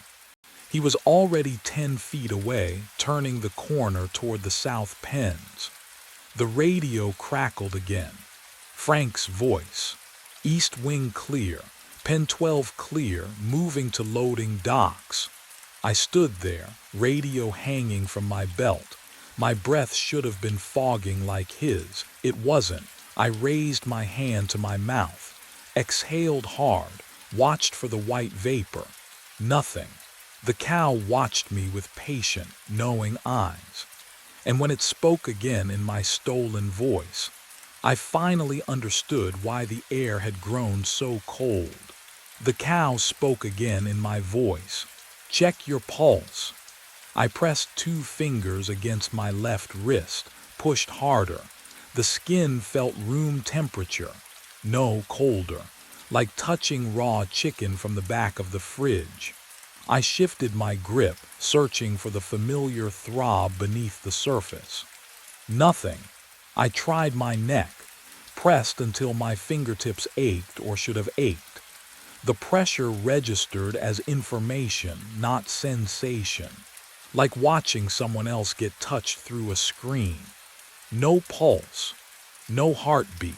He was already 10 feet away, turning the corner toward the south pens. The radio crackled again. Frank's voice. East wing clear. Pen 12 clear, moving to loading docks. I stood there, radio hanging from my belt. My breath should have been fogging like his. It wasn't. I raised my hand to my mouth, exhaled hard, watched for the white vapor. Nothing. The cow watched me with patient, knowing eyes. And when it spoke again in my stolen voice, I finally understood why the air had grown so cold. The cow spoke again in my voice. Check your pulse. I pressed 2 fingers against my left wrist, pushed harder. The skin felt room temperature, no colder, like touching raw chicken from the back of the fridge. I shifted my grip, searching for the familiar throb beneath the surface. Nothing. I tried my neck, pressed until my fingertips ached or should have ached. The pressure registered as information, not sensation. Like watching someone else get touched through a screen. No pulse, no heartbeat.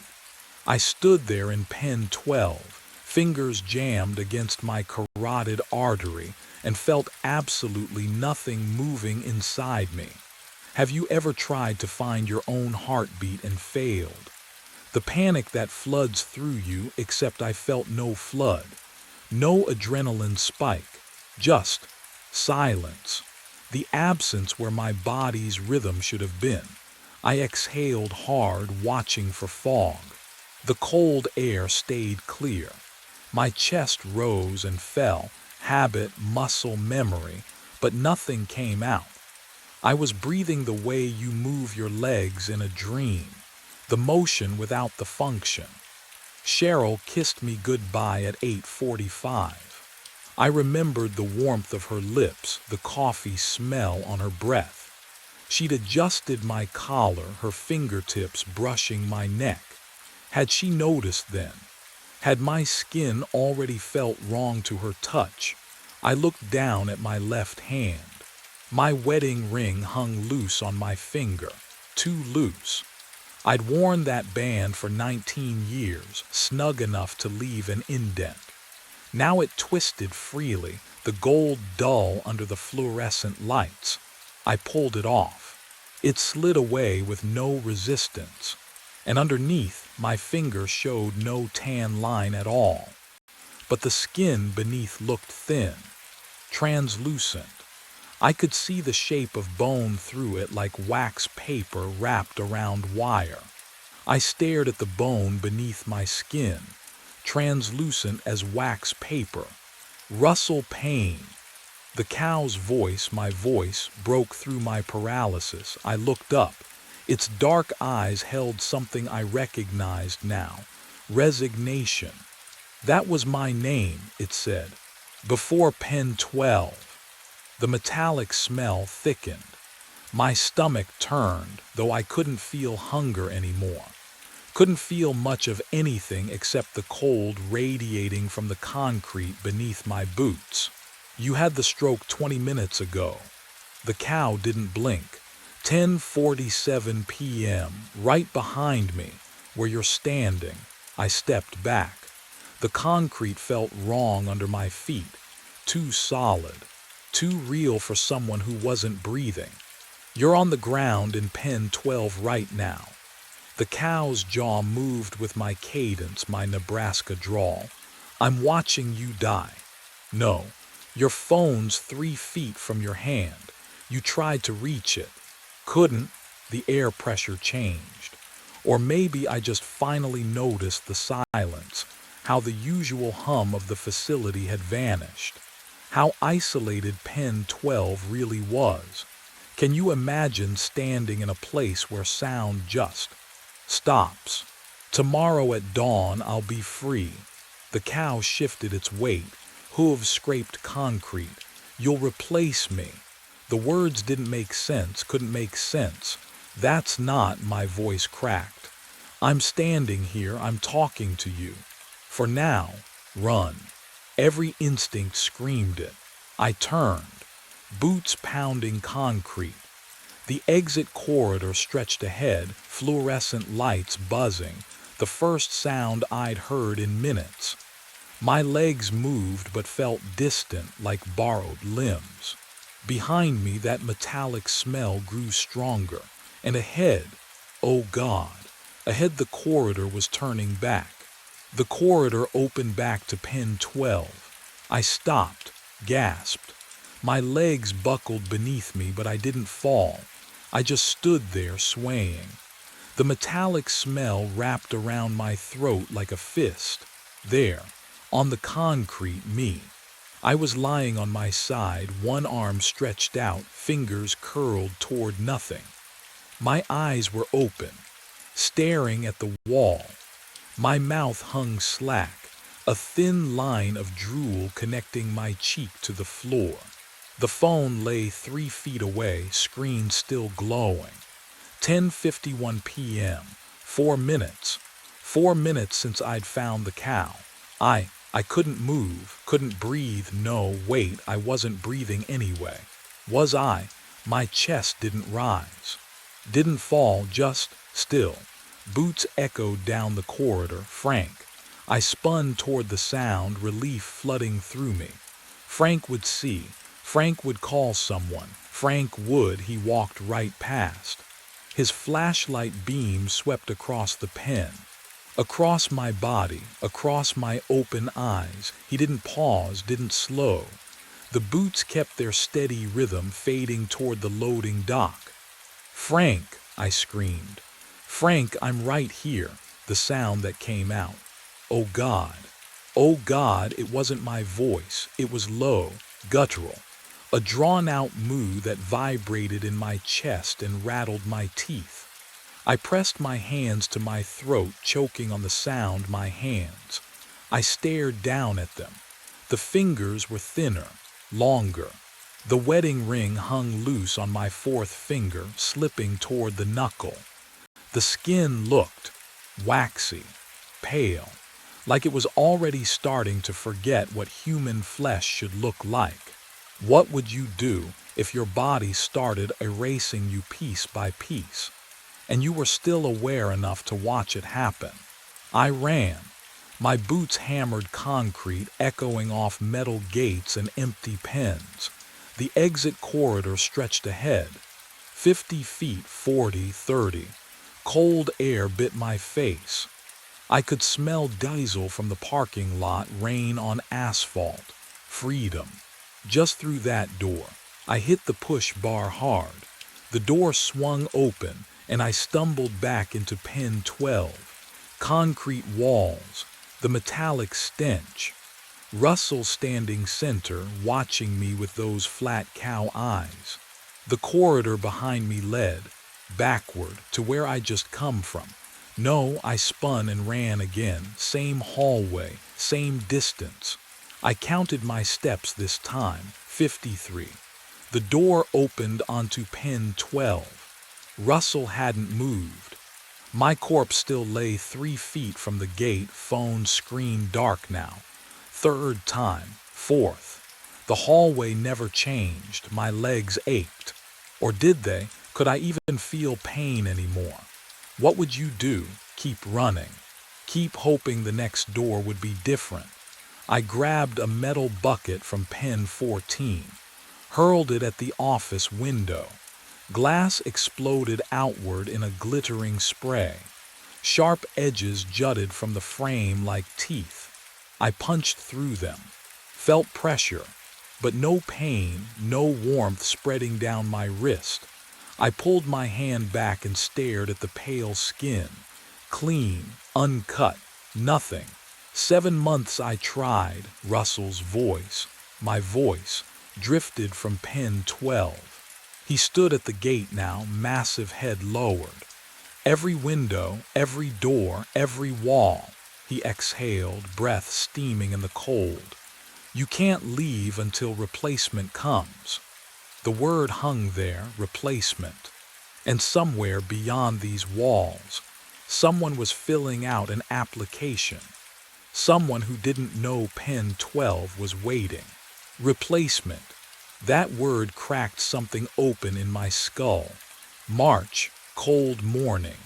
I stood there in pen 12, fingers jammed against my carotid artery, and felt absolutely nothing moving inside me. Have you ever tried to find your own heartbeat and failed? The panic that floods through you, except I felt no flood, no adrenaline spike, just silence. The absence where my body's rhythm should have been. I exhaled hard, watching for fog. The cold air stayed clear. My chest rose and fell, habit, muscle, memory, but nothing came out. I was breathing the way you move your legs in a dream, the motion without the function. Cheryl kissed me goodbye at 8:45. I remembered the warmth of her lips, the coffee smell on her breath. She'd adjusted my collar, her fingertips brushing my neck. Had she noticed then? Had my skin already felt wrong to her touch? I looked down at my left hand. My wedding ring hung loose on my finger, too loose. I'd worn that band for 19 years, snug enough to leave an indent. Now it twisted freely, the gold dull under the fluorescent lights. I pulled it off. It slid away with no resistance, and underneath, my finger showed no tan line at all. But the skin beneath looked thin, translucent. I could see the shape of bone through it like wax paper wrapped around wire. I stared at the bone beneath my skin, translucent as wax paper. Russell Payne. The cow's voice, my voice, broke through my paralysis. I looked up. Its dark eyes held something I recognized now. Resignation. That was my name, it said. Before pen 12. The metallic smell thickened. My stomach turned, though I couldn't feel hunger anymore. Couldn't feel much of anything except the cold radiating from the concrete beneath my boots. You had the stroke 20 minutes ago. The cow didn't blink. 10:47 p.m., right behind me, where you're standing. I stepped back. The concrete felt wrong under my feet, too solid, too real for someone who wasn't breathing. You're on the ground in pen 12 right now. The cow's jaw moved with my cadence, my Nebraska drawl. I'm watching you die. No, your phone's 3 feet from your hand. You tried to reach it. Couldn't. The air pressure changed. Or maybe I just finally noticed the silence, how the usual hum of the facility had vanished, how isolated pen 12 really was. Can you imagine standing in a place where sound just stops? Tomorrow at dawn I'll be free. The cow shifted its weight, hooves scraped concrete. You'll replace me. The words didn't make sense, couldn't make sense. That's not, my voice cracked. I'm standing here, I'm talking to you. For now, run. Every instinct screamed it. I turned, boots pounding concrete. The exit corridor stretched ahead, fluorescent lights buzzing, the first sound I'd heard in minutes. My legs moved but felt distant, like borrowed limbs. Behind me, that metallic smell grew stronger, and ahead, oh God, ahead the corridor was turning back. The corridor opened back to pen 12. I stopped, gasped. My legs buckled beneath me, but I didn't fall. I just stood there swaying. The metallic smell wrapped around my throat like a fist. There, on the concrete, me. I was lying on my side, one arm stretched out, fingers curled toward nothing. My eyes were open, staring at the wall. My mouth hung slack, a thin line of drool connecting my cheek to the floor. The phone lay 3 feet away, screen still glowing. 10:51 p.m., 4 minutes. 4 minutes since I'd found the cow. I couldn't move, couldn't breathe. No, wait, I wasn't breathing anyway. Was I? My chest didn't rise. Didn't fall, just still. Boots echoed down the corridor. Frank. I spun toward the sound, relief flooding through me. Frank would see. Frank would call someone. Frank would. He walked right past. His flashlight beam swept across the pen. Across my body, across my open eyes. He didn't pause, didn't slow. The boots kept their steady rhythm, fading toward the loading dock. Frank, I screamed. Frank, I'm right here. The sound that came out. Oh God. Oh God, it wasn't my voice. It was low, guttural. A drawn-out moo that vibrated in my chest and rattled my teeth. I pressed my hands to my throat, choking on the sound. My hands. I stared down at them. The fingers were thinner, longer. The wedding ring hung loose on my fourth finger, slipping toward the knuckle. The skin looked waxy, pale, like it was already starting to forget what human flesh should look like. What would you do if your body started erasing you piece by piece, and you were still aware enough to watch it happen? I ran. My boots hammered concrete, echoing off metal gates and empty pens. The exit corridor stretched ahead. 50 feet, 40, 30. Cold air bit my face. I could smell diesel from the parking lot, rain on asphalt. Freedom. Just through that door. I hit the push bar hard. The door swung open, and I stumbled back into pen 12. Concrete walls, the metallic stench. Russell standing center, watching me with those flat cow eyes. The corridor behind me led, backward, to where I'd just come from. No, I spun and ran again, same hallway, same distance. I counted my steps this time, 53. The door opened onto pen 12. Russell hadn't moved. My corpse still lay 3 feet from the gate, phone screen dark now. Third time, fourth. The hallway never changed. My legs ached. Or did they? Could I even feel pain anymore? What would you do? Keep running. Keep hoping the next door would be different. I grabbed a metal bucket from pen 14, hurled it at the office window. Glass exploded outward in a glittering spray. Sharp edges jutted from the frame like teeth. I punched through them, felt pressure, but no pain, no warmth spreading down my wrist. I pulled my hand back and stared at the pale skin. Clean, uncut, nothing. 7 months I tried. Russell's voice, my voice, drifted from pen 12. He stood at the gate now, massive head lowered. Every window, every door, every wall. He exhaled, breath steaming in the cold. You can't leave until replacement comes. The word hung there, replacement. And somewhere beyond these walls, someone was filling out an application. Someone who didn't know pen 12 was waiting. Replacement. That word cracked something open in my skull. March, cold morning.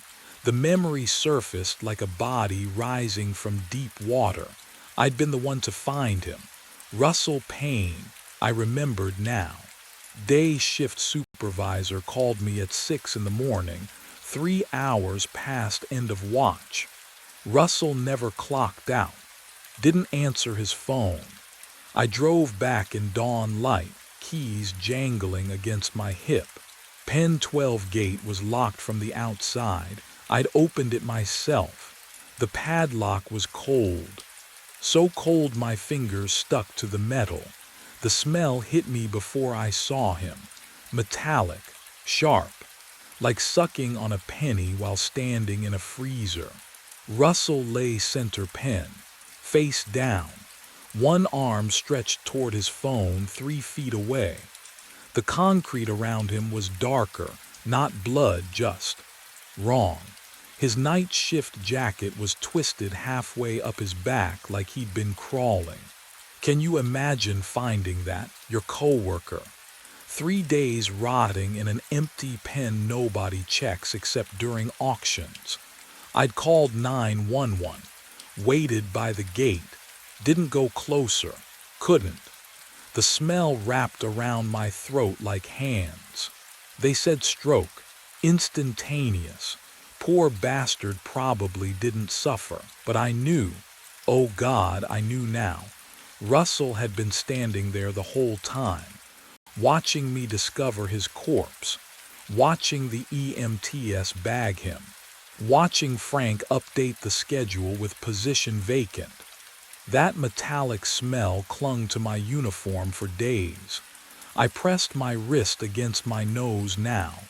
The memory surfaced like a body rising from deep water. I'd been the one to find him. Russell Payne, I remembered now. Day shift supervisor called me at 6 in the morning, 3 hours past end of watch. Russell never clocked out, didn't answer his phone. I drove back in dawn light, keys jangling against my hip. Pen 12 gate was locked from the outside. I'd opened it myself. The padlock was cold. So cold my fingers stuck to the metal. The smell hit me before I saw him. Metallic, sharp, like sucking on a penny while standing in a freezer. Russell lay center pen, face down. One arm stretched toward his phone 3 feet away. The concrete around him was darker, not blood, just wrong. His night shift jacket was twisted halfway up his back like he'd been crawling. Can you imagine finding that, your coworker? 3 days rotting in an empty pen nobody checks except during auctions. I'd called 911, waited by the gate, didn't go closer, couldn't. The smell wrapped around my throat like hands. They said stroke, instantaneous. Poor bastard probably didn't suffer, but I knew. Oh God, I knew now. Russell had been standing there the whole time, watching me discover his corpse, watching the EMTS bag him, watching Frank update the schedule with position vacant. That metallic smell clung to my uniform for days. I pressed my wrist against my nose now,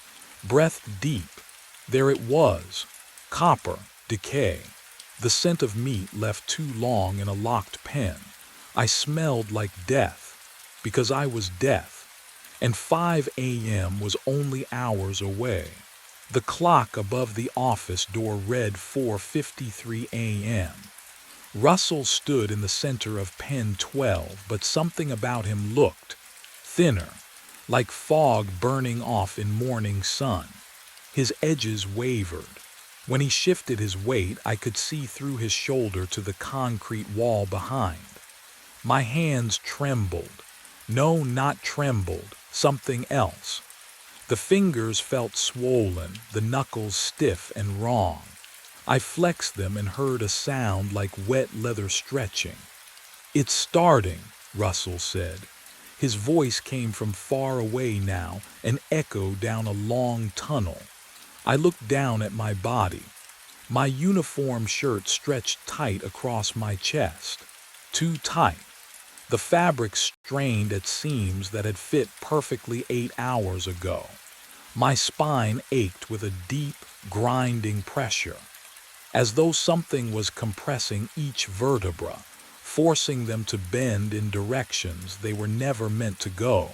breath deep. There it was, copper, decay. The scent of meat left too long in a locked pen. I smelled like death, because I was death, and 5 a.m. was only hours away. The clock above the office door read 4:53 a.m. Russell stood in the center of pen 12, but something about him looked thinner, like fog burning off in morning sun. His edges wavered. When he shifted his weight, I could see through his shoulder to the concrete wall behind. My hands trembled. No, not trembled, something else. The fingers felt swollen, the knuckles stiff and wrong. I flexed them and heard a sound like wet leather stretching. "It's starting," Russell said. His voice came from far away now, an echo down a long tunnel. I looked down at my body. My uniform shirt stretched tight across my chest. Too tight. The fabric strained at seams that had fit perfectly 8 hours ago. My spine ached with a deep, grinding pressure, as though something was compressing each vertebra, forcing them to bend in directions they were never meant to go.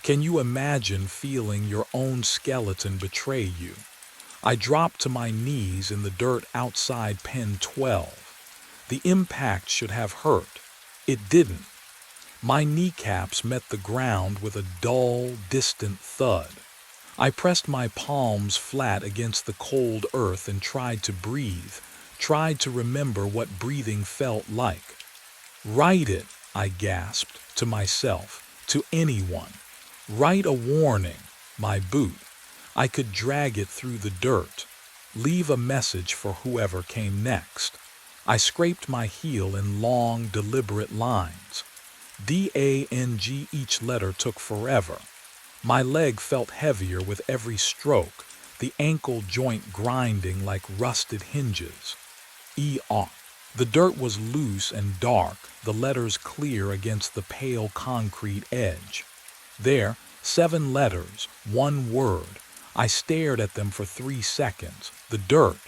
Can you imagine feeling your own skeleton betray you? I dropped to my knees in the dirt outside pen 12. The impact should have hurt. It didn't. My kneecaps met the ground with a dull, distant thud. I pressed my palms flat against the cold earth and tried to breathe, tried to remember what breathing felt like. "Write it," I gasped, to myself, to anyone. Write a warning, my boot. I could drag it through the dirt. Leave a message for whoever came next. I scraped my heel in long, deliberate lines. DANG, each letter took forever. My leg felt heavier with every stroke, the ankle joint grinding like rusted hinges. ER. The dirt was loose and dark, the letters clear against the pale concrete edge. There, 7 letters, 1 word. I stared at them for 3 seconds. The dirt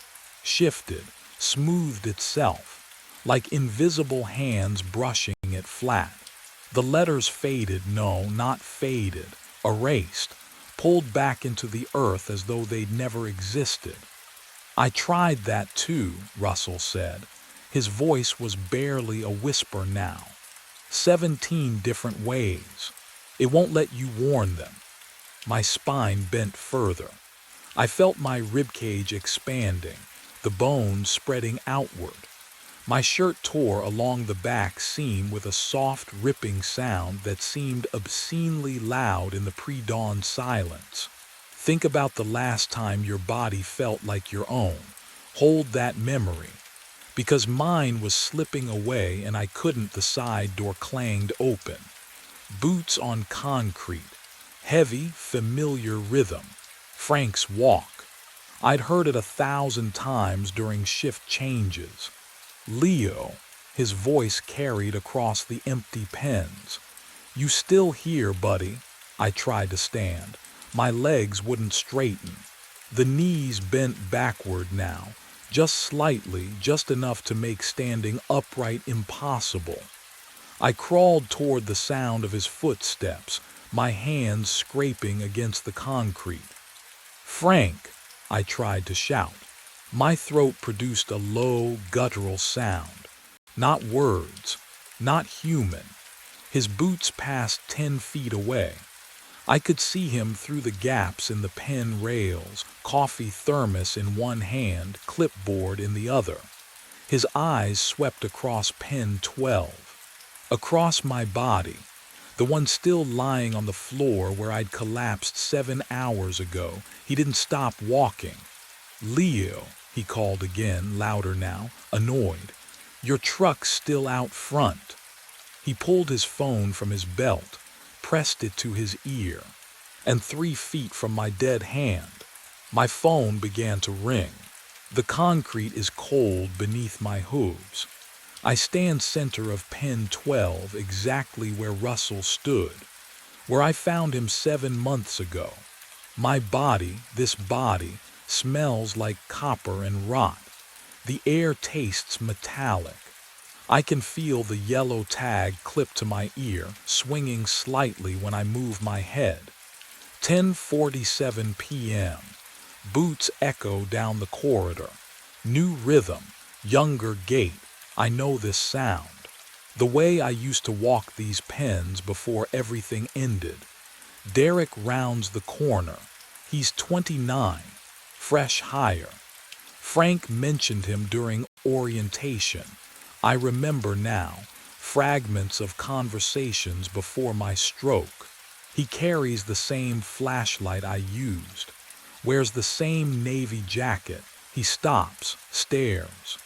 shifted, smoothed itself, like invisible hands brushing it flat. The letters faded, no, not faded, erased, pulled back into the earth as though they'd never existed. "I tried that too," Russell said. His voice was barely a whisper now. 17 different ways. It won't let you warn them. My spine bent further. I felt my ribcage expanding, the bones spreading outward. My shirt tore along the back seam with a soft, ripping sound that seemed obscenely loud in the pre-dawn silence. Think about the last time your body felt like your own. Hold that memory. Because mine was slipping away and I couldn't, the side door clanged open. Boots on concrete. Heavy, familiar rhythm. Frank's walk. I'd heard it 1,000 times during shift changes. "Leo," his voice carried across the empty pens. "You still here, buddy?" I tried to stand. My legs wouldn't straighten. The knees bent backward now, just slightly, just enough to make standing upright impossible. I crawled toward the sound of his footsteps, my hands scraping against the concrete. "Frank," I tried to shout. My throat produced a low, guttural sound. Not words, not human. His boots passed 10 feet away. I could see him through the gaps in the pen rails, coffee thermos in one hand, clipboard in the other. His eyes swept across pen 12. Across my body, the one still lying on the floor where I'd collapsed 7 hours ago. He didn't stop walking. "Leo," he called again, louder now, annoyed. "Your truck's still out front." He pulled his phone from his belt, pressed it to his ear, and 3 feet from my dead hand, my phone began to ring. The concrete is cold beneath my hooves. I stand center of pen 12, exactly where Russell stood, where I found him 7 months ago. My body, this body, smells like copper and rot. The air tastes metallic. I can feel the yellow tag clipped to my ear, swinging slightly when I move my head. 10:47 p.m. Boots echo down the corridor. New rhythm, younger gait. I know this sound. The way I used to walk these pens before everything ended. Derek rounds the corner. He's 29, fresh hire. Frank mentioned him during orientation. I remember now, fragments of conversations before my stroke. He carries the same flashlight I used, wears the same navy jacket. He stops, stares.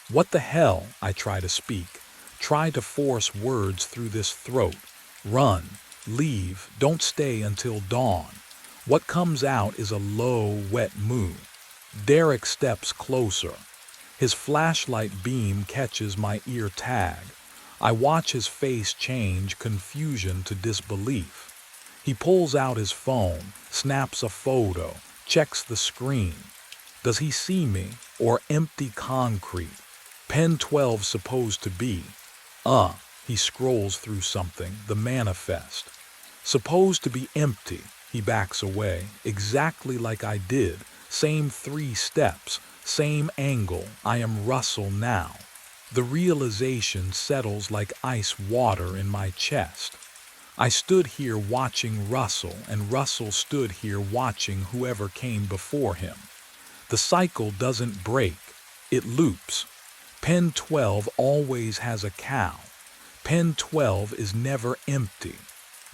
What the hell, I try to speak, try to force words through this throat. Run, leave, don't stay until dawn. What comes out is a low, wet moo. Derek steps closer. His flashlight beam catches my ear tag. I watch his face change confusion to disbelief. He pulls out his phone, snaps a photo, checks the screen. Does he see me, or empty concrete? Pen 12 supposed to be. He scrolls through something, the manifest. Supposed to be empty. He backs away, exactly like I did. Same 3 steps, same angle. I am Russell now. The realization settles like ice water in my chest. I stood here watching Russell, and Russell stood here watching whoever came before him. The cycle doesn't break, it loops. Pen 12 always has a cow. Pen 12 is never empty.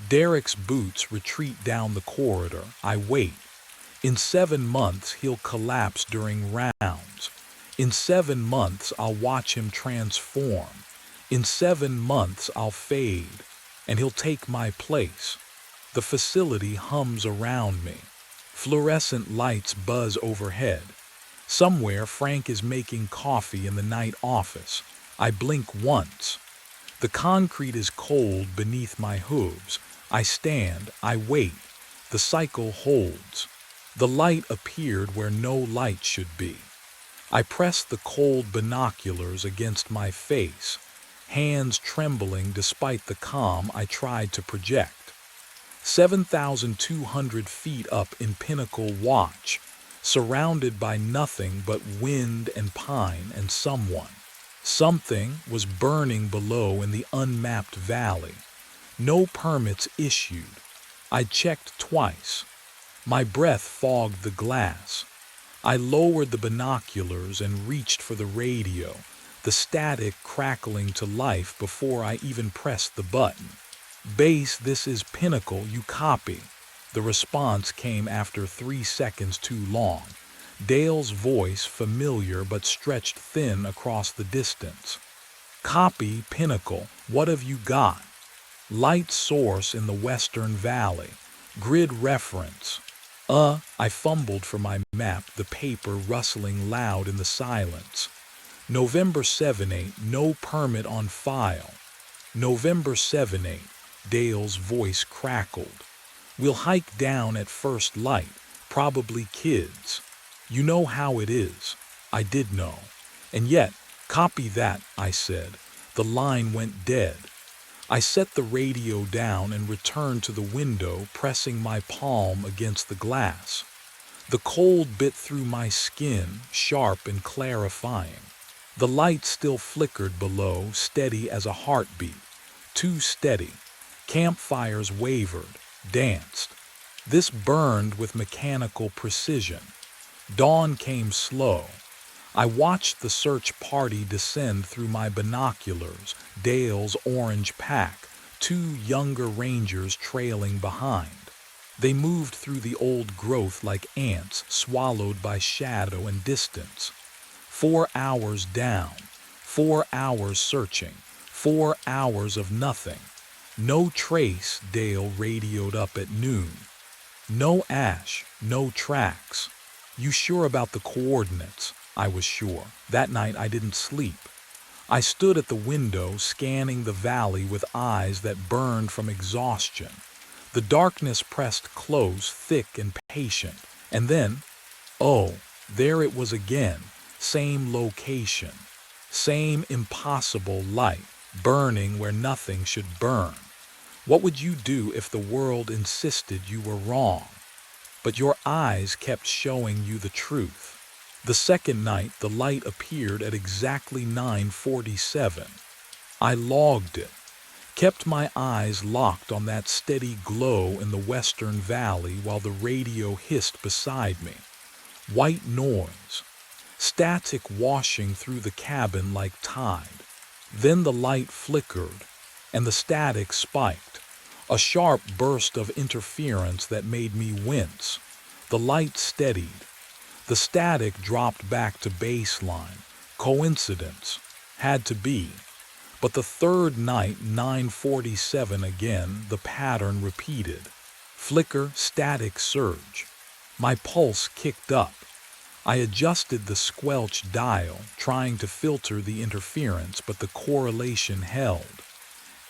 Derek's boots retreat down the corridor. I wait. In 7 months, he'll collapse during rounds. In 7 months, I'll watch him transform. In 7 months, I'll fade, and he'll take my place. The facility hums around me. Fluorescent lights buzz overhead. Somewhere, Frank is making coffee in the night office. I blink once. The concrete is cold beneath my hooves. I stand, I wait. The cycle holds. The light appeared where no light should be. I press the cold binoculars against my face, hands trembling despite the calm I tried to project. 7,200 feet up in Pinnacle Watch, surrounded by nothing but wind and pine and someone. Something was burning below in the unmapped valley. No permits issued. I checked twice. My breath fogged the glass. I lowered the binoculars and reached for the radio, the static crackling to life before I even pressed the button. Base, this is Pinnacle, you copy. The response came after 3 seconds too long. Dale's voice, familiar but stretched thin across the distance. Copy, Pinnacle, what have you got? Light source in the Western Valley. Grid reference. I fumbled for my map, the paper rustling loud in the silence. November 7/8, no permit on file. November 7/8, Dale's voice crackled. We'll hike down at first light, probably kids. You know how it is. I did know. And yet, copy that, I said. The line went dead. I set the radio down and returned to the window, pressing my palm against the glass. The cold bit through my skin, sharp and clarifying. The light still flickered below, steady as a heartbeat. Too steady. Campfires wavered, danced. This burned with mechanical precision. Dawn came slow. I watched the search party descend through my binoculars, Dale's orange pack, 2 younger rangers trailing behind. They moved through the old growth like ants swallowed by shadow and distance. 4 hours down, 4 hours searching, 4 hours of nothing. No trace, Dale radioed up at noon. No ash, no tracks. You sure about the coordinates? I was sure. That night I didn't sleep. I stood at the window scanning the valley with eyes that burned from exhaustion. The darkness pressed close, thick and patient. And then, there it was again. Same location. Same impossible light, burning where nothing should burn. What would you do if the world insisted you were wrong, but your eyes kept showing you the truth? The second night, the light appeared at exactly 9:47. I logged it, kept my eyes locked on that steady glow in the western valley while the radio hissed beside me. White noise, static washing through the cabin like tide. Then the light flickered, and the static spiked, a sharp burst of interference that made me wince. The light steadied. The static dropped back to baseline. Coincidence? Had to be. But the third night, 9:47 again, the pattern repeated. Flicker, static surge. My pulse kicked up. I adjusted the squelch dial, trying to filter the interference, but the correlation held.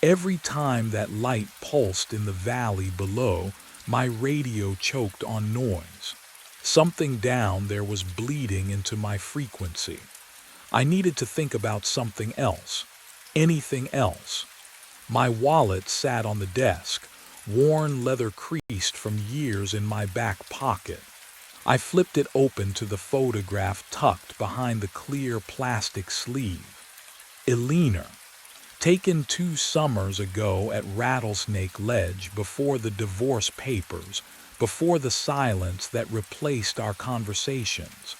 Every time that light pulsed in the valley below, my radio choked on noise. Something down there was bleeding into my frequency. I needed to think about something else. Anything else. My wallet sat on the desk, worn leather creased from years in my back pocket. I flipped it open to the photograph tucked behind the clear plastic sleeve. Elena, taken 2 summers ago at Rattlesnake Ledge before the divorce papers, before the silence that replaced our conversations.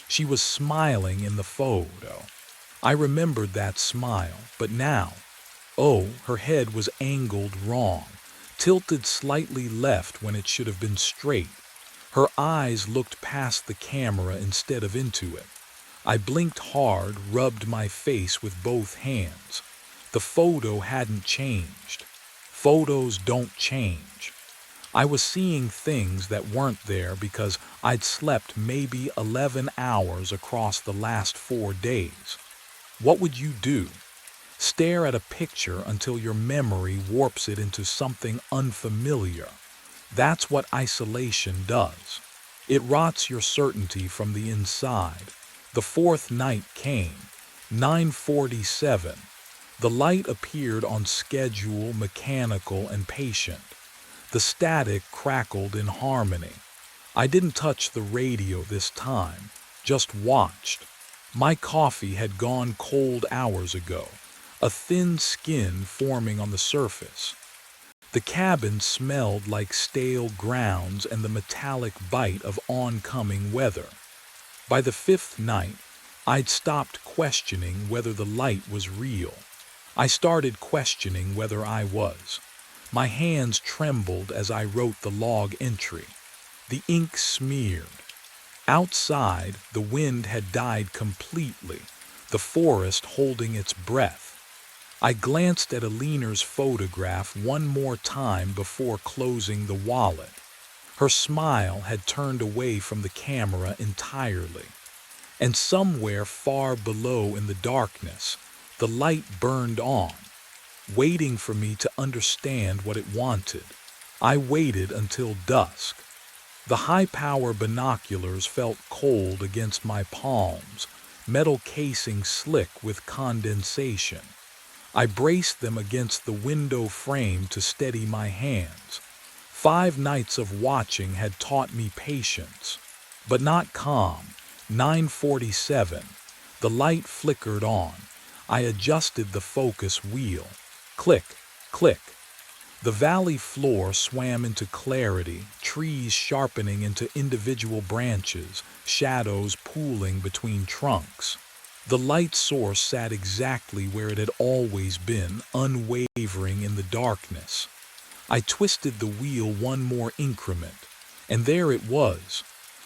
She was smiling in the photo. I remembered that smile, but now, her head was angled wrong, tilted slightly left when it should have been straight. Her eyes looked past the camera instead of into it. I blinked hard, rubbed my face with both hands. The photo hadn't changed. Photos don't change. I was seeing things that weren't there because I'd slept maybe 11 hours across the last 4 days. What would you do? Stare at a picture until your memory warps it into something unfamiliar. That's what isolation does. It rots your certainty from the inside. The fourth night came, 9:47. The light appeared on schedule, mechanical, and patient. The static crackled in harmony. I didn't touch the radio this time, just watched. My coffee had gone cold hours ago, a thin skin forming on the surface. The cabin smelled like stale grounds and the metallic bite of oncoming weather. By the 5th night, I'd stopped questioning whether the light was real. I started questioning whether I was. My hands trembled as I wrote the log entry. The ink smeared. Outside, the wind had died completely, the forest holding its breath. I glanced at Elena's photograph one more time before closing the wallet. Her smile had turned away from the camera entirely. And somewhere far below in the darkness, the light burned on, waiting for me to understand what it wanted. I waited until dusk. The high-power binoculars felt cold against my palms, metal casing slick with condensation. I braced them against the window frame to steady my hands. 5 nights of watching had taught me patience, but not calm. 9:47. The light flickered on. I adjusted the focus wheel. Click, click. The valley floor swam into clarity, trees sharpening into individual branches, shadows pooling between trunks. The light source sat exactly where it had always been, unwavering in the darkness. I twisted the wheel one more increment, and there it was.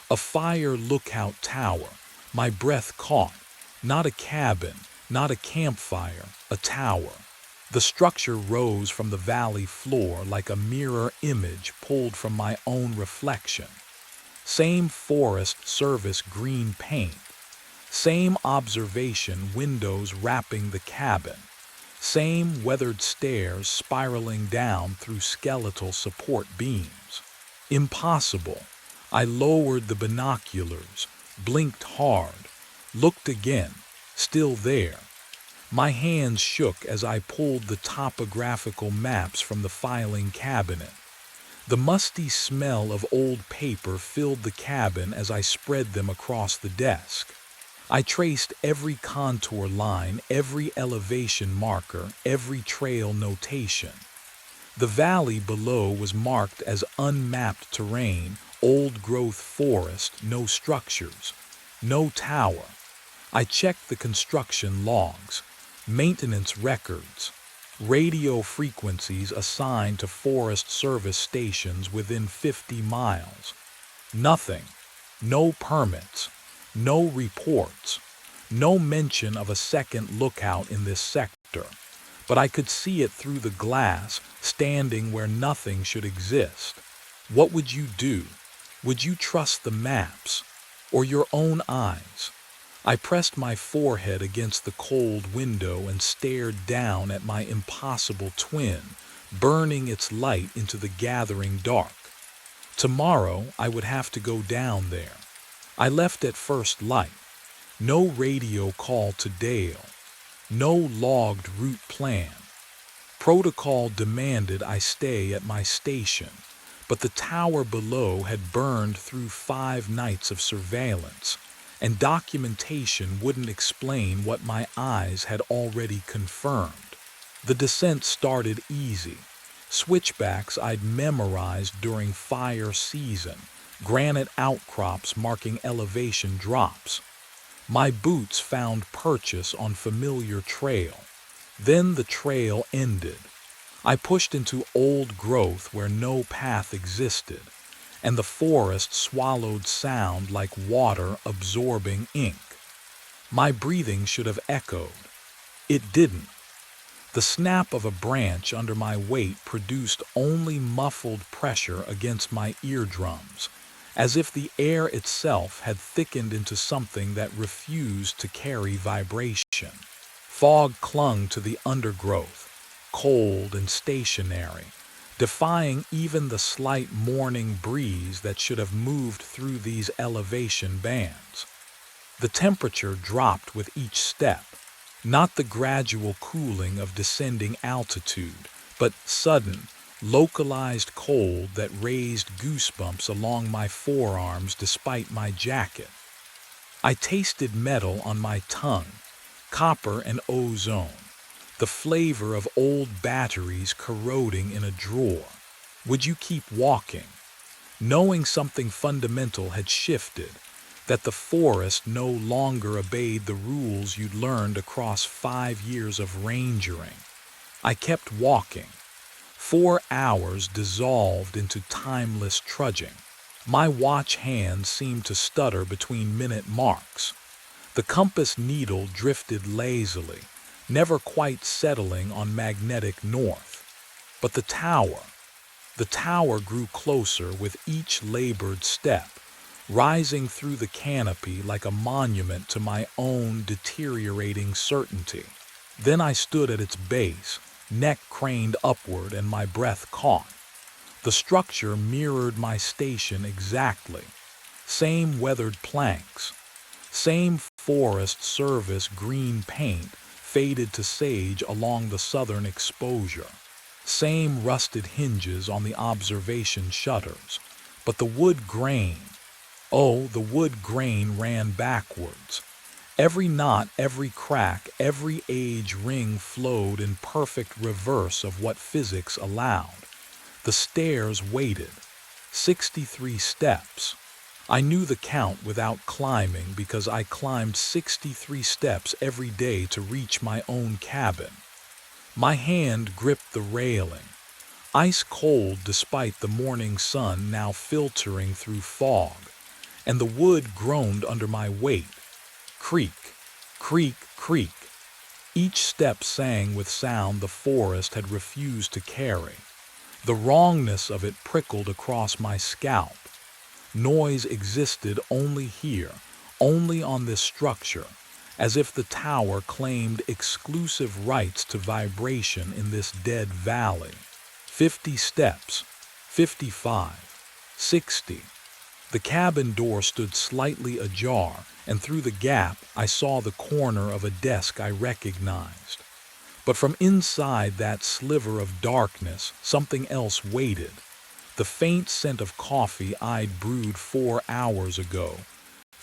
A fire lookout tower. My breath caught. Not a cabin, not a campfire, a tower. The structure rose from the valley floor like a mirror image pulled from my own reflection. Same Forest Service green paint. Same observation windows wrapping the cabin. Same weathered stairs spiraling down through skeletal support beams. Impossible. I lowered the binoculars, blinked hard, looked again. still there. My hands shook as I pulled the topographical maps from the filing cabinet. The musty smell of old paper filled the cabin as I spread them across the desk. I traced every contour line, every elevation marker, every trail notation. The valley below was marked as unmapped terrain, old-growth forest, no structures, no tower. I checked the construction logs, maintenance records, radio frequencies assigned to Forest Service stations within 50 miles. Nothing. No permits. No reports. No mention of a second lookout in this sector. But I could see it through the glass, standing where nothing should exist. What would you do? Would you trust the maps? Or your own eyes? I pressed my forehead against the cold window and stared down at my impossible twin, burning its light into the gathering dark. Tomorrow I would have to go down there. I left at first light. No radio call to Dale. No logged route plan. Protocol demanded I stay at my station, but the tower below had burned through 5 nights of surveillance, and documentation wouldn't explain what my eyes had already confirmed. The descent started easy. Switchbacks I'd memorized during fire season, granite outcrops marking elevation drops. My boots found purchase on familiar trail. Then the trail ended. I pushed into old growth where no path existed, and the forest swallowed sound like water absorbing ink. My breathing should have echoed. It didn't. The snap of a branch under my weight produced only muffled pressure against my eardrums, as if the air itself had thickened into something that refused to carry vibration. Fog clung to the undergrowth, cold and stationary, defying even the slight morning breeze that should have moved through these elevation bands. The temperature dropped with each step, not the gradual cooling of descending altitude, but sudden, localized cold that raised goosebumps along my forearms despite my jacket. I tasted metal on my tongue, copper and ozone, the flavor of old batteries corroding in a drawer. Would you keep walking, knowing something fundamental had shifted, that the forest no longer obeyed the rules you'd learned across 5 years of rangering? I kept walking. 4 hours dissolved into timeless trudging. My watch hand seemed to stutter between minute marks. The compass needle drifted lazily, never quite settling on magnetic north. But the tower grew closer with each labored step, rising through the canopy like a monument to my own deteriorating certainty. Then I stood at its base, neck craned upward and my breath caught. The structure mirrored my station exactly. Same weathered planks, same Forest Service green paint faded to sage along the southern exposure, same rusted hinges on the observation shutters, but the wood grain, the wood grain ran backwards. Every knot, every crack, every age ring flowed in perfect reverse of what physics allowed. The stairs waited. 63 steps. I knew the count without climbing because I climbed 63 steps every day to reach my own cabin. My hand gripped the railing, ice cold despite the morning sun now filtering through fog, and the wood groaned under my weight. Creak, creak, creak. Each step sang with sound the forest had refused to carry. The wrongness of it prickled across my scalp. Noise existed only here, only on this structure, as if the tower claimed exclusive rights to vibration in this dead valley. 50 steps, 55, 60. The cabin door stood slightly ajar, and through the gap I saw the corner of a desk I recognized. But from inside that sliver of darkness, something else waited. The faint scent of coffee I'd brewed 4 hours ago,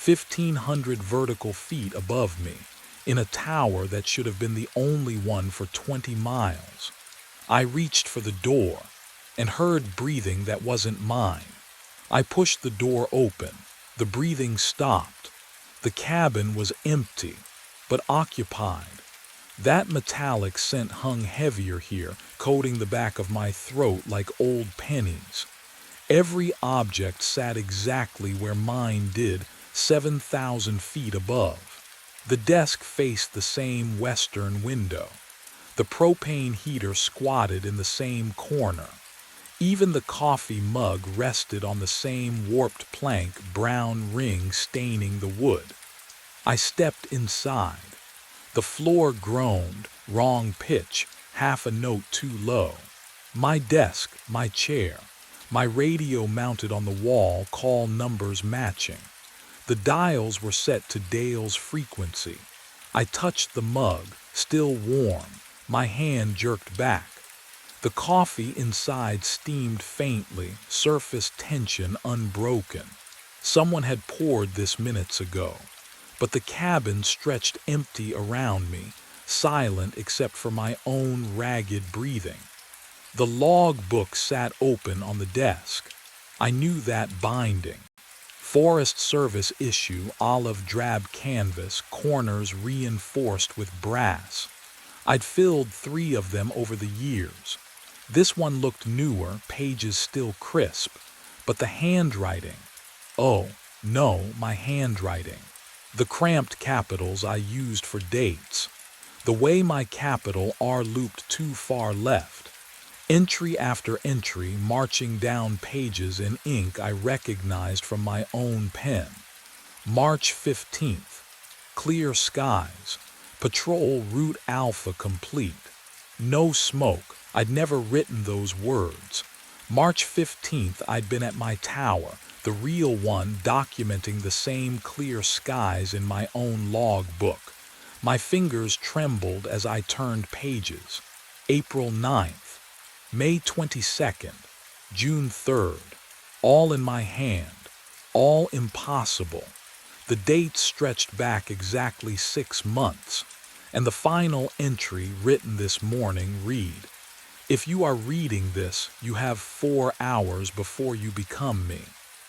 1,500 vertical feet above me, in a tower that should have been the only one for 20 miles. I reached for the door and heard breathing that wasn't mine. I pushed the door open. The breathing stopped. The cabin was empty, but occupied. That metallic scent hung heavier here, coating the back of my throat like old pennies. Every object sat exactly where mine did, 7,000 feet above. The desk faced the same western window. The propane heater squatted in the same corner. Even the coffee mug rested on the same warped plank, brown ring staining the wood. I stepped inside. The floor groaned, wrong pitch, half a note too low. My desk, my chair, my radio mounted on the wall, call numbers matching. The dials were set to Dale's frequency. I touched the mug, still warm. My hand jerked back. The coffee inside steamed faintly, surface tension unbroken. Someone had poured this minutes ago. But the cabin stretched empty around me, silent except for my own ragged breathing. The log book sat open on the desk. I knew that binding. Forest Service issue, olive drab canvas, corners reinforced with brass. I'd filled 3 of them over the years. This one looked newer, pages still crisp, but the handwriting. Oh, no, my handwriting. The cramped capitals I used for dates. The way my capital R looped too far left. Entry after entry marching down pages in ink I recognized from my own pen. March 15th. Clear skies. Patrol route Alpha complete. No smoke. I'd never written those words. March 15th, I'd been at my tower, the real one, documenting the same clear skies in my own log book. My fingers trembled as I turned pages. April 9th. May 22nd, June 3rd, all in my hand, all impossible. The dates stretched back exactly 6 months, and the final entry written this morning read, "If you are reading this, you have 4 hours before you become me."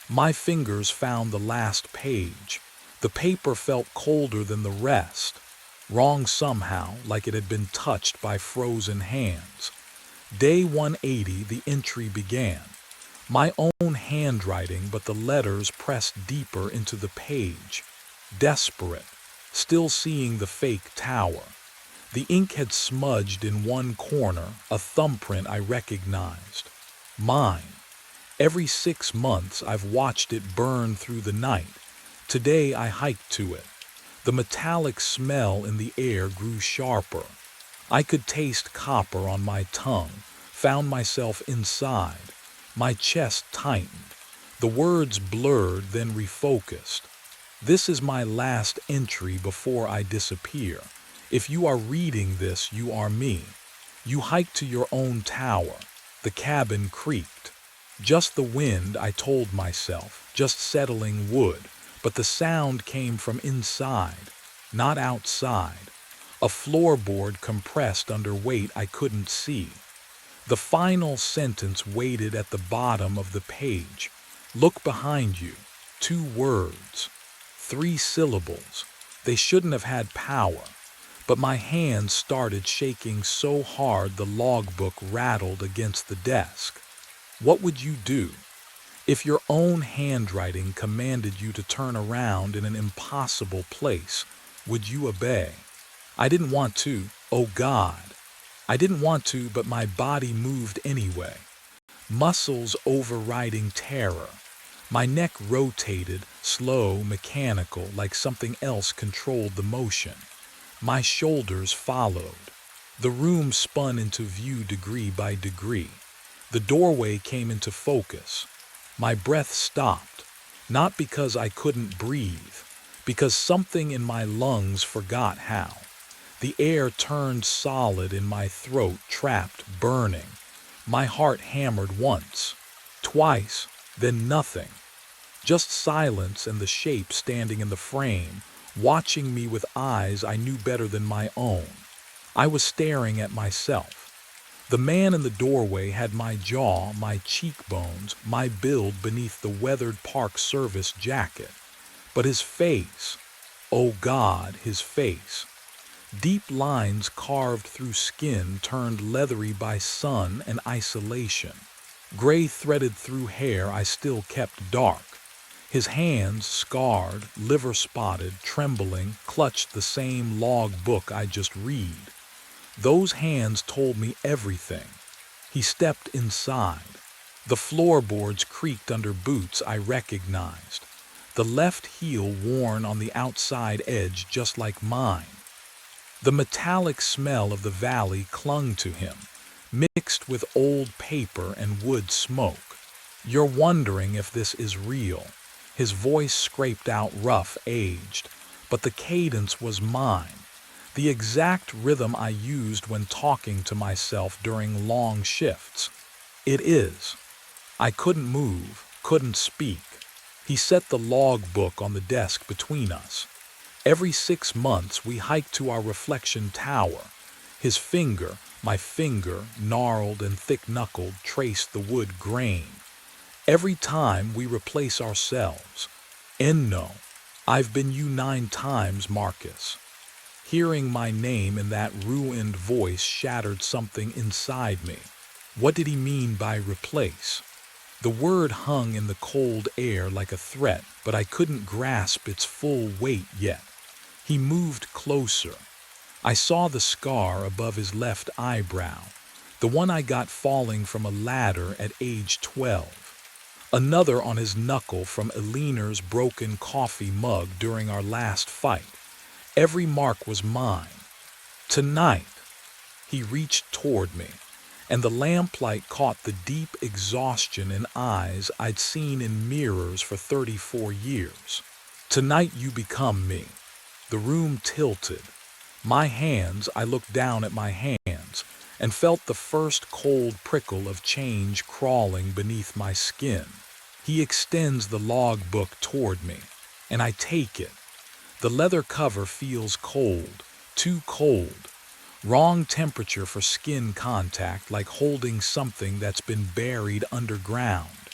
My fingers found the last page. The paper felt colder than the rest, wrong somehow, like it had been touched by frozen hands. Day 180, the entry began. My own handwriting, but the letters pressed deeper into the page. Desperate, still seeing the fake tower. The ink had smudged in one corner, a thumbprint I recognized. Mine. Every 6 months I've watched it burn through the night. Today I hiked to it. The metallic smell in the air grew sharper. I could taste copper on my tongue, found myself inside. My chest tightened. The words blurred, then refocused. This is my last entry before I disappear. If you are reading this, you are me. You hiked to your own tower. The cabin creaked. Just the wind, I told myself, just settling wood, but the sound came from inside, not outside. A floorboard compressed under weight I couldn't see. The final sentence waited at the bottom of the page. Look behind you. 2 words. 3 syllables. They shouldn't have had power. But my hands started shaking so hard the logbook rattled against the desk. What would you do? If your own handwriting commanded you to turn around in an impossible place, would you obey? I didn't want to, oh God. I didn't want to, but my body moved anyway. Muscles overriding terror. My neck rotated, slow, mechanical, like something else controlled the motion. My shoulders followed. The room spun into view degree by degree. The doorway came into focus. My breath stopped. Not because I couldn't breathe, because something in my lungs forgot how. The air turned solid in my throat, trapped, burning. My heart hammered once, twice, then nothing. Just silence and the shape standing in the frame, watching me with eyes I knew better than my own. I was staring at myself. The man in the doorway had my jaw, my cheekbones, my build beneath the weathered Park Service jacket. But his face, oh God, his face. Deep lines carved through skin turned leathery by sun and isolation. Gray threaded through hair I still kept dark. His hands, scarred, liver spotted, trembling, clutched the same log book I just read. Those hands told me everything. He stepped inside. The floorboards creaked under boots I recognized. The left heel worn on the outside edge just like mine. The metallic smell of the valley clung to him, mixed with old paper and wood smoke. You're wondering if this is real. His voice scraped out rough, aged, but the cadence was mine. The exact rhythm I used when talking to myself during long shifts. It is. I couldn't move, couldn't speak. He set the log book on the desk between us. Every 6 months we hiked to our reflection tower. His finger, my finger, gnarled and thick-knuckled, traced the wood grain. Every time we replace ourselves. Enno, I've been you 9 times, Marcus. Hearing my name in that ruined voice shattered something inside me. What did he mean by replace? The word hung in the cold air like a threat, but I couldn't grasp its full weight yet. He moved closer. I saw the scar above his left eyebrow, the one I got falling from a ladder at age 12. Another on his knuckle from Eliner's broken coffee mug during our last fight. Every mark was mine. Tonight, he reached toward me, and the lamplight caught the deep exhaustion in eyes I'd seen in mirrors for 34 years. Tonight you become me. The room tilted. I looked down at my hands and felt the first cold prickle of change crawling beneath my skin. He extends the log book toward me, and I take it. The leather cover feels cold, too cold. Wrong temperature for skin contact, like holding something that's been buried underground.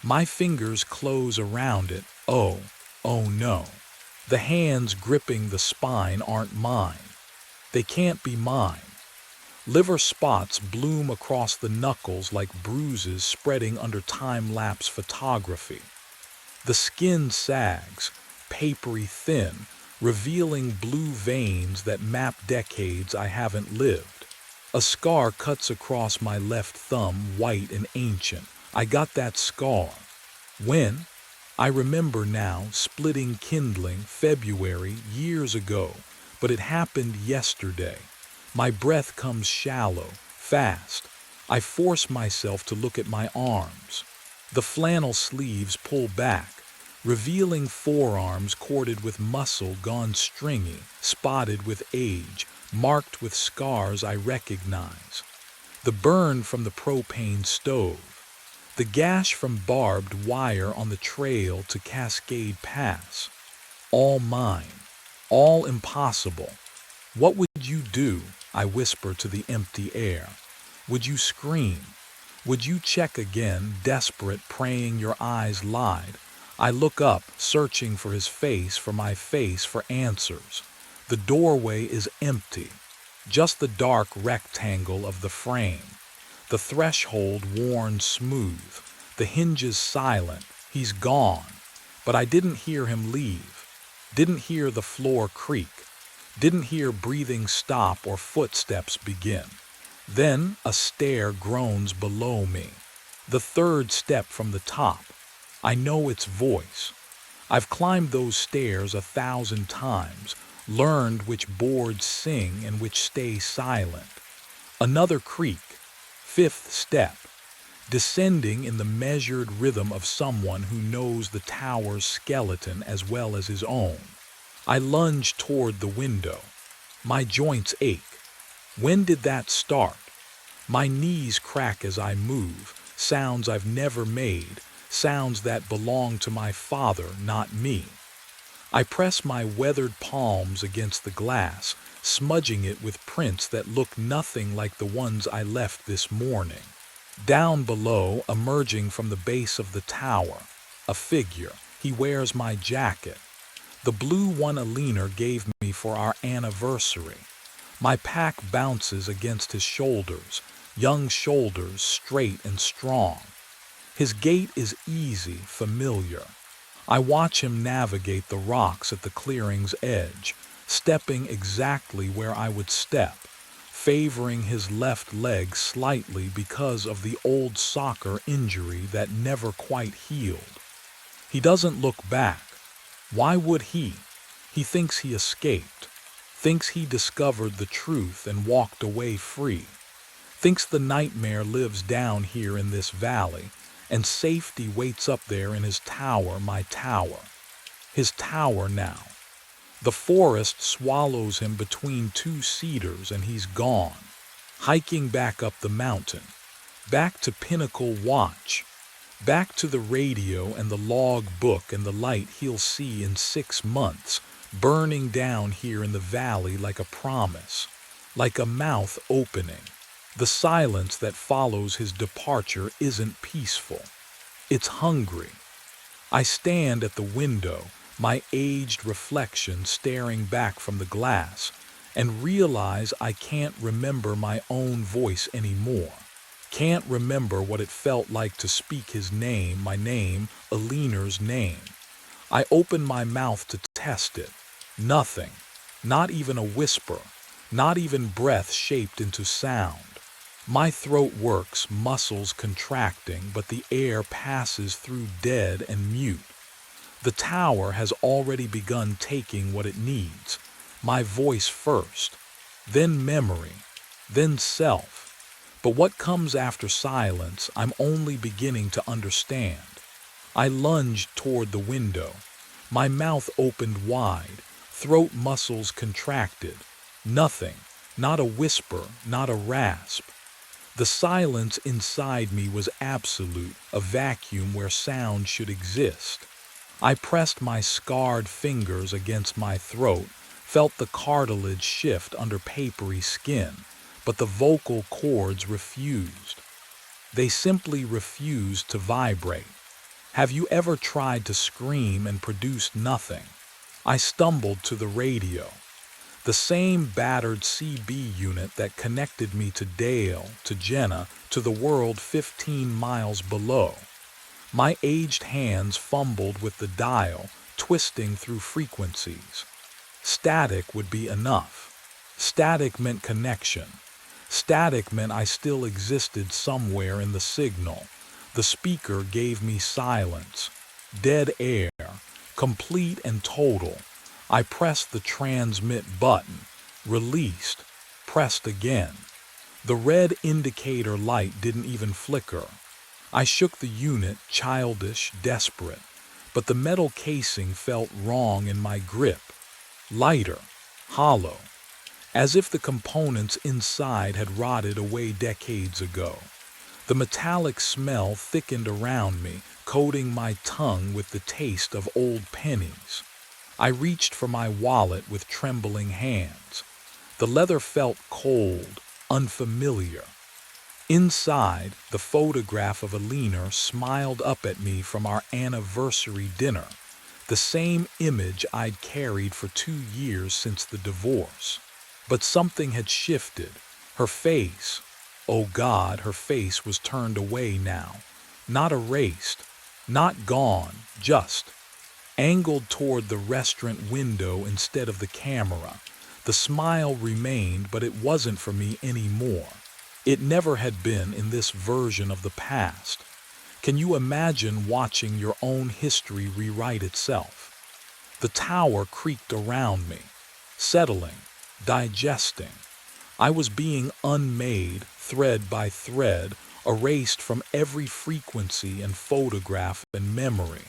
My fingers close around it. Oh no. The hands gripping the spine aren't mine. They can't be mine. Liver spots bloom across the knuckles like bruises spreading under time-lapse photography. The skin sags, papery thin, revealing blue veins that map decades I haven't lived. A scar cuts across my left thumb, white and ancient. I got that scar. When? I remember now, splitting kindling, February, years ago, but it happened yesterday. My breath comes shallow, fast. I force myself to look at my arms. The flannel sleeves pull back, revealing forearms corded with muscle gone stringy, spotted with age, marked with scars I recognize. The burn from the propane stove. The gash from barbed wire on the trail to Cascade Pass. All mine. All impossible. What would you do? I whisper to the empty air. Would you scream? Would you check again, desperate, praying your eyes lied? I look up, searching for his face, for my face, for answers. The doorway is empty. Just the dark rectangle of the frame. The threshold worn smooth. The hinges silent. He's gone. But I didn't hear him leave. Didn't hear the floor creak. Didn't hear breathing stop or footsteps begin. Then a stair groans below me. The third step from the top. I know its voice. I've climbed those stairs 1,000 times, learned which boards sing and which stay silent. Another creak. Fifth step. descending in the measured rhythm of someone who knows the tower's skeleton as well as his own. I lunge toward the window. My joints ache. When did that start? My knees crack as I move, sounds I've never made, sounds that belong to my father, not me. I press my weathered palms against the glass, smudging it with prints that look nothing like the ones I left this morning. Down below, emerging from the base of the tower, a figure. He wears my jacket. The blue one Alina gave me for our anniversary. My pack bounces against his shoulders, young shoulders, straight and strong. His gait is easy, familiar. I watch him navigate the rocks at the clearing's edge, stepping exactly where I would step, favoring his left leg slightly because of the old soccer injury that never quite healed. He doesn't look back. Why would he? He thinks he escaped, thinks he discovered the truth and walked away free, thinks the nightmare lives down here in this valley, and safety waits up there in his tower, my tower. His tower now. The forest swallows him between two cedars and he's gone, hiking back up the mountain, back to Pinnacle Watch, back to the radio and the log book and the light he'll see in 6 months, burning down here in the valley like a promise, like a mouth opening. The silence that follows his departure isn't peaceful. It's hungry. I stand at the window, my aged reflection staring back from the glass, and realize I can't remember my own voice anymore. Can't remember what it felt like to speak his name, my name, Alina's name. I open my mouth to test it. Nothing. Not even a whisper. Not even breath shaped into sound. My throat works, muscles contracting, but the air passes through dead and mute. The tower has already begun taking what it needs. My voice first, then memory, then self. But what comes after silence, I'm only beginning to understand. I lunged toward the window. My mouth opened wide, throat muscles contracted. Nothing, not a whisper, not a rasp. The silence inside me was absolute, a vacuum where sound should exist. I pressed my scarred fingers against my throat, felt the cartilage shift under papery skin, but the vocal cords refused. They simply refused to vibrate. Have you ever tried to scream and produced nothing? I stumbled to the radio. The same battered CB unit that connected me to Dale, to Jenna, to the world 15 miles below. My aged hands fumbled with the dial, twisting through frequencies. Static would be enough. Static meant connection. Static meant I still existed somewhere in the signal. The speaker gave me silence. Dead air, complete and total. I pressed the transmit button, released, pressed again. The red indicator light didn't even flicker. I shook the unit, childish, desperate, but the metal casing felt wrong in my grip. Lighter, hollow, as if the components inside had rotted away decades ago. The metallic smell thickened around me, coating my tongue with the taste of old pennies. I reached for my wallet with trembling hands. The leather felt cold, unfamiliar. Inside, the photograph of Alina smiled up at me from our anniversary dinner, the same image I'd carried for 2 years since the divorce. But something had shifted. Her face, oh God, her face was turned away now. Not erased, not gone, just angled toward the restaurant window instead of the camera. The smile remained, but it wasn't for me anymore. It never had been in this version of the past. Can you imagine watching your own history rewrite itself? The tower creaked around me, settling, digesting. I was being unmade, thread by thread, erased from every frequency and photograph and memory.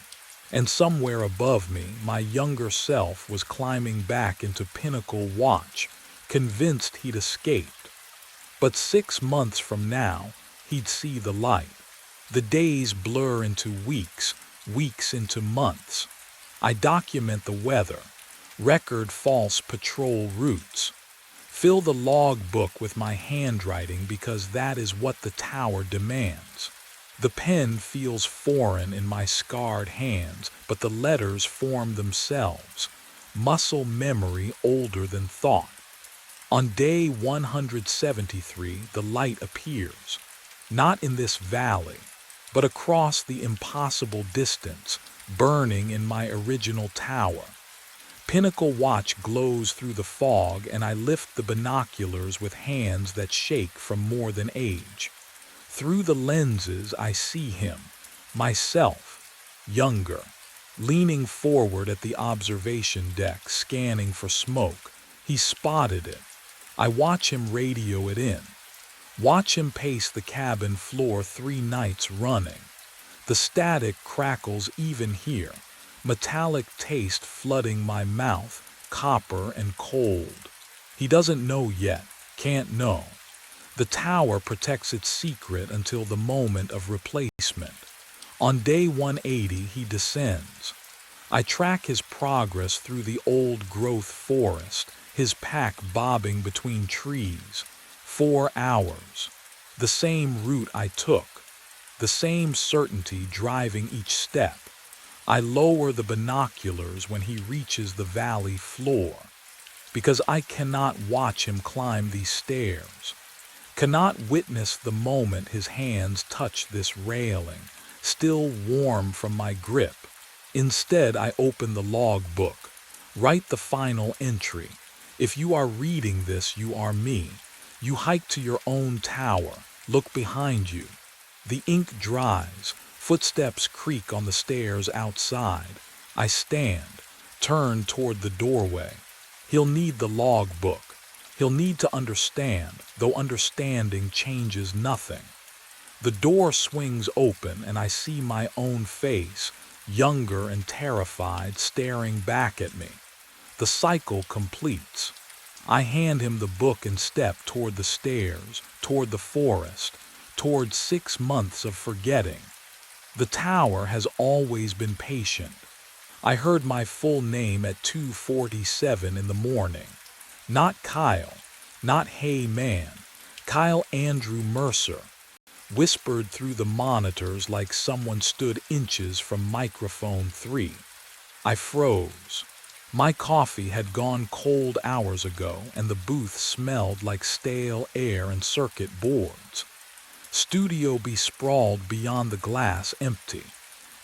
And somewhere above me, my younger self was climbing back into Pinnacle Watch, convinced he'd escaped. But 6 months from now, he'd see the light. The days blur into weeks, weeks into months. I document the weather, record false patrol routes, fill the log book with my handwriting because that is what the tower demands. The pen feels foreign in my scarred hands, but the letters form themselves, muscle memory older than thought. On day 173, the light appears, not in this valley, but across the impossible distance, burning in my original tower. Pinnacle Watch glows through the fog, and I lift the binoculars with hands that shake from more than age. Through the lenses, I see him, myself, younger, leaning forward at the observation deck, scanning for smoke. He spotted it. I watch him radio it in. Watch him pace the cabin floor 3 nights running. The static crackles even here, metallic taste flooding my mouth, copper and cold. He doesn't know yet, can't know. The tower protects its secret until the moment of replacement. On day 180, he descends. I track his progress through the old-growth forest, his pack bobbing between trees. 4 hours. The same route I took. The same certainty driving each step. I lower the binoculars when he reaches the valley floor, because I cannot watch him climb these stairs, cannot witness the moment his hands touch this railing, still warm from my grip. Instead, I open the logbook, write the final entry. If you are reading this, you are me. You hike to your own tower, look behind you. The ink dries, footsteps creak on the stairs outside. I stand, turn toward the doorway. He'll need the logbook. He'll need to understand, though understanding changes nothing. The door swings open and I see my own face, younger and terrified, staring back at me. The cycle completes. I hand him the book and step toward the stairs, toward the forest, toward 6 months of forgetting. The tower has always been patient. I heard my full name at 2:47 in the morning. Not Kyle, not Hey Man, Kyle Andrew Mercer, whispered through the monitors like someone stood inches from microphone 3. I froze. My coffee had gone cold hours ago, and the booth smelled like stale air and circuit boards. Studio B sprawled beyond the glass, empty.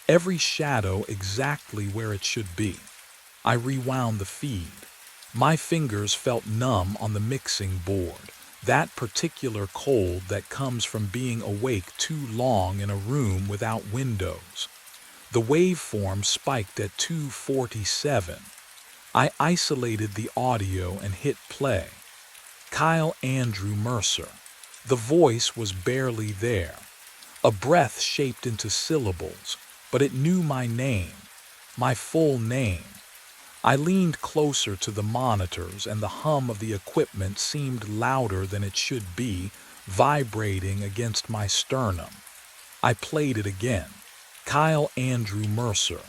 Every shadow exactly where it should be. I rewound the feed. My fingers felt numb on the mixing board, that particular cold that comes from being awake too long in a room without windows. The waveform spiked at 2:47. I isolated the audio and hit play. Kyle Andrew Mercer. The voice was barely there. A breath shaped into syllables, but it knew my name, my full name. I leaned closer to the monitors, and the hum of the equipment seemed louder than it should be, vibrating against my sternum. I played it again. Kyle Andrew Mercer,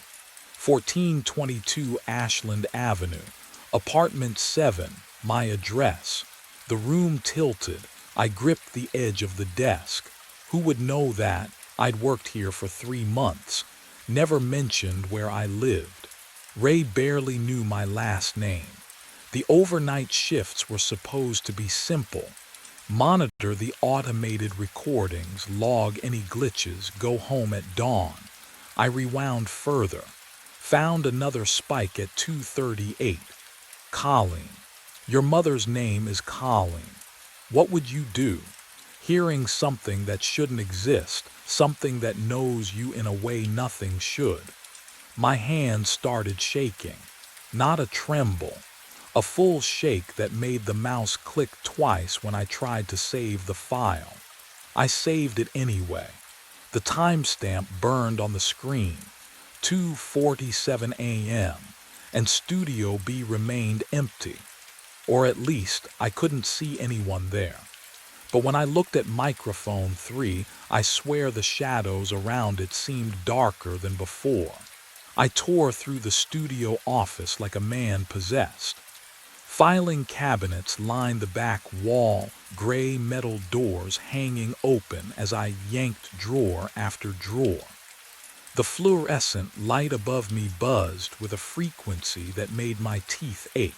1422 Ashland Avenue, apartment 7, my address. The room tilted. I gripped the edge of the desk. Who would know that? I'd worked here for 3 months, never mentioned where I lived. Ray barely knew my last name. The overnight shifts were supposed to be simple. Monitor the automated recordings, log any glitches, go home at dawn. I rewound further, found another spike at 2:38. Colleen. Your mother's name is Colleen. What would you do? Hearing something that shouldn't exist, something that knows you in a way nothing should. My hands started shaking. Not a tremble. A full shake that made the mouse click twice when I tried to save the file. I saved it anyway. The timestamp burned on the screen, 2:47 a.m., and Studio B remained empty. Or at least, I couldn't see anyone there. But when I looked at microphone 3, I swear the shadows around it seemed darker than before. I tore through the studio office like a man possessed. Filing cabinets lined the back wall, gray metal doors hanging open as I yanked drawer after drawer. The fluorescent light above me buzzed with a frequency that made my teeth ache.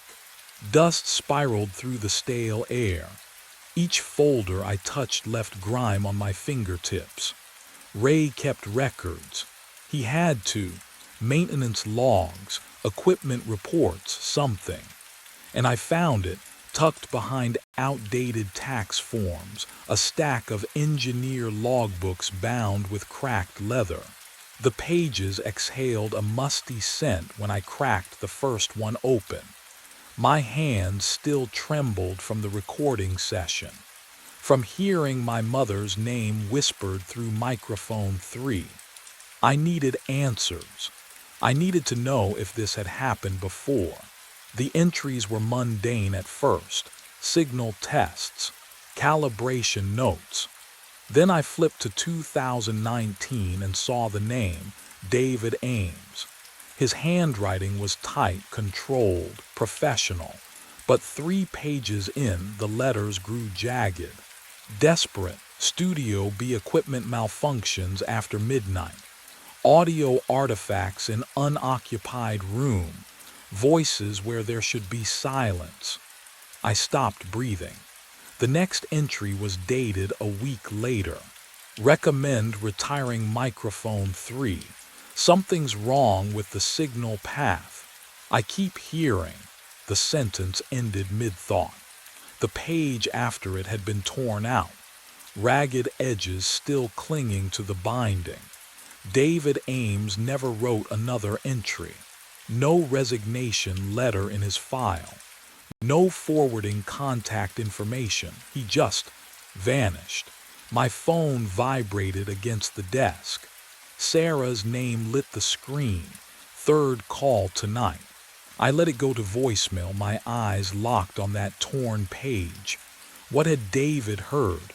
Dust spiraled through the stale air. Each folder I touched left grime on my fingertips. Ray kept records. He had to. Maintenance logs, equipment reports, something. And I found it, tucked behind outdated tax forms, a stack of engineer logbooks bound with cracked leather. The pages exhaled a musty scent when I cracked the first one open. My hands still trembled from the recording session, from hearing my mother's name whispered through microphone 3. I needed answers. I needed to know if this had happened before. The entries were mundane at first, signal tests, calibration notes. Then I flipped to 2019 and saw the name, David Ames. His handwriting was tight, controlled, professional, but 3 pages in, the letters grew jagged. Desperate, Studio B equipment malfunctions after midnight. Audio artifacts in unoccupied room. Voices where there should be silence. I stopped breathing. The next entry was dated a week later. Recommend retiring microphone 3. Something's wrong with the signal path. I keep hearing. The sentence ended mid-thought. The page after it had been torn out, ragged edges still clinging to the binding. David Ames never wrote another entry. No resignation letter in his file. No forwarding contact information. He just vanished. My phone vibrated against the desk. Sarah's name lit the screen. 3rd call tonight. I let it go to voicemail, my eyes locked on that torn page. What had David heard?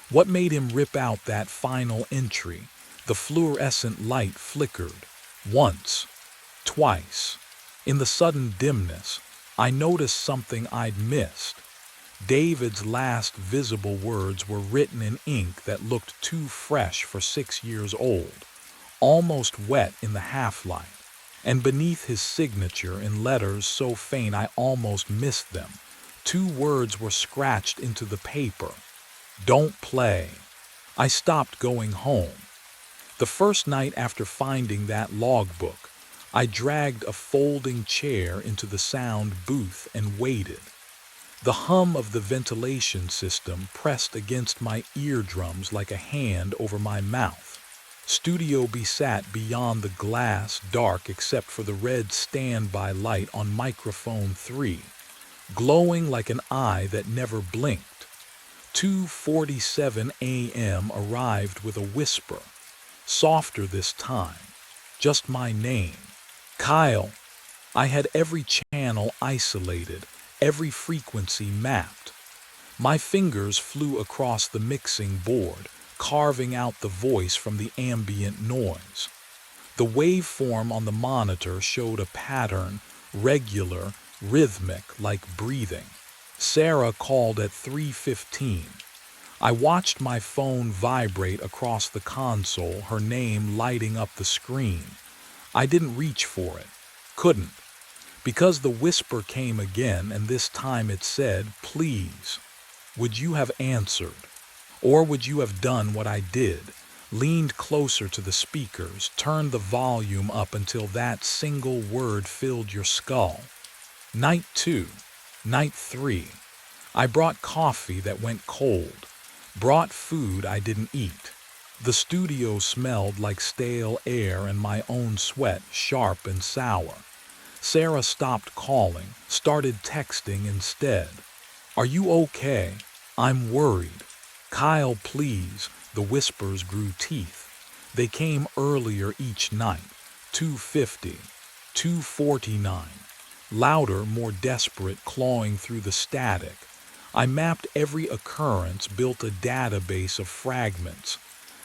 What made him rip out that final entry? The fluorescent light flickered. Once. Twice. In the sudden dimness, I noticed something I'd missed. David's last visible words were written in ink that looked too fresh for 6 years old, almost wet in the half-light, and beneath his signature in letters so faint I almost missed them, 2 words were scratched into the paper. Don't play. I stopped going home. The first night after finding that logbook, I dragged a folding chair into the sound booth and waited. The hum of the ventilation system pressed against my eardrums like a hand over my mouth. Studio B sat beyond the glass, dark except for the red standby light on microphone 3, glowing like an eye that never blinked. 2:47 a.m. arrived with a whisper, softer this time, just my name. Kyle. I had every channel isolated, every frequency mapped. My fingers flew across the mixing board, carving out the voice from the ambient noise. The waveform on the monitor showed a pattern, regular, rhythmic, like breathing. Sarah called at 3:15. I watched my phone vibrate across the console, her name lighting up the screen. I didn't reach for it. Couldn't. Because the whisper came again, and this time it said, please. Would you have answered? Or would you have done what I did? Leaned closer to the speakers, turned the volume up until that single word filled your skull. Night 2. Night 3. I brought coffee that went cold. Brought food I didn't eat. The studio smelled like stale air and my own sweat, sharp and sour. Sarah stopped calling, started texting instead. Are you okay? I'm worried. "Kyle, please." The whispers grew teeth. They came earlier each night. 2:50, 2:49. Louder, more desperate, clawing through the static. I mapped every occurrence, built a database of fragments,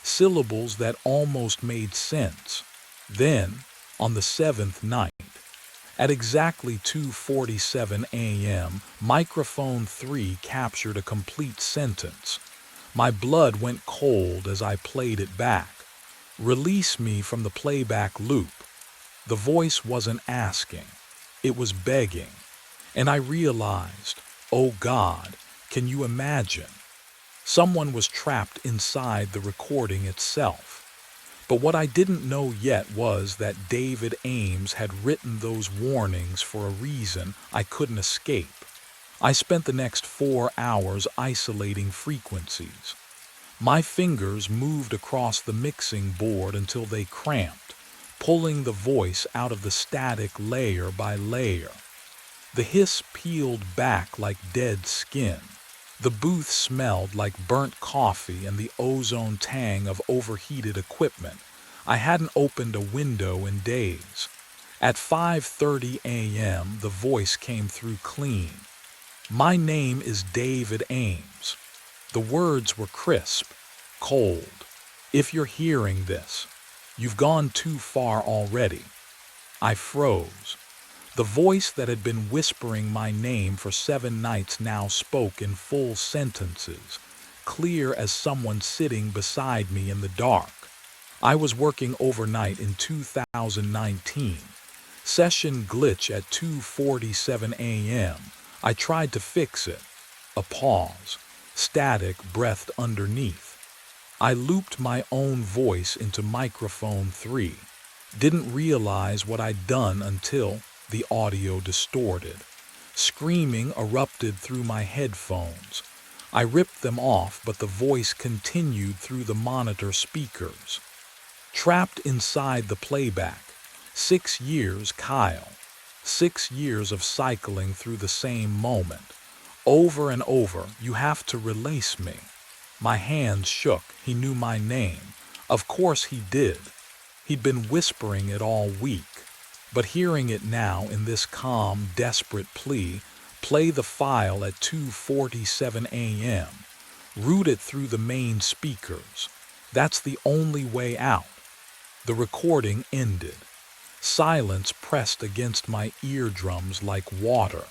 syllables that almost made sense. Then, on the seventh night, at exactly 2:47 a.m., microphone 3 captured a complete sentence. My blood went cold as I played it back. "Release me from the playback loop." The voice wasn't asking, it was begging. And I realized, oh God, can you imagine? Someone was trapped inside the recording itself. But what I didn't know yet was that David Ames had written those warnings for a reason I couldn't escape. I spent the next 4 hours isolating frequencies. My fingers moved across the mixing board until they cramped, pulling the voice out of the static layer by layer. The hiss peeled back like dead skin. The booth smelled like burnt coffee and the ozone tang of overheated equipment. I hadn't opened a window in days. At 5:30 a.m., the voice came through clean. "My name is David Ames." The words were crisp, cold. "If you're hearing this, you've gone too far already." I froze. The voice that had been whispering my name for 7 nights now spoke in full sentences, clear as someone sitting beside me in the dark. I was working overnight in 2019. Session glitch at 2:47 a.m. I tried to fix it. A pause. Static breathed underneath. I looped my own voice into microphone 3. Didn't realize what I'd done until the audio distorted. Screaming erupted through my headphones. I ripped them off, but the voice continued through the monitor speakers. "Trapped inside the playback. 6 years, Kyle. 6 years of cycling through the same moment. Over and over, you have to release me." My hands shook. He knew my name. Of course he did. He'd been whispering it all week. But hearing it now in this calm, desperate plea, "Play the file at 2:47 a.m. Route it through the main speakers. That's the only way out." The recording ended. Silence pressed against my eardrums like water.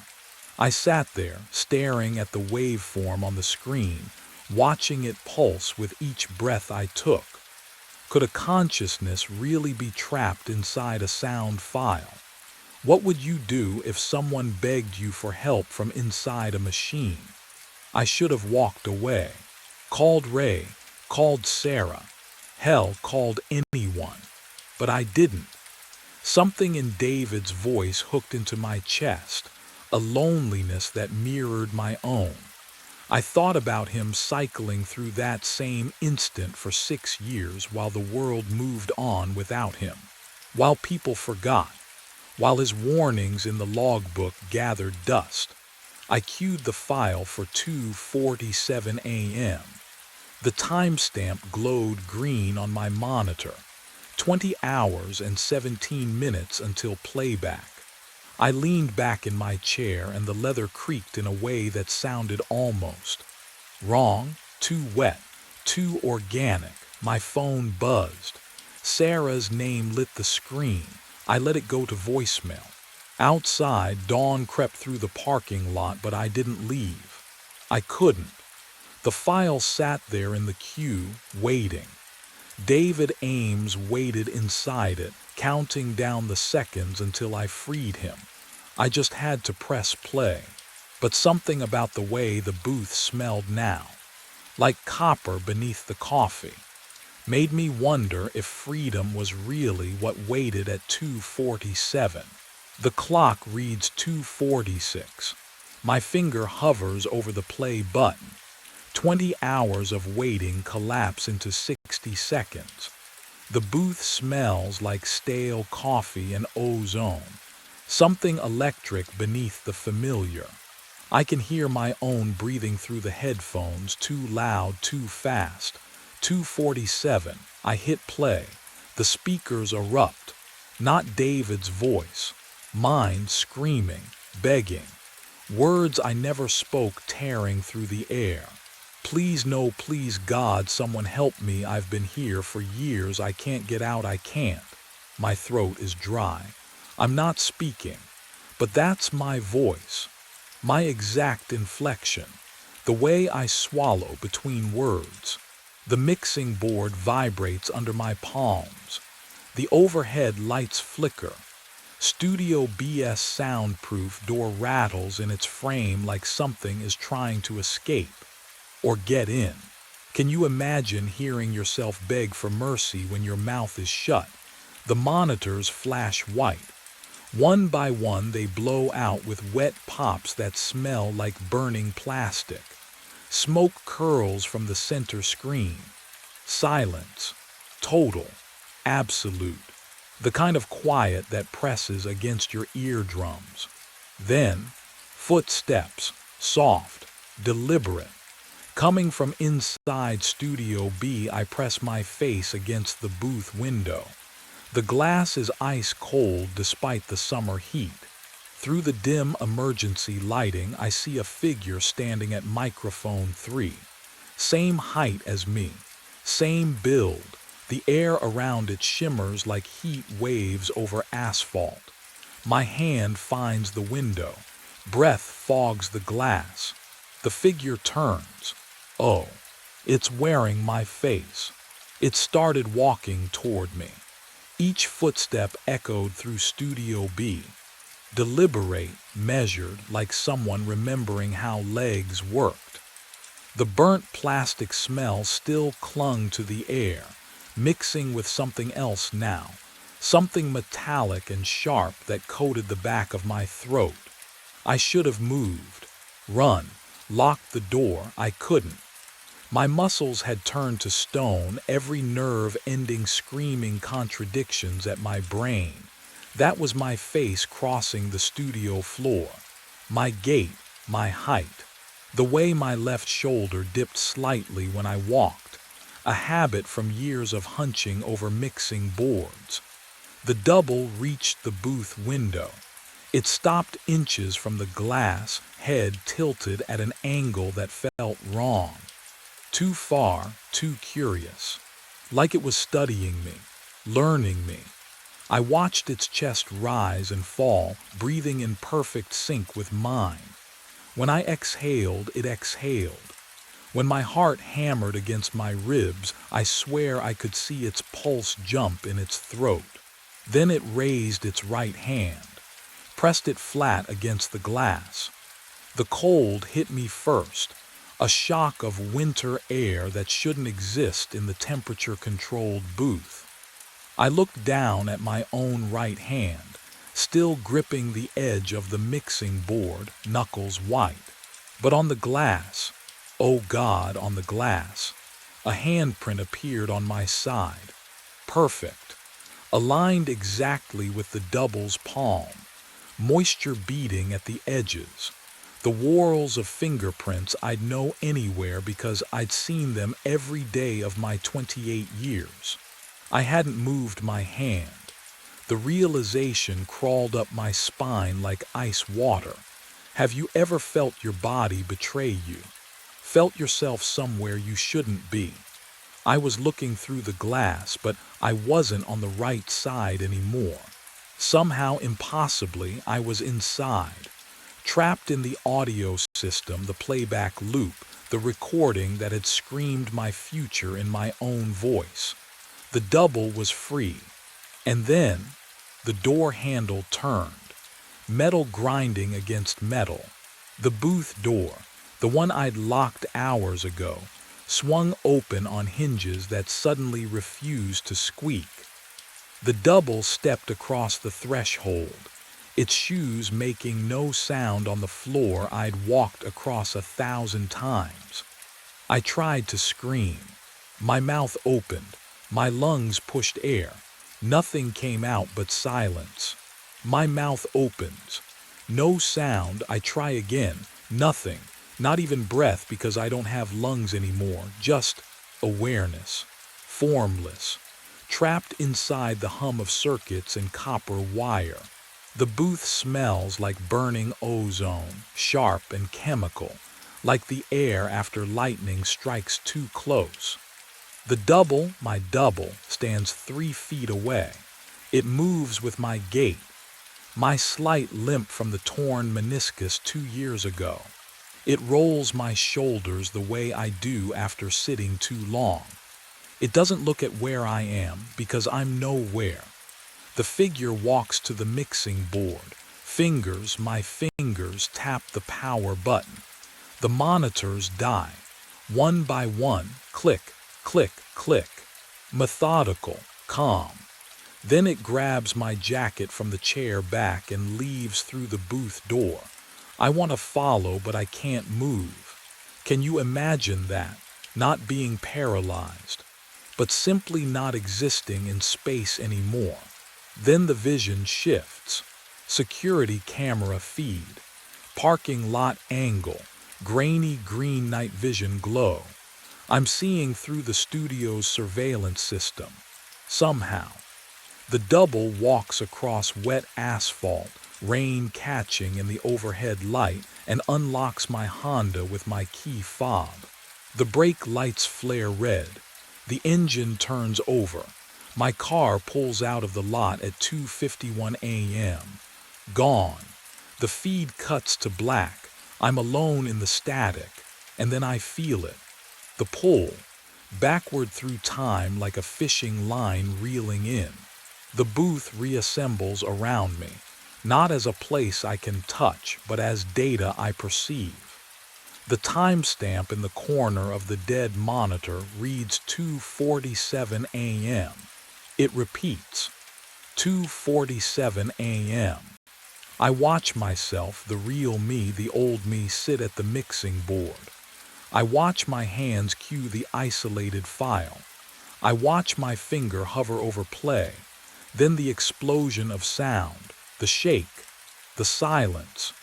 I sat there, staring at the waveform on the screen, watching it pulse with each breath I took. Could a consciousness really be trapped inside a sound file? What would you do if someone begged you for help from inside a machine? I should have walked away. Called Ray, called Sarah, hell, called anyone. But I didn't. Something in David's voice hooked into my chest, a loneliness that mirrored my own. I thought about him cycling through that same instant for 6 years while the world moved on without him, while people forgot, while his warnings in the logbook gathered dust. I queued the file for 2:47 a.m. The timestamp glowed green on my monitor. 20 hours and 17 minutes until playback. I leaned back in my chair and the leather creaked in a way that sounded almost wrong, too wet, too organic. My phone buzzed. Sarah's name lit the screen. I let it go to voicemail. Outside, dawn crept through the parking lot, but I didn't leave. I couldn't. The file sat there in the queue, waiting. David Ames waited inside it, counting down the seconds until I freed him. I just had to press play. But something about the way the booth smelled now, like copper beneath the coffee, made me wonder if freedom was really what waited at 2:47. The clock reads 2:46. My finger hovers over the play button. 20 hours of waiting collapse into 60 seconds. The booth smells like stale coffee and ozone, something electric beneath the familiar. I can hear my own breathing through the headphones, too loud, too fast. 2:47. I hit play. The speakers erupt. Not David's voice. Mine screaming, begging. Words I never spoke tearing through the air. Please, no, please, God, someone help me. I've been here for years. I can't get out. I can't. My throat is dry. I'm not speaking. But that's my voice. My exact inflection. The way I swallow between words. The mixing board vibrates under my palms. The overhead lights flicker. Studio BS soundproof door rattles in its frame like something is trying to escape or get in. Can you imagine hearing yourself beg for mercy when your mouth is shut? The monitors flash white. One by one they blow out with wet pops that smell like burning plastic. Smoke curls from the center screen. Silence. Total. Absolute. The kind of quiet that presses against your eardrums. Then, footsteps, soft, deliberate. Coming from inside Studio B, I press my face against the booth window. The glass is ice cold despite the summer heat. Through the dim emergency lighting, I see a figure standing at microphone 3. Same height as me, same build. The air around it shimmers like heat waves over asphalt. My hand finds the window. Breath fogs the glass. The figure turns. Oh, it's wearing my face. It started walking toward me. Each footstep echoed through Studio B. Deliberate, measured, like someone remembering how legs worked. The burnt plastic smell still clung to the air, mixing with something else now, something metallic and sharp that coated the back of my throat. I should have moved, run, locked the door. I couldn't. My muscles had turned to stone, every nerve ending screaming contradictions at my brain. That was my face crossing the studio floor, my gait, my height, the way my left shoulder dipped slightly when I walked, a habit from years of hunching over mixing boards. The double reached the booth window. It stopped inches from the glass, head tilted at an angle that felt wrong. Too far, too curious. Like it was studying me, learning me. I watched its chest rise and fall, breathing in perfect sync with mine. When I exhaled, it exhaled. When my heart hammered against my ribs, I swear I could see its pulse jump in its throat. Then it raised its right hand, pressed it flat against the glass. The cold hit me first, a shock of winter air that shouldn't exist in the temperature-controlled booth. I looked down at my own right hand, still gripping the edge of the mixing board, knuckles white. But on the glass, oh God, on the glass, a handprint appeared on my side. Perfect. Aligned exactly with the double's palm, moisture beading at the edges. The whorls of fingerprints I'd know anywhere because I'd seen them every day of my 28 years. I hadn't moved my hand. The realization crawled up my spine like ice water. Have you ever felt your body betray you? Felt yourself somewhere you shouldn't be? I was looking through the glass, but I wasn't on the right side anymore. Somehow, impossibly, I was inside. Trapped in the audio system, the playback loop, the recording that had screamed my future in my own voice. The double was free. And then, the door handle turned, metal grinding against metal. The booth door, the one I'd locked hours ago, swung open on hinges that suddenly refused to squeak. The double stepped across the threshold, its shoes making no sound on the floor I'd walked across 1,000 times. I tried to scream. My mouth opened. My lungs pushed air. Nothing came out but silence. My mouth opens. No sound. I try again. Nothing, not even breath because I don't have lungs anymore, just awareness, formless, trapped inside the hum of circuits and copper wire. The booth smells like burning ozone, sharp and chemical, like the air after lightning strikes too close. The double, my double, stands 3 feet away. It moves with my gait, my slight limp from the torn meniscus 2 years ago. It rolls my shoulders the way I do after sitting too long. It doesn't look at where I am because I'm nowhere. The figure walks to the mixing board. My fingers tap the power button. The monitors die. One by one, click, click, click. Methodical, calm. Then it grabs my jacket from the chair back and leaves through the booth door. I want to follow, but I can't move. Can you imagine that? Not being paralyzed, but simply not existing in space anymore. Then the vision shifts. Security camera feed. Parking lot angle. Grainy green night vision glow. I'm seeing through the studio's surveillance system. Somehow. The double walks across wet asphalt, rain catching in the overhead light, and unlocks my Honda with my key fob. The brake lights flare red. The engine turns over. My car pulls out of the lot at 2:51 a.m. Gone. The feed cuts to black. I'm alone in the static, and then I feel it. The pull, backward through time like a fishing line reeling in. The booth reassembles around me, not as a place I can touch, but as data I perceive. The timestamp in the corner of the dead monitor reads 2:47 a.m. It repeats, 2:47 a.m. I watch myself, the real me, the old me, sit at the mixing board. I watch my hands cue the isolated file. I watch my finger hover over play. Then the explosion of sound, the shake, the silence.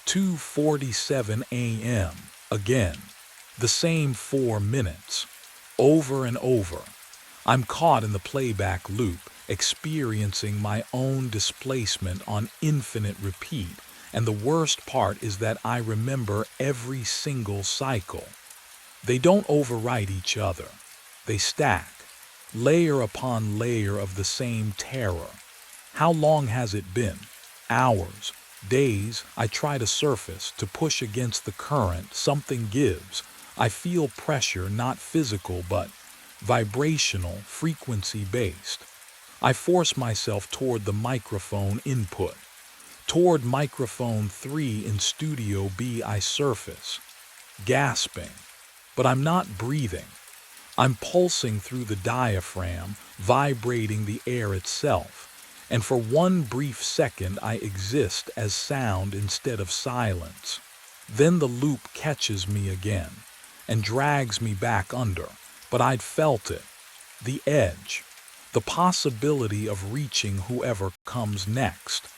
2:47 a.m. again. The same 4 minutes. Over and over. I'm caught in the playback loop, experiencing my own displacement on infinite repeat, and the worst part is that I remember every single cycle. They don't overwrite each other. They stack, layer upon layer of the same terror. How long has it been? Hours, days. I try to surface, to push against the current. Something gives. I feel pressure, not physical, but vibrational, frequency-based. I force myself toward the microphone input. Toward microphone 3 in Studio B I surface, gasping. But I'm not breathing. I'm pulsing through the diaphragm, vibrating the air itself. And for one brief second I exist as sound instead of silence. Then the loop catches me again and drags me back under. But I'd felt it. The edge. The possibility of reaching whoever comes next.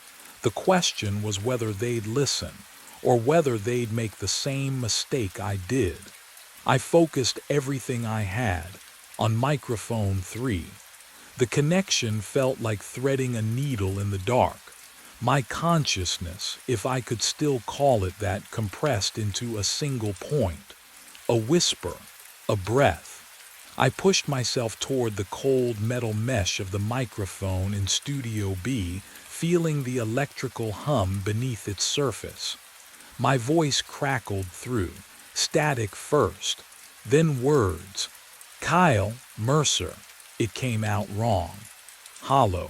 The question was whether they'd listen, or whether they'd make the same mistake I did. I focused everything I had on microphone 3. The connection felt like threading a needle in the dark. My consciousness, if I could still call it that, compressed into a single point. A whisper, a breath. I pushed myself toward the cold metal mesh of the microphone in Studio B, feeling the electrical hum beneath its surface. My voice crackled through, static first, then words. Kyle, Mercer. It came out wrong. Hollow.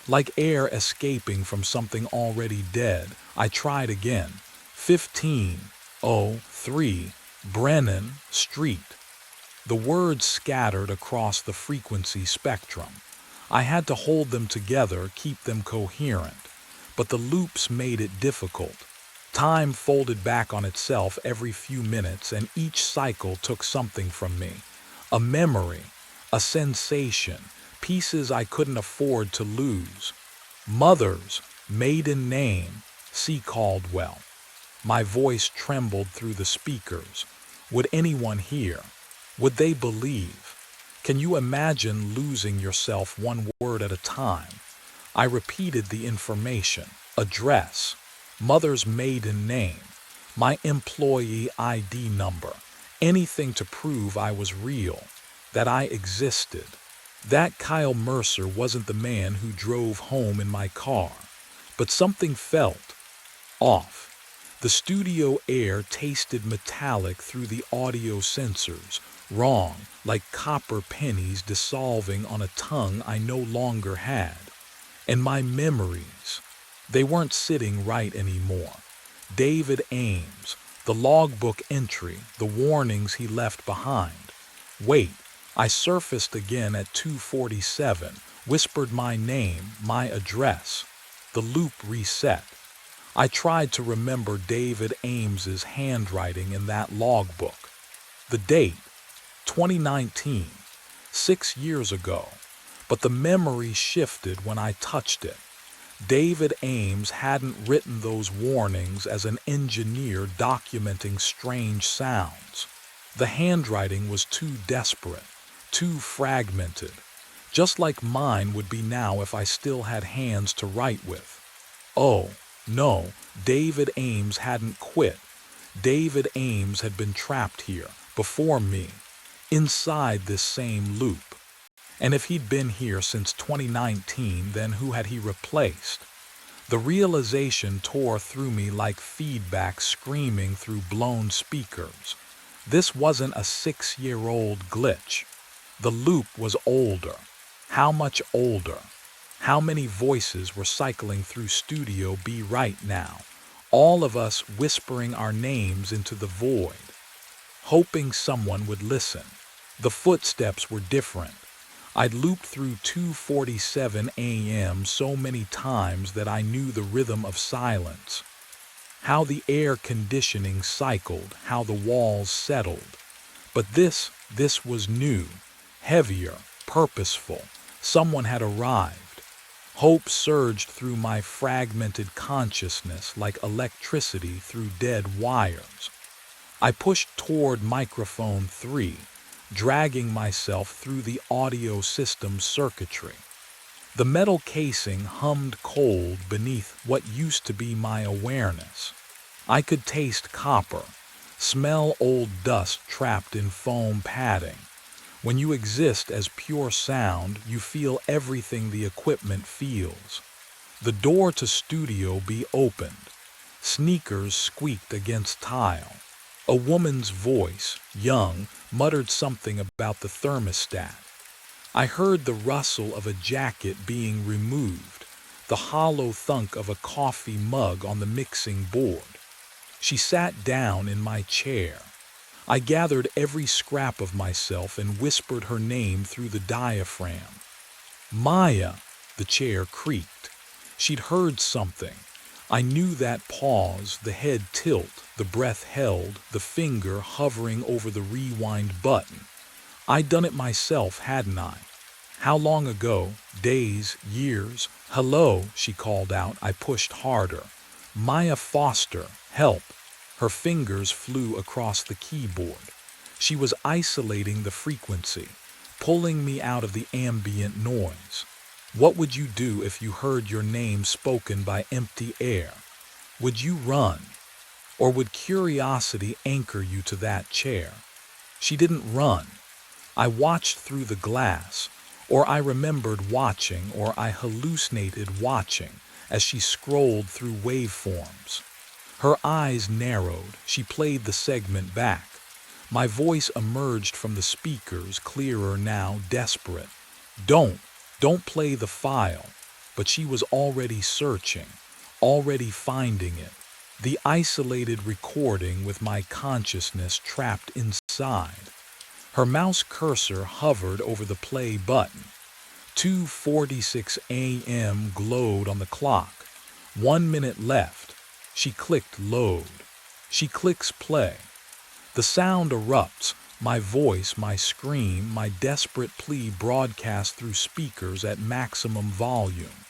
Like air escaping from something already dead. I tried again. 15:03 Brennan Street. The words scattered across the frequency spectrum. I had to hold them together, keep them coherent. But the loops made it difficult. Time folded back on itself every few minutes, and each cycle took something from me. A memory, a sensation, pieces I couldn't afford to lose. Mother's maiden name, C. Caldwell. My voice trembled through the speakers. Would anyone hear? Would they believe? Can you imagine losing yourself one word at a time? I repeated the information: address, mother's maiden name, my employee ID number, anything to prove I was real, that I existed. That Kyle Mercer wasn't the man who drove home in my car, but something felt off. The studio air tasted metallic through the audio sensors, wrong, like copper pennies dissolving on a tongue I no longer had. And my memories, they weren't sitting right anymore. David Ames, the logbook entry, the warnings he left behind. Wait, I surfaced again at 2:47, whispered my name, my address. The loop reset. I tried to remember David Ames's handwriting in that logbook. The date, 2019, 6 years ago. But the memory shifted when I touched it. David Ames hadn't written those warnings as an engineer documenting strange sounds. The handwriting was too desperate, too fragmented, just like mine would be now if I still had hands to write with. Oh, no, David Ames hadn't quit. David Ames had been trapped here, before me, inside this same loop. And if he'd been here since 2019, then who had he replaced? The realization tore through me like feedback screaming through blown speakers. This wasn't a 6-year-old glitch. The loop was older. How much older? How many voices were cycling through Studio B right now? All of us whispering our names into the void, hoping someone would listen. The footsteps were different. I'd looped through 2:47 a.m. so many times that I knew the rhythm of silence. How the air conditioning cycled, how the walls settled. But this was new, heavier, purposeful. Someone had arrived. Hope surged through my fragmented consciousness like electricity through dead wires. I pushed toward microphone 3, dragging myself through the audio system circuitry. The metal casing hummed cold beneath what used to be my awareness. I could taste copper, smell old dust trapped in foam padding. When you exist as pure sound, you feel everything the equipment feels. The door to Studio B opened. Sneakers squeaked against tile. A woman's voice, young, muttered something about the thermostat. I heard the rustle of a jacket being removed, the hollow thunk of a coffee mug on the mixing board. She sat down in my chair. I gathered every scrap of myself and whispered her name through the diaphragm. Maya, the chair creaked. She'd heard something. I knew that pause, the head tilt, the breath held, the finger hovering over the rewind button. I'd done it myself, hadn't I? How long ago? Days, years? Hello, she called out. I pushed harder. Maya Foster, help. Her fingers flew across the keyboard. She was isolating the frequency, pulling me out of the ambient noise. What would you do if you heard your name spoken by empty air? Would you run? Or would curiosity anchor you to that chair? She didn't run. I watched through the glass, or I remembered watching, or I hallucinated watching as she scrolled through waveforms. Her eyes narrowed. She played the segment back. My voice emerged from the speakers, clearer now, desperate. Don't play the file. But she was already searching, already finding it. The isolated recording with my consciousness trapped inside. Her mouse cursor hovered over the play button. 2:46 a.m. glowed on the clock. 1 minute left. She clicked load. She clicks play. The sound erupts. My voice, my scream, my desperate plea broadcast through speakers at maximum volume.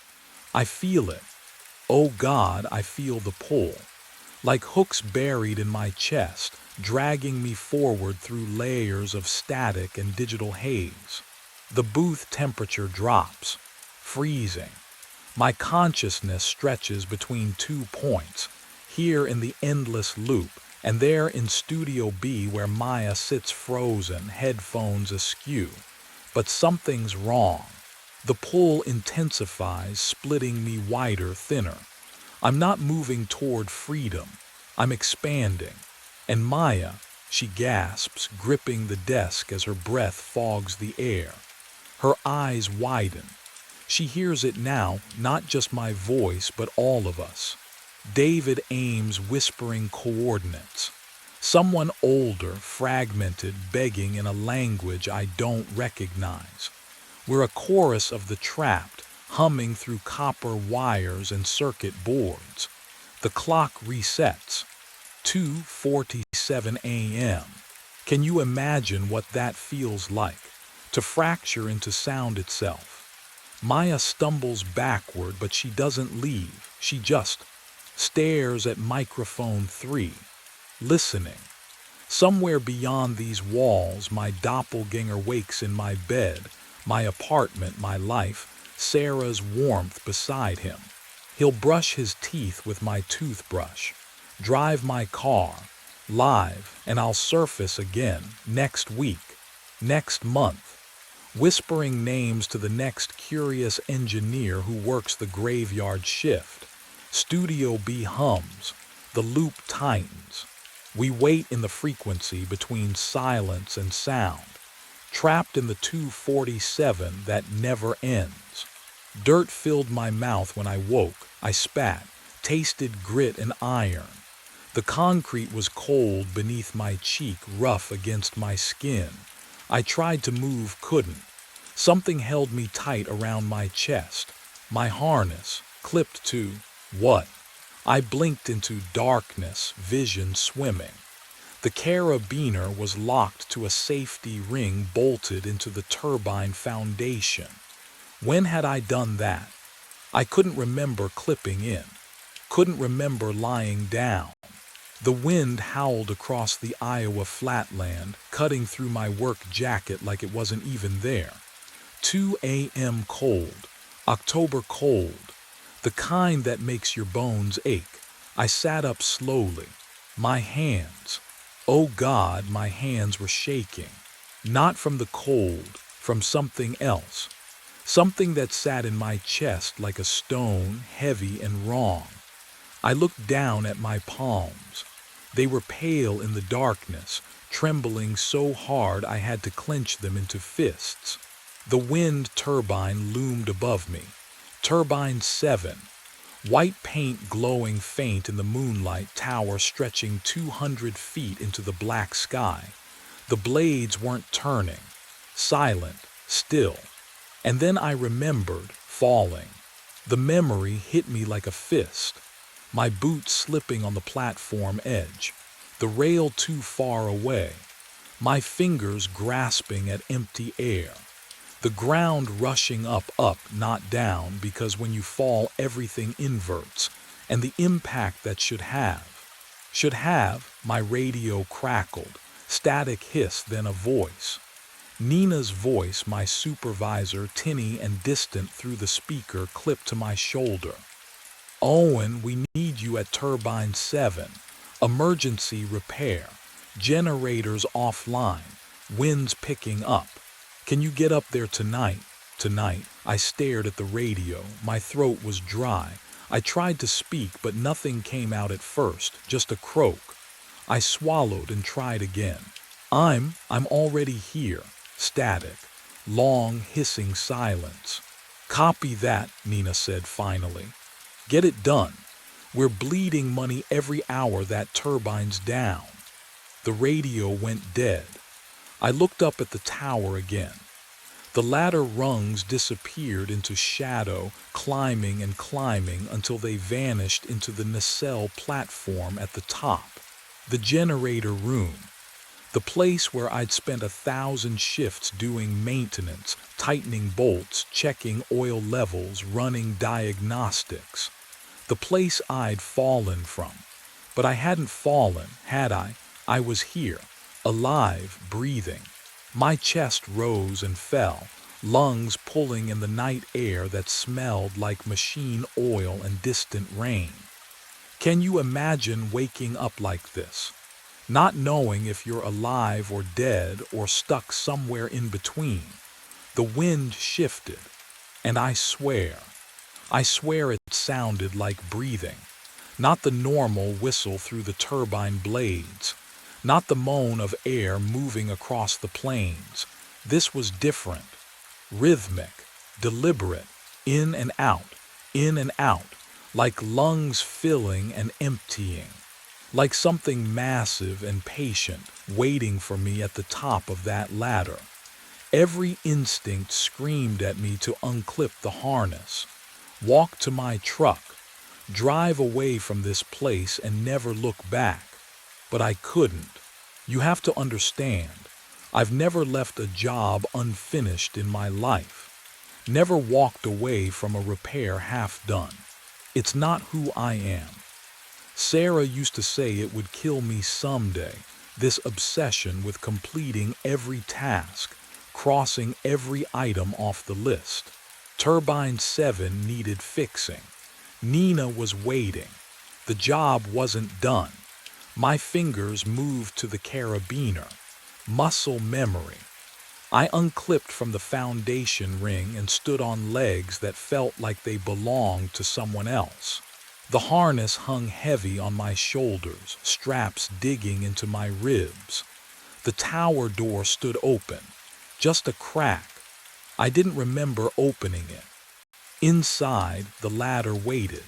I feel it. Oh God, I feel the pull. like hooks buried in my chest, dragging me forward through layers of static and digital haze. The booth temperature drops, freezing. My consciousness stretches between 2 points, here in the endless loop, and there in Studio B where Maya sits frozen, headphones askew. But something's wrong. The pull intensifies, splitting me wider, thinner. I'm not moving toward freedom. I'm expanding. And Maya, she gasps, gripping the desk as her breath fogs the air. Her eyes widen. She hears it now, not just my voice, but all of us. David Ames whispering coordinates. Someone older, fragmented, begging in a language I don't recognize. We're a chorus of the trapped, humming through copper wires and circuit boards. The clock resets. 2:47 a.m. Can you imagine what that feels like? To fracture into sound itself. Maya stumbles backward, but she doesn't leave. She just stares at microphone 3, listening. Somewhere beyond these walls, my doppelganger wakes in my bed, my apartment, my life, Sarah's warmth beside him. He'll brush his teeth with my toothbrush, drive my car, live, and I'll surface again next week, next month, whispering names to the next curious engineer who works the graveyard shift. Studio B hums, the loop tightens. We wait in the frequency between silence and sound, trapped in the 2:47 that never ends. Dirt filled my mouth when I woke. I spat, tasted grit and iron. The concrete was cold beneath my cheek, rough against my skin. I tried to move, couldn't. Something held me tight around my chest. My harness, clipped to what? I blinked into darkness, vision swimming. The carabiner was locked to a safety ring bolted into the turbine foundation. When had I done that? I couldn't remember clipping in. Couldn't remember lying down. The wind howled across the Iowa flatland, cutting through my work jacket like it wasn't even there. 2 a.m. cold, October cold, the kind that makes your bones ache. I sat up slowly. My hands, oh God, my hands were shaking. Not from the cold, from something else. Something that sat in my chest like a stone, heavy and wrong. I looked down at my palms. They were pale in the darkness, trembling so hard I had to clench them into fists. The wind turbine loomed above me. Turbine 7. White paint glowing faint in the moonlight, tower stretching 200 feet into the black sky. The blades weren't turning. Silent, still. And then I remembered, falling. The memory hit me like a fist. My boots slipping on the platform edge. The rail too far away. My fingers grasping at empty air. The ground rushing up, not down, because when you fall everything inverts, and the impact that should have, my radio crackled, static hiss, then a voice. Nina's voice, my supervisor, tinny and distant through the speaker clipped to my shoulder. Owen, we need you at Turbine 7. Emergency repair. Generators offline. Winds picking up. Can you get up there tonight? Tonight. I stared at the radio. My throat was dry. I tried to speak, but nothing came out at first, just a croak. I swallowed and tried again. I'm already here. Static. Long, hissing silence. Copy that, Nina said finally. Get it done. We're bleeding money every hour that turbine's down. The radio went dead. I looked up at the tower again. The ladder rungs disappeared into shadow, climbing and climbing until they vanished into the nacelle platform at the top. The generator room. The place where I'd spent 1,000 shifts doing maintenance, tightening bolts, checking oil levels, running diagnostics. The place I'd fallen from. But I hadn't fallen, had I? I was here, alive, breathing. My chest rose and fell, lungs pulling in the night air that smelled like machine oil and distant rain. Can you imagine waking up like this? Not knowing if you're alive or dead or stuck somewhere in between. The wind shifted, and I swear it sounded like breathing. Not the normal whistle through the turbine blades, not the moan of air moving across the plains. This was different, rhythmic, deliberate, in and out, like lungs filling and emptying, like something massive and patient waiting for me at the top of that ladder. Every instinct screamed at me to unclip the harness, walk to my truck, drive away from this place and never look back. But I couldn't. You have to understand, I've never left a job unfinished in my life. Never walked away from a repair half done. It's not who I am. Sarah used to say it would kill me someday, this obsession with completing every task, crossing every item off the list. Turbine 7 needed fixing. Nina was waiting. The job wasn't done. My fingers moved to the carabiner. Muscle memory. I unclipped from the foundation ring and stood on legs that felt like they belonged to someone else. The harness hung heavy on my shoulders, straps digging into my ribs. The tower door stood open, just a crack. I didn't remember opening it. Inside, the ladder waited.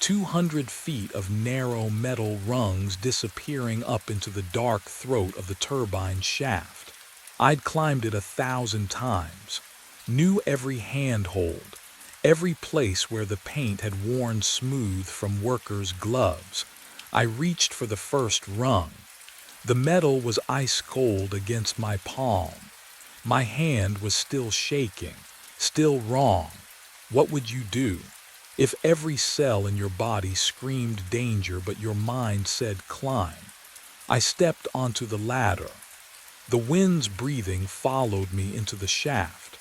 200 feet of narrow metal rungs disappearing up into the dark throat of the turbine shaft. I'd climbed it 1,000 times, knew every handhold, every place where the paint had worn smooth from workers' gloves. I reached for the first rung. The metal was ice cold against my palm. My hand was still shaking, still wrong. What would you do? If every cell in your body screamed danger but your mind said climb. I stepped onto the ladder. The wind's breathing followed me into the shaft.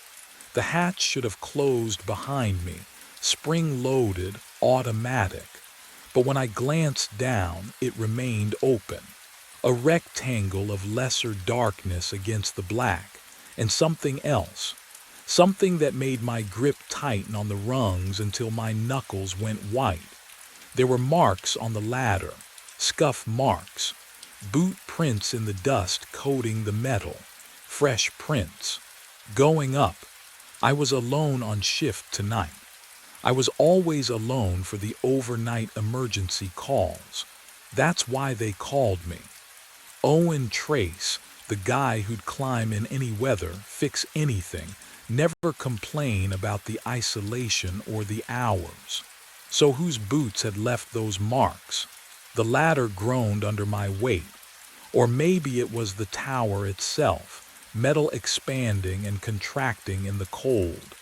The hatch should have closed behind me, spring-loaded, automatic. But when I glanced down, it remained open. A rectangle of lesser darkness against the black, and something else. Something that made my grip tighten on the rungs until my knuckles went white. There were marks on the ladder, scuff marks, boot prints in the dust coating the metal, fresh prints. Going up, I was alone on shift tonight. I was always alone for the overnight emergency calls. That's why they called me. Owen Trace, the guy who'd climb in any weather, fix anything, never complain about the isolation or the hours. So whose boots had left those marks? The ladder groaned under my weight. Or maybe it was the tower itself, metal expanding and contracting in the cold.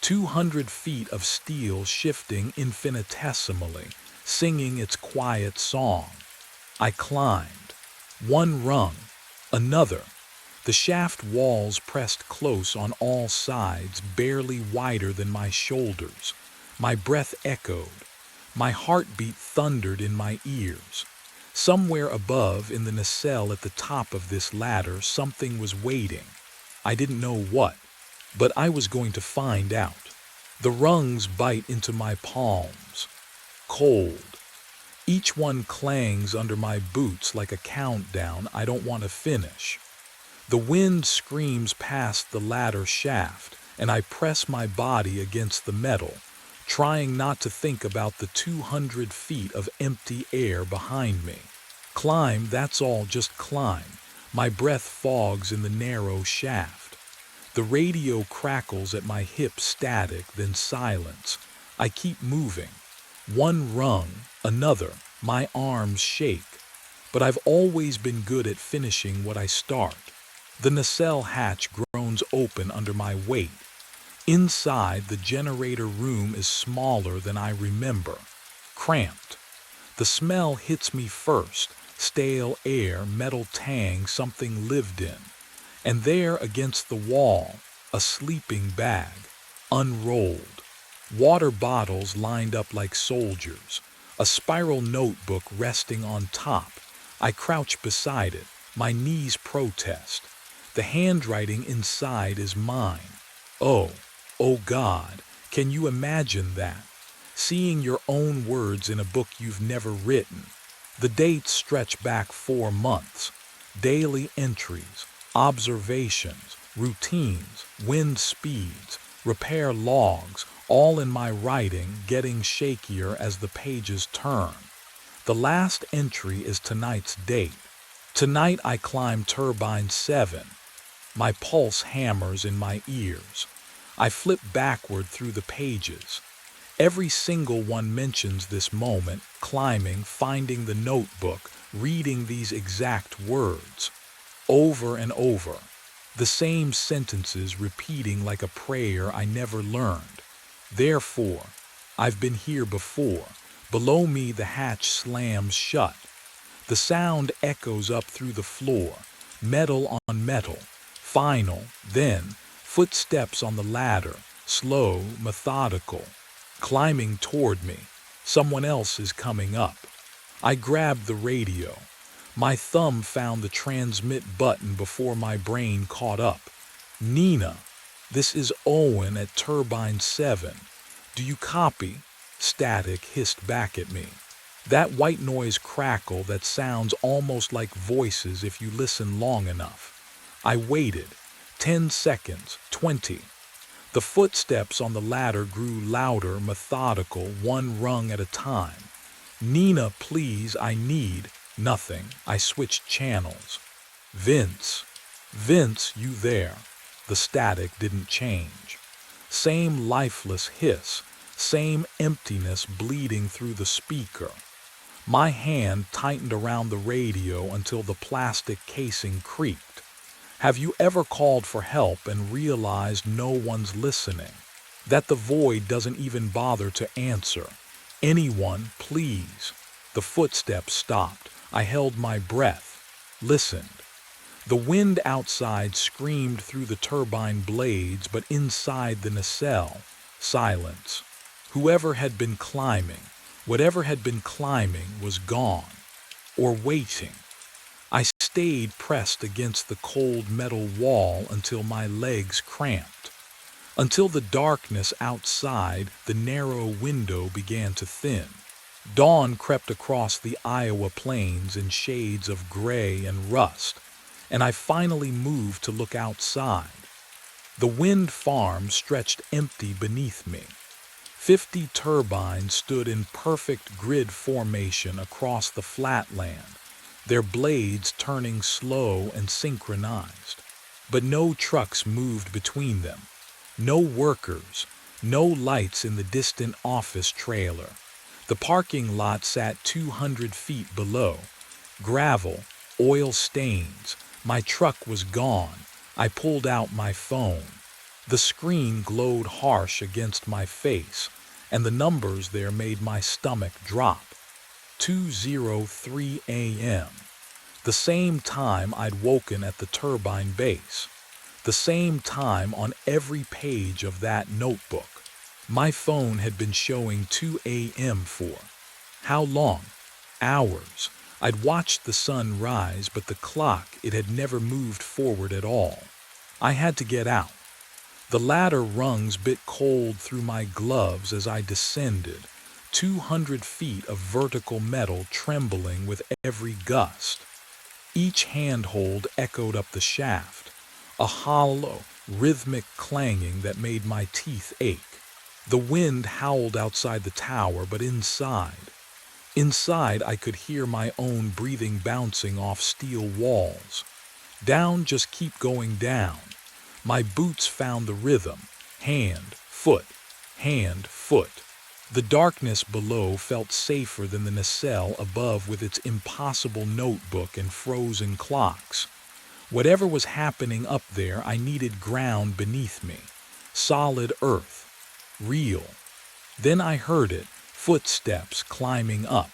200 feet of steel shifting infinitesimally, singing its quiet song. I climbed. One rung, another. The shaft walls pressed close on all sides, barely wider than my shoulders. My breath echoed. My heartbeat thundered in my ears. Somewhere above, in the nacelle at the top of this ladder, something was waiting. I didn't know what, but I was going to find out. The rungs bite into my palms. Cold. Each one clangs under my boots like a countdown I don't want to finish. The wind screams past the ladder shaft, and I press my body against the metal, trying not to think about the 200 feet of empty air behind me. Climb, that's all, just climb. My breath fogs in the narrow shaft. The radio crackles at my hip, static, then silence. I keep moving. One rung, another. My arms shake. But I've always been good at finishing what I start. The nacelle hatch groans open under my weight. Inside, the generator room is smaller than I remember. Cramped. The smell hits me first, stale air, metal tang something lived in. And there against the wall, a sleeping bag, unrolled. Water bottles lined up like soldiers, a spiral notebook resting on top. I crouch beside it, my knees protest. The handwriting inside is mine. Oh, oh God, can you imagine that? Seeing your own words in a book you've never written. The dates stretch back 4 months. Daily entries, observations, routines, wind speeds, repair logs, all in my writing, getting shakier as the pages turn. The last entry is tonight's date. Tonight I climb turbine 7. My pulse hammers in my ears. I flip backward through the pages. Every single one mentions this moment, climbing, finding the notebook, reading these exact words. Over and over. The same sentences repeating like a prayer I never learned. Therefore, I've been here before. Below me the hatch slams shut. The sound echoes up through the floor, metal on metal. Final, then, footsteps on the ladder, slow, methodical. Climbing toward me. Someone else is coming up. I grabbed the radio. My thumb found the transmit button before my brain caught up. Nina, this is Owen at turbine 7. Do you copy? Static hissed back at me. That white noise crackle that sounds almost like voices if you listen long enough. I waited. 10 seconds, 20. The footsteps on the ladder grew louder, methodical, one rung at a time. Nina, please, I need. Nothing. I switched channels. Vince. Vince, you there? The static didn't change. Same lifeless hiss, same emptiness bleeding through the speaker. My hand tightened around the radio until the plastic casing creaked. Have you ever called for help and realized no one's listening? That the void doesn't even bother to answer? Anyone, please. The footsteps stopped. I held my breath, listened. The wind outside screamed through the turbine blades, but inside the nacelle, silence. Whoever had been climbing, whatever had been climbing, was gone. Or waiting. I stayed pressed against the cold metal wall until my legs cramped. Until the darkness outside the narrow window began to thin. Dawn crept across the Iowa plains in shades of gray and rust, and I finally moved to look outside. The wind farm stretched empty beneath me. 50 turbines stood in perfect grid formation across the flatland, their blades turning slow and synchronized. But no trucks moved between them. No workers, no lights in the distant office trailer. The parking lot sat 200 feet below. Gravel, oil stains. My truck was gone. I pulled out my phone. The screen glowed harsh against my face, and the numbers there made my stomach drop. 2:03 a.m. The same time I'd woken at the turbine base. The same time on every page of that notebook. My phone had been showing 2 a.m. for how long? Hours. I'd watched the sun rise, but the clock, it had never moved forward at all. I had to get out. The ladder rungs bit cold through my gloves as I descended, 200 feet of vertical metal trembling with every gust. Each handhold echoed up the shaft, a hollow, rhythmic clanging that made my teeth ache. The wind howled outside the tower, but inside I could hear my own breathing bouncing off steel walls. Down, just keep going down. My boots found the rhythm, hand, foot, hand, foot. The darkness below felt safer than the nacelle above with its impossible notebook and frozen clocks. Whatever was happening up there, I needed ground beneath me. Solid earth. Real. Then I heard it, footsteps climbing up.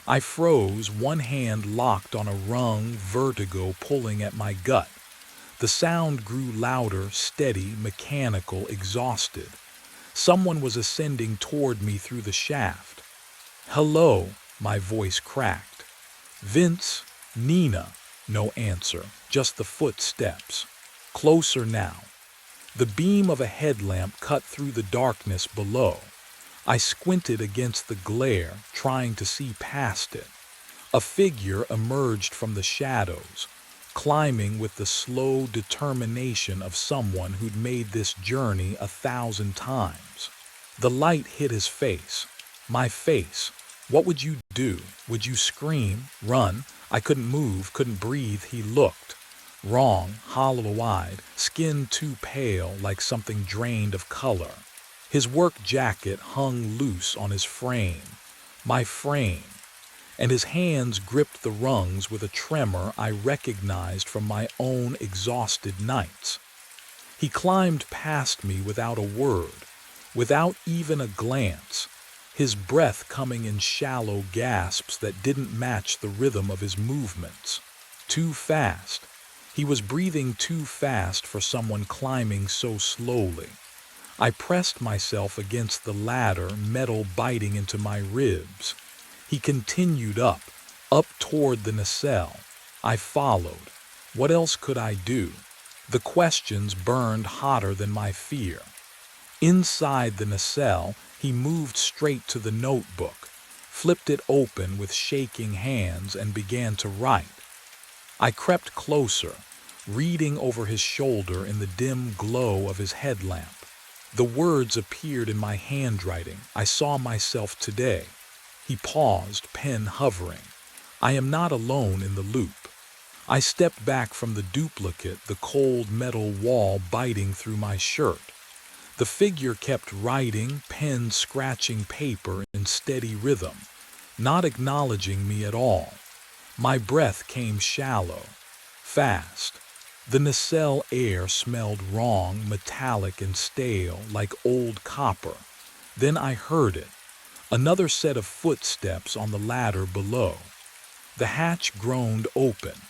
I froze, one hand locked on a rung, vertigo pulling at my gut. The sound grew louder, steady, mechanical, exhausted. Someone was ascending toward me through the shaft. "Hello," my voice cracked. "Vince, Nina." No answer, just the footsteps. Closer now. The beam of a headlamp cut through the darkness below. I squinted against the glare, trying to see past it. A figure emerged from the shadows, climbing with the slow determination of someone who'd made this journey 1,000 times. The light hit his face. My face. What would you do? Would you scream? Run? I couldn't move, couldn't breathe. He looked. Wrong, hollow-eyed, skin too pale, like something drained of color. His work jacket hung loose on his frame. My frame. And his hands gripped the rungs with a tremor I recognized from my own exhausted nights. He climbed past me without a word, without even a glance, his breath coming in shallow gasps that didn't match the rhythm of his movements. Too fast. He was breathing too fast for someone climbing so slowly. I pressed myself against the ladder, metal biting into my ribs. He continued up toward the nacelle. I followed. What else could I do? The questions burned hotter than my fear. Inside the nacelle, he moved straight to the notebook, flipped it open with shaking hands, and began to write. I crept closer, reading over his shoulder in the dim glow of his headlamp. The words appeared in my handwriting. I saw myself today. He paused, pen hovering. I am not alone in the loop. I stepped back from the duplicate, the cold metal wall biting through my shirt. The figure kept writing, pen scratching paper in steady rhythm, not acknowledging me at all. My breath came shallow, fast. The nacelle air smelled wrong, metallic and stale, like old copper. Then I heard it. Another set of footsteps on the ladder below. The hatch groaned open.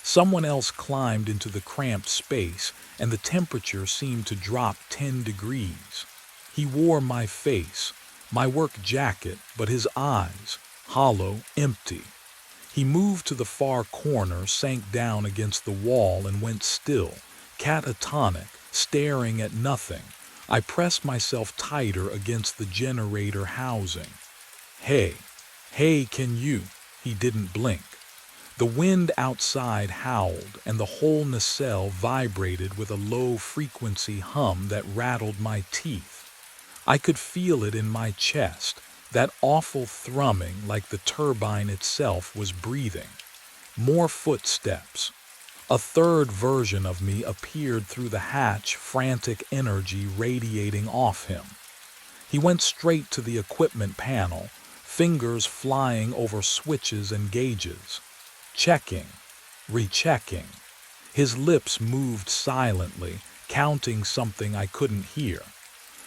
Someone else climbed into the cramped space, and the temperature seemed to drop 10 degrees. He wore my face, my work jacket, but his eyes, hollow, empty. He moved to the far corner, sank down against the wall, and went still, catatonic, staring at nothing. I pressed myself tighter against the generator housing. Hey, can you? He didn't blink. The wind outside howled, and the whole nacelle vibrated with a low-frequency hum that rattled my teeth. I could feel it in my chest, that awful thrumming like the turbine itself was breathing. More footsteps. A third version of me appeared through the hatch, frantic energy radiating off him. He went straight to the equipment panel, fingers flying over switches and gauges. Checking, rechecking. His lips moved silently, counting something I couldn't hear.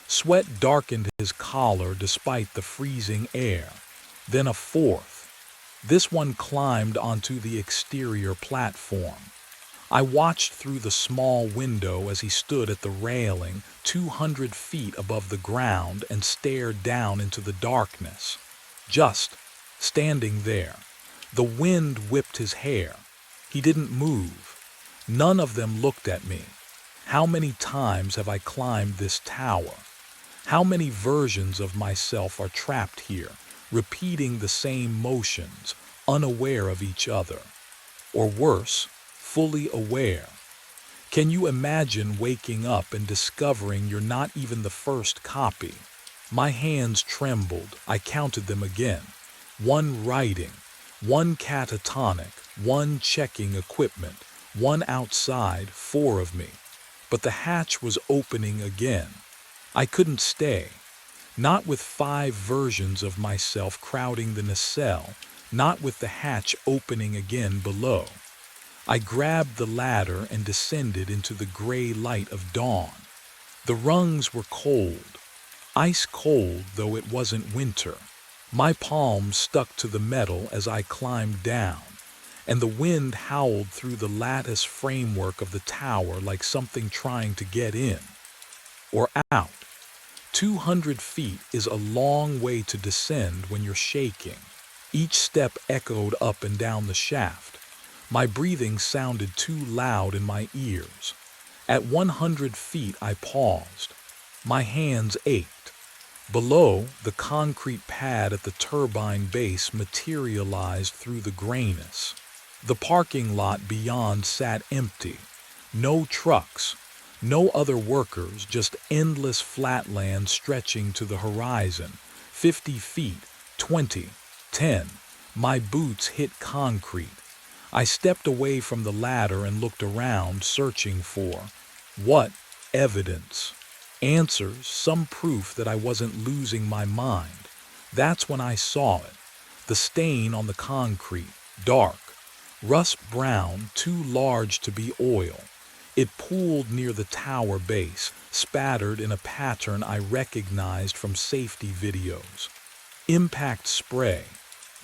Sweat darkened his collar despite the freezing air. Then a fourth. This one climbed onto the exterior platform. I watched through the small window as he stood at the railing, 200 feet above the ground, and stared down into the darkness. Just standing there. The wind whipped his hair. He didn't move. None of them looked at me. How many times have I climbed this tower? How many versions of myself are trapped here, repeating the same motions, unaware of each other? Or worse, fully aware. Can you imagine waking up and discovering you're not even the first copy? My hands trembled. I counted them again. One writing, one catatonic, one checking equipment, one outside, 4 of me. But the hatch was opening again. I couldn't stay. Not with 5 versions of myself crowding the nacelle, not with the hatch opening again below. I grabbed the ladder and descended into the gray light of dawn. The rungs were cold, ice cold though it wasn't winter. My palms stuck to the metal as I climbed down, and the wind howled through the lattice framework of the tower like something trying to get in or out. 200 feet is a long way to descend when you're shaking. Each step echoed up and down the shaft. My breathing sounded too loud in my ears. At 100 feet, I paused. My hands ached. Below, the concrete pad at the turbine base materialized through the grayness. The parking lot beyond sat empty. No trucks, no other workers, just endless flatland stretching to the horizon. 50 feet, 20, 10. My boots hit concrete. I stepped away from the ladder and looked around, searching for what? Evidence. Answers, some proof that I wasn't losing my mind. That's when I saw it. The stain on the concrete, dark, rust brown, too large to be oil. It pooled near the tower base, spattered in a pattern I recognized from safety videos. Impact spray.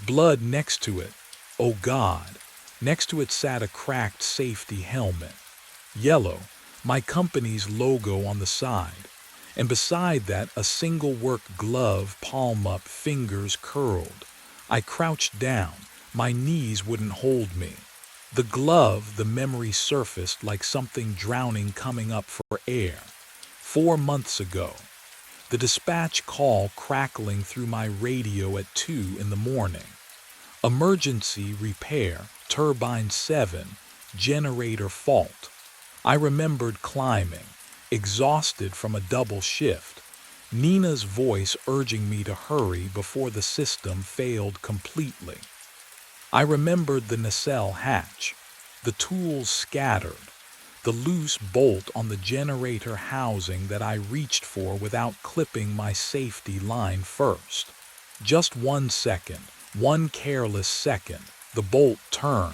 Blood next to it. Oh God. Next to it sat a cracked safety helmet. Yellow, my company's logo on the side. And beside that, a single work glove, palm up, fingers curled. I crouched down. My knees wouldn't hold me. The glove, the memory surfaced like something drowning coming up for air. 4 months ago. The dispatch call crackling through my radio at 2 in the morning. Emergency repair, turbine 7, generator fault. I remembered climbing, exhausted from a double shift. Nina's voice urging me to hurry before the system failed completely. I remembered the nacelle hatch, the tools scattered, the loose bolt on the generator housing that I reached for without clipping my safety line first. Just 1 second, one careless second, the bolt turned.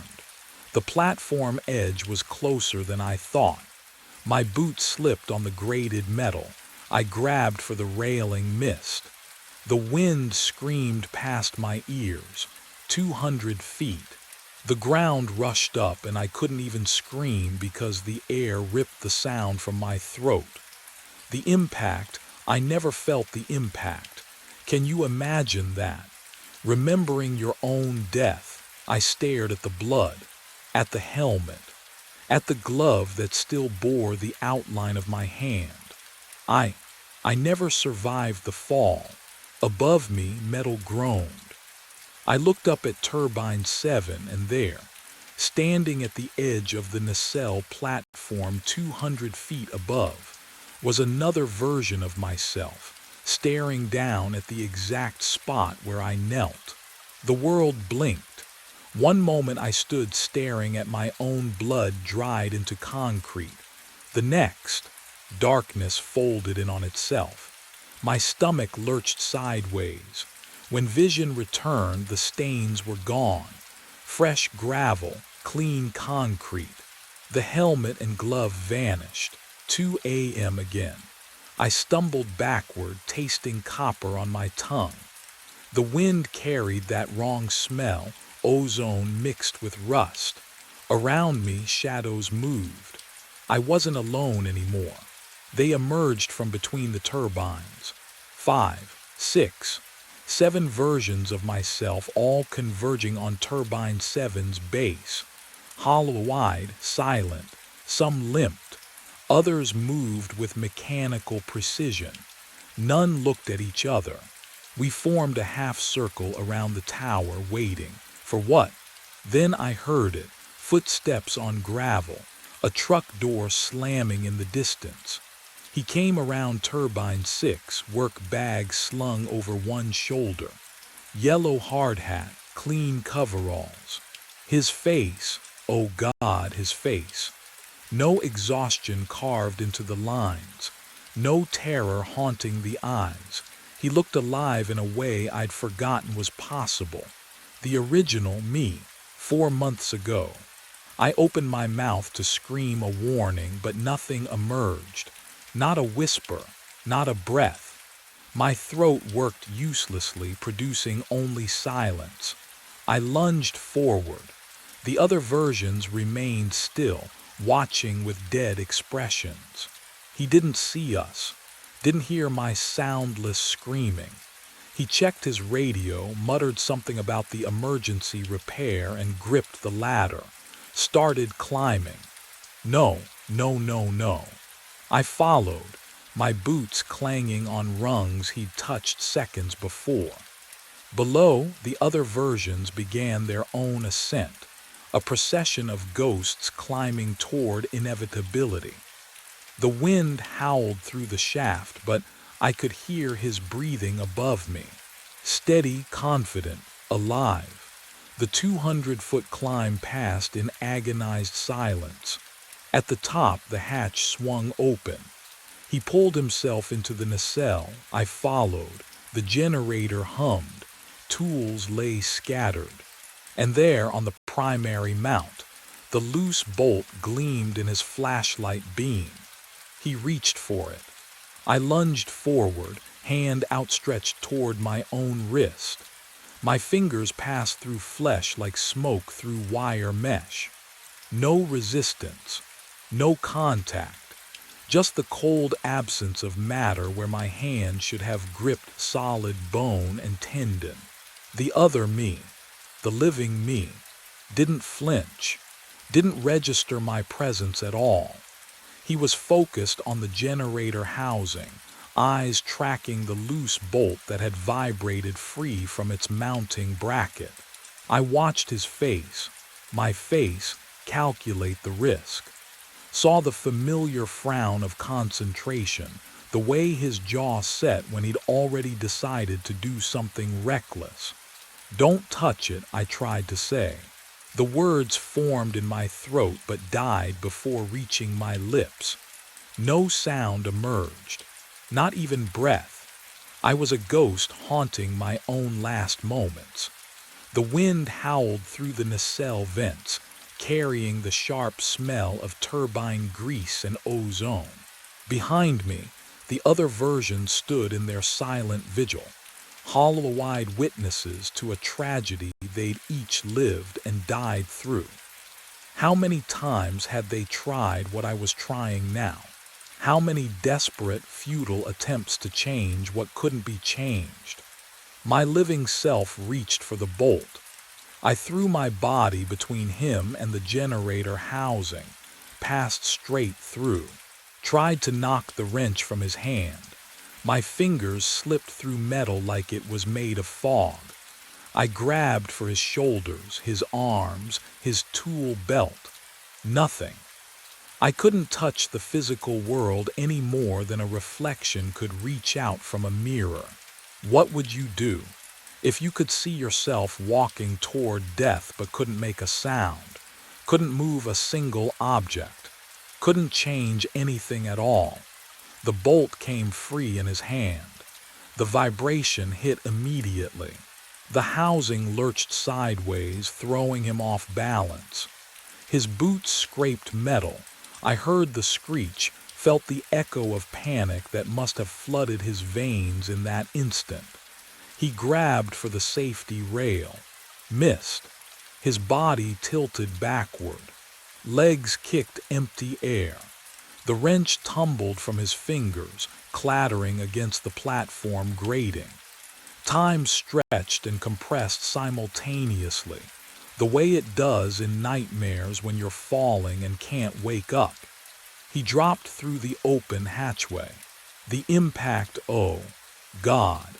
The platform edge was closer than I thought. My boot slipped on the grated metal. I grabbed for the railing, missed. The wind screamed past my ears. 200 feet. The ground rushed up and I couldn't even scream because the air ripped the sound from my throat. The impact, I never felt the impact. Can you imagine that? Remembering your own death, I stared at the blood, at the helmet, at the glove that still bore the outline of my hand. I never survived the fall. Above me, metal groaned. I looked up at Turbine 7 and there, standing at the edge of the nacelle platform 200 feet above, was another version of myself, staring down at the exact spot where I knelt. The world blinked. One moment I stood staring at my own blood dried into concrete. The next, darkness folded in on itself. My stomach lurched sideways. When vision returned, the stains were gone. Fresh gravel, clean concrete. The helmet and glove vanished. 2 a.m. again. I stumbled backward, tasting copper on my tongue. The wind carried that wrong smell, ozone mixed with rust. Around me, shadows moved. I wasn't alone anymore. They emerged from between the turbines. 5, 6, 7 versions of myself, all converging on Turbine 7's base. Hollow-eyed, silent, some limped. Others moved with mechanical precision. None looked at each other. We formed a half circle around the tower, waiting. For what? Then I heard it. Footsteps on gravel. A truck door slamming in the distance. He came around Turbine 6, work bag slung over one shoulder. Yellow hard hat, clean coveralls. His face, oh God, his face. No exhaustion carved into the lines. No terror haunting the eyes. He looked alive in a way I'd forgotten was possible. The original me, 4 months ago. I opened my mouth to scream a warning, but nothing emerged. Not a whisper, not a breath. My throat worked uselessly, producing only silence. I lunged forward. The other versions remained still, watching with dead expressions. He didn't see us, didn't hear my soundless screaming. He checked his radio, muttered something about the emergency repair, and gripped the ladder. Started climbing. No, no, no, no. I followed, my boots clanging on rungs he'd touched seconds before. Below, the other versions began their own ascent, a procession of ghosts climbing toward inevitability. The wind howled through the shaft, but I could hear his breathing above me. Steady, confident, alive. The 200-foot climb passed in agonized silence. At the top, the hatch swung open. He pulled himself into the nacelle. I followed. The generator hummed. Tools lay scattered. And there, on the primary mount, the loose bolt gleamed in his flashlight beam. He reached for it. I lunged forward, hand outstretched toward my own wrist. My fingers passed through flesh like smoke through wire mesh. No resistance, no contact, just the cold absence of matter where my hand should have gripped solid bone and tendon. The other me, the living me, didn't flinch, didn't register my presence at all. He was focused on the generator housing, eyes tracking the loose bolt that had vibrated free from its mounting bracket. I watched his face, my face, calculate the risk. Saw the familiar frown of concentration, the way his jaw set when he'd already decided to do something reckless. "Don't touch it," I tried to say. The words formed in my throat but died before reaching my lips. No sound emerged, not even breath. I was a ghost haunting my own last moments. The wind howled through the nacelle vents, carrying the sharp smell of turbine grease and ozone. Behind me, the other versions stood in their silent vigil, hollow-eyed witnesses to a tragedy they'd each lived and died through. How many times had they tried what I was trying now? How many desperate, futile attempts to change what couldn't be changed? My living self reached for the bolt. I threw my body between him and the generator housing, passed straight through, tried to knock the wrench from his hand. My fingers slipped through metal like it was made of fog. I grabbed for his shoulders, his arms, his tool belt. Nothing. I couldn't touch the physical world any more than a reflection could reach out from a mirror. What would you do if you could see yourself walking toward death but couldn't make a sound, couldn't move a single object, couldn't change anything at all? The bolt came free in his hand. The vibration hit immediately. The housing lurched sideways, throwing him off balance. His boots scraped metal. I heard the screech, felt the echo of panic that must have flooded his veins in that instant. He grabbed for the safety rail. Missed. His body tilted backward. Legs kicked empty air. The wrench tumbled from his fingers, clattering against the platform grating. Time stretched and compressed simultaneously, the way it does in nightmares when you're falling and can't wake up. He dropped through the open hatchway. The impact, oh, God.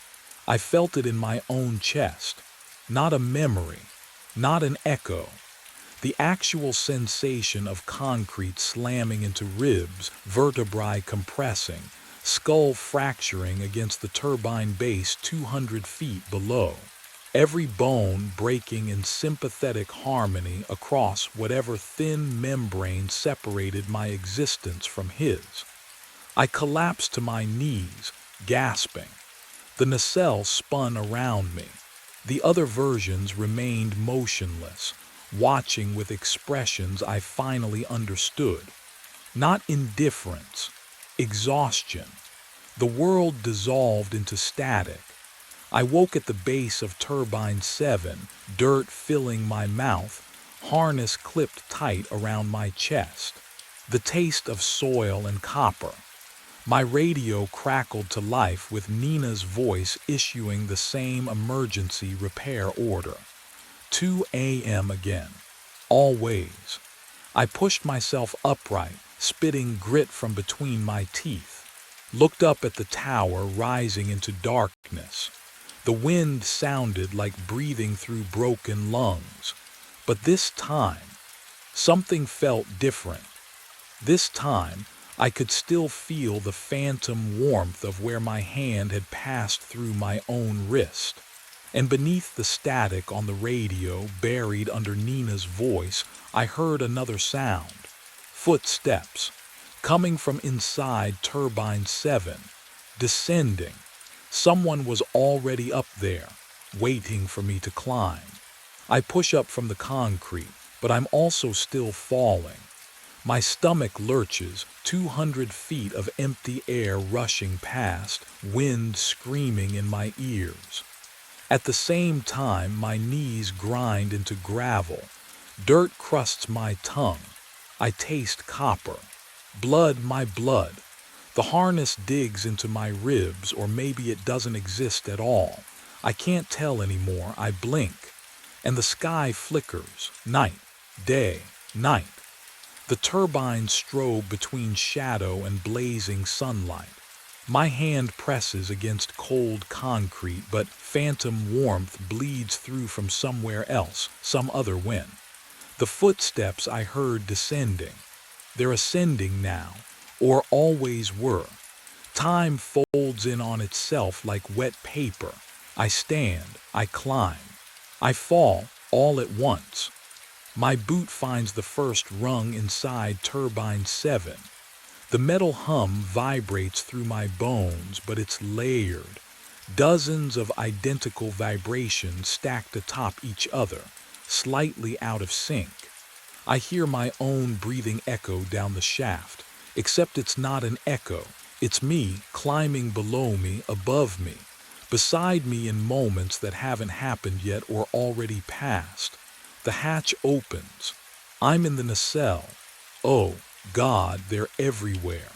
I felt it in my own chest. Not a memory, not an echo. The actual sensation of concrete slamming into ribs, vertebrae compressing, skull fracturing against the turbine base 200 feet below. Every bone breaking in sympathetic harmony across whatever thin membrane separated my existence from his. I collapsed to my knees, gasping. The nacelle spun around me. The other versions remained motionless, watching with expressions I finally understood. Not indifference, exhaustion. The world dissolved into static. I woke at the base of turbine 7, dirt filling my mouth, harness clipped tight around my chest. The taste of soil and copper. My radio crackled to life with Nina's voice issuing the same emergency repair order. 2 a.m. again. Always. I pushed myself upright, spitting grit from between my teeth. Looked up at the tower rising into darkness. The wind sounded like breathing through broken lungs. But this time, something felt different. This time, I could still feel the phantom warmth of where my hand had passed through my own wrist. And beneath the static on the radio, buried under Nina's voice, I heard another sound. Footsteps, coming from inside turbine 7, descending. Someone was already up there, waiting for me to climb. I push up from the concrete, but I'm also still falling. My stomach lurches, 200 feet of empty air rushing past, wind screaming in my ears. At the same time, my knees grind into gravel. Dirt crusts my tongue. I taste copper. Blood, my blood. The harness digs into my ribs, or maybe it doesn't exist at all. I can't tell anymore. I blink. And the sky flickers. Night, day, night. The turbines strobe between shadow and blazing sunlight. My hand presses against cold concrete, but phantom warmth bleeds through from somewhere else, some other wind. The footsteps I heard descending. They're ascending now, or always were. Time folds in on itself like wet paper. I stand, I climb. I fall, all at once. My boot finds the first rung inside turbine 7. The metal hum vibrates through my bones, but it's layered. Dozens of identical vibrations stacked atop each other, slightly out of sync. I hear my own breathing echo down the shaft, except it's not an echo. It's me climbing below me, above me, beside me in moments that haven't happened yet or already passed. The hatch opens. I'm in the nacelle. Oh, God, they're everywhere.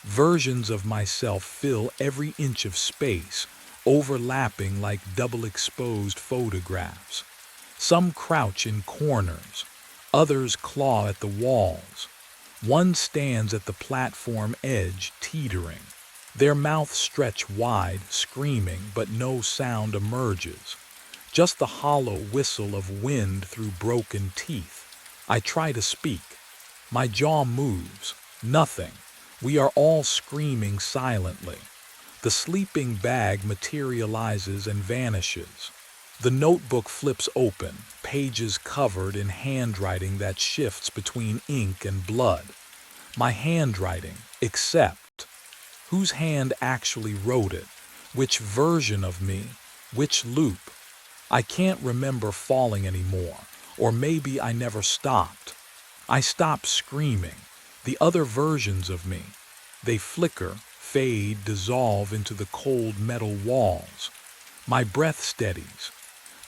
Versions of myself fill every inch of space, overlapping like double-exposed photographs. Some crouch in corners. Others claw at the walls. One stands at the platform edge, teetering. Their mouths stretch wide, screaming, but no sound emerges. Just the hollow whistle of wind through broken teeth. I try to speak. My jaw moves. Nothing. We are all screaming silently. The sleeping bag materializes and vanishes. The notebook flips open, pages covered in handwriting that shifts between ink and blood. My handwriting, except whose hand actually wrote it? Which version of me? Which loop? I can't remember falling anymore, or maybe I never stopped. I stop screaming. The other versions of me. They flicker, fade, dissolve into the cold metal walls. My breath steadies.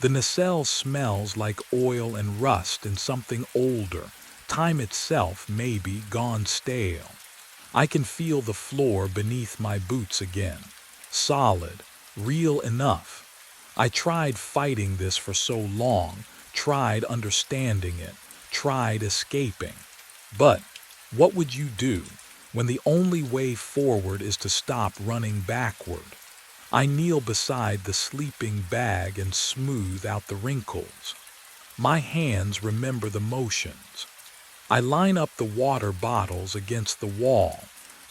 The nacelle smells like oil and rust and something older, time itself maybe gone stale. I can feel the floor beneath my boots again. Solid, real enough. I tried fighting this for so long, tried understanding it, tried escaping. But what would you do when the only way forward is to stop running backward? I kneel beside the sleeping bag and smooth out the wrinkles. My hands remember the motions. I line up the water bottles against the wall,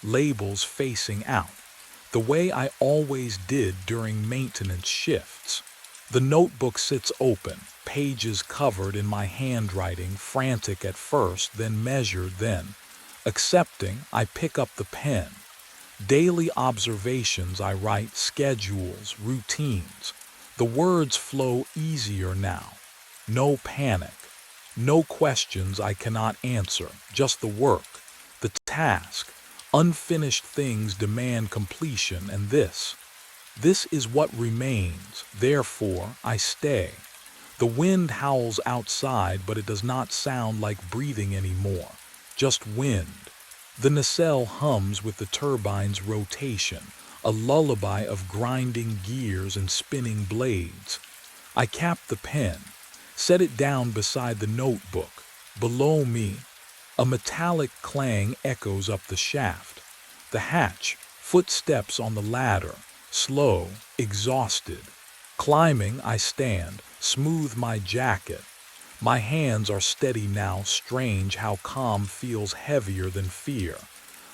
labels facing out, the way I always did during maintenance shifts. The notebook sits open, pages covered in my handwriting, frantic at first, then measured, then accepting. I pick up the pen. Daily observations I write, schedules, routines. The words flow easier now. No panic. No questions I cannot answer, just the work, the task, Unfinished things demand completion, and this is what remains. Therefore, I stay. The wind howls outside, but it does not sound like breathing anymore. Just wind. The nacelle hums with the turbine's rotation, a lullaby of grinding gears and spinning blades. I cap the pen, set it down beside the notebook. Below me, a metallic clang echoes up the shaft. The hatch, footsteps on the ladder, slow, exhausted. Climbing, I stand, smooth my jacket. My hands are steady now, strange how calm feels heavier than fear.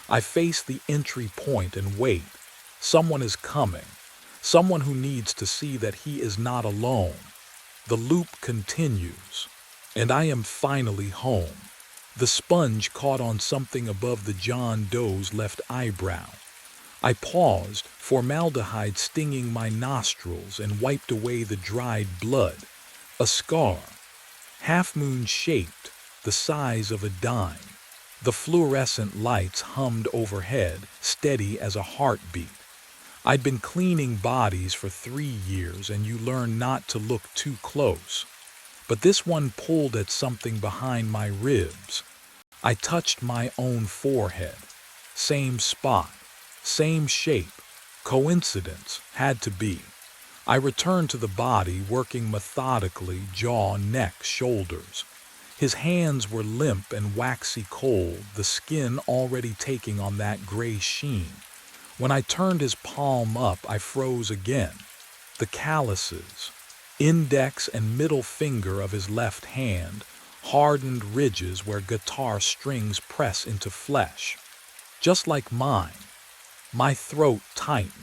I face the entry point and wait. Someone is coming. Someone who needs to see that he is not alone. The loop continues, and I am finally home. The sponge caught on something above the John Doe's left eyebrow. I paused, formaldehyde stinging my nostrils, and wiped away the dried blood. A scar, half-moon shaped, the size of a dime. The fluorescent lights hummed overhead, steady as a heartbeat. I'd been cleaning bodies for 3 years, and you learn not to look too close. But this one pulled at something behind my ribs. I touched my own forehead. Same spot, same shape. Coincidence had to be. I returned to the body, working methodically, jaw, neck, shoulders. His hands were limp and waxy cold, the skin already taking on that gray sheen. When I turned his palm up, I froze again. The calluses, index and middle finger of his left hand, hardened ridges where guitar strings press into flesh. Just like mine. My throat tightened.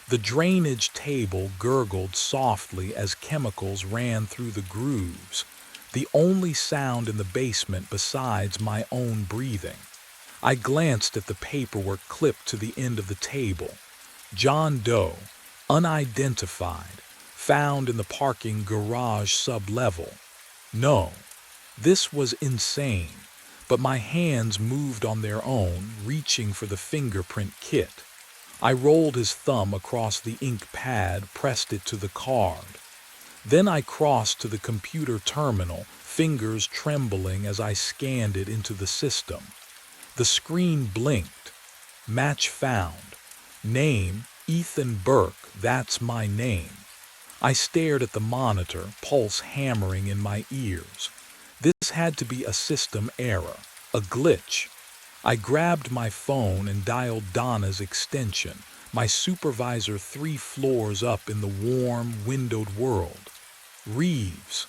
The drainage table gurgled softly as chemicals ran through the grooves, the only sound in the basement besides my own breathing. I glanced at the paperwork clipped to the end of the table. John Doe, unidentified, found in the parking garage sub-level. No, this was insane, but my hands moved on their own, reaching for the fingerprint kit. I rolled his thumb across the ink pad, pressed it to the card. Then I crossed to the computer terminal, fingers trembling as I scanned it into the system. The screen blinked. Match found. Name, Ethan Burke, that's my name. I stared at the monitor, pulse hammering in my ears. This had to be a system error, a glitch. I grabbed my phone and dialed Donna's extension, my supervisor 3 floors up in the warm, windowed world. Reeves.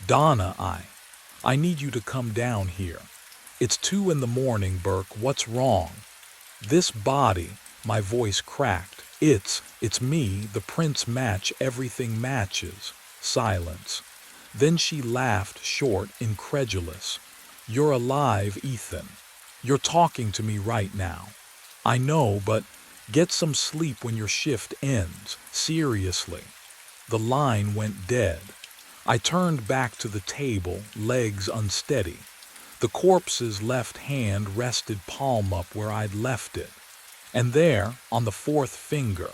Donna, I need you to come down here. It's 2 in the morning, Burke. What's wrong? This body, my voice cracked. It's me, the prints match, everything matches. Silence. Then she laughed, short, incredulous. You're alive, Ethan. You're talking to me right now. I know, but get some sleep when your shift ends. Seriously. The line went dead. I turned back to the table, legs unsteady. The corpse's left hand rested palm up where I'd left it. And there, on the 4th finger,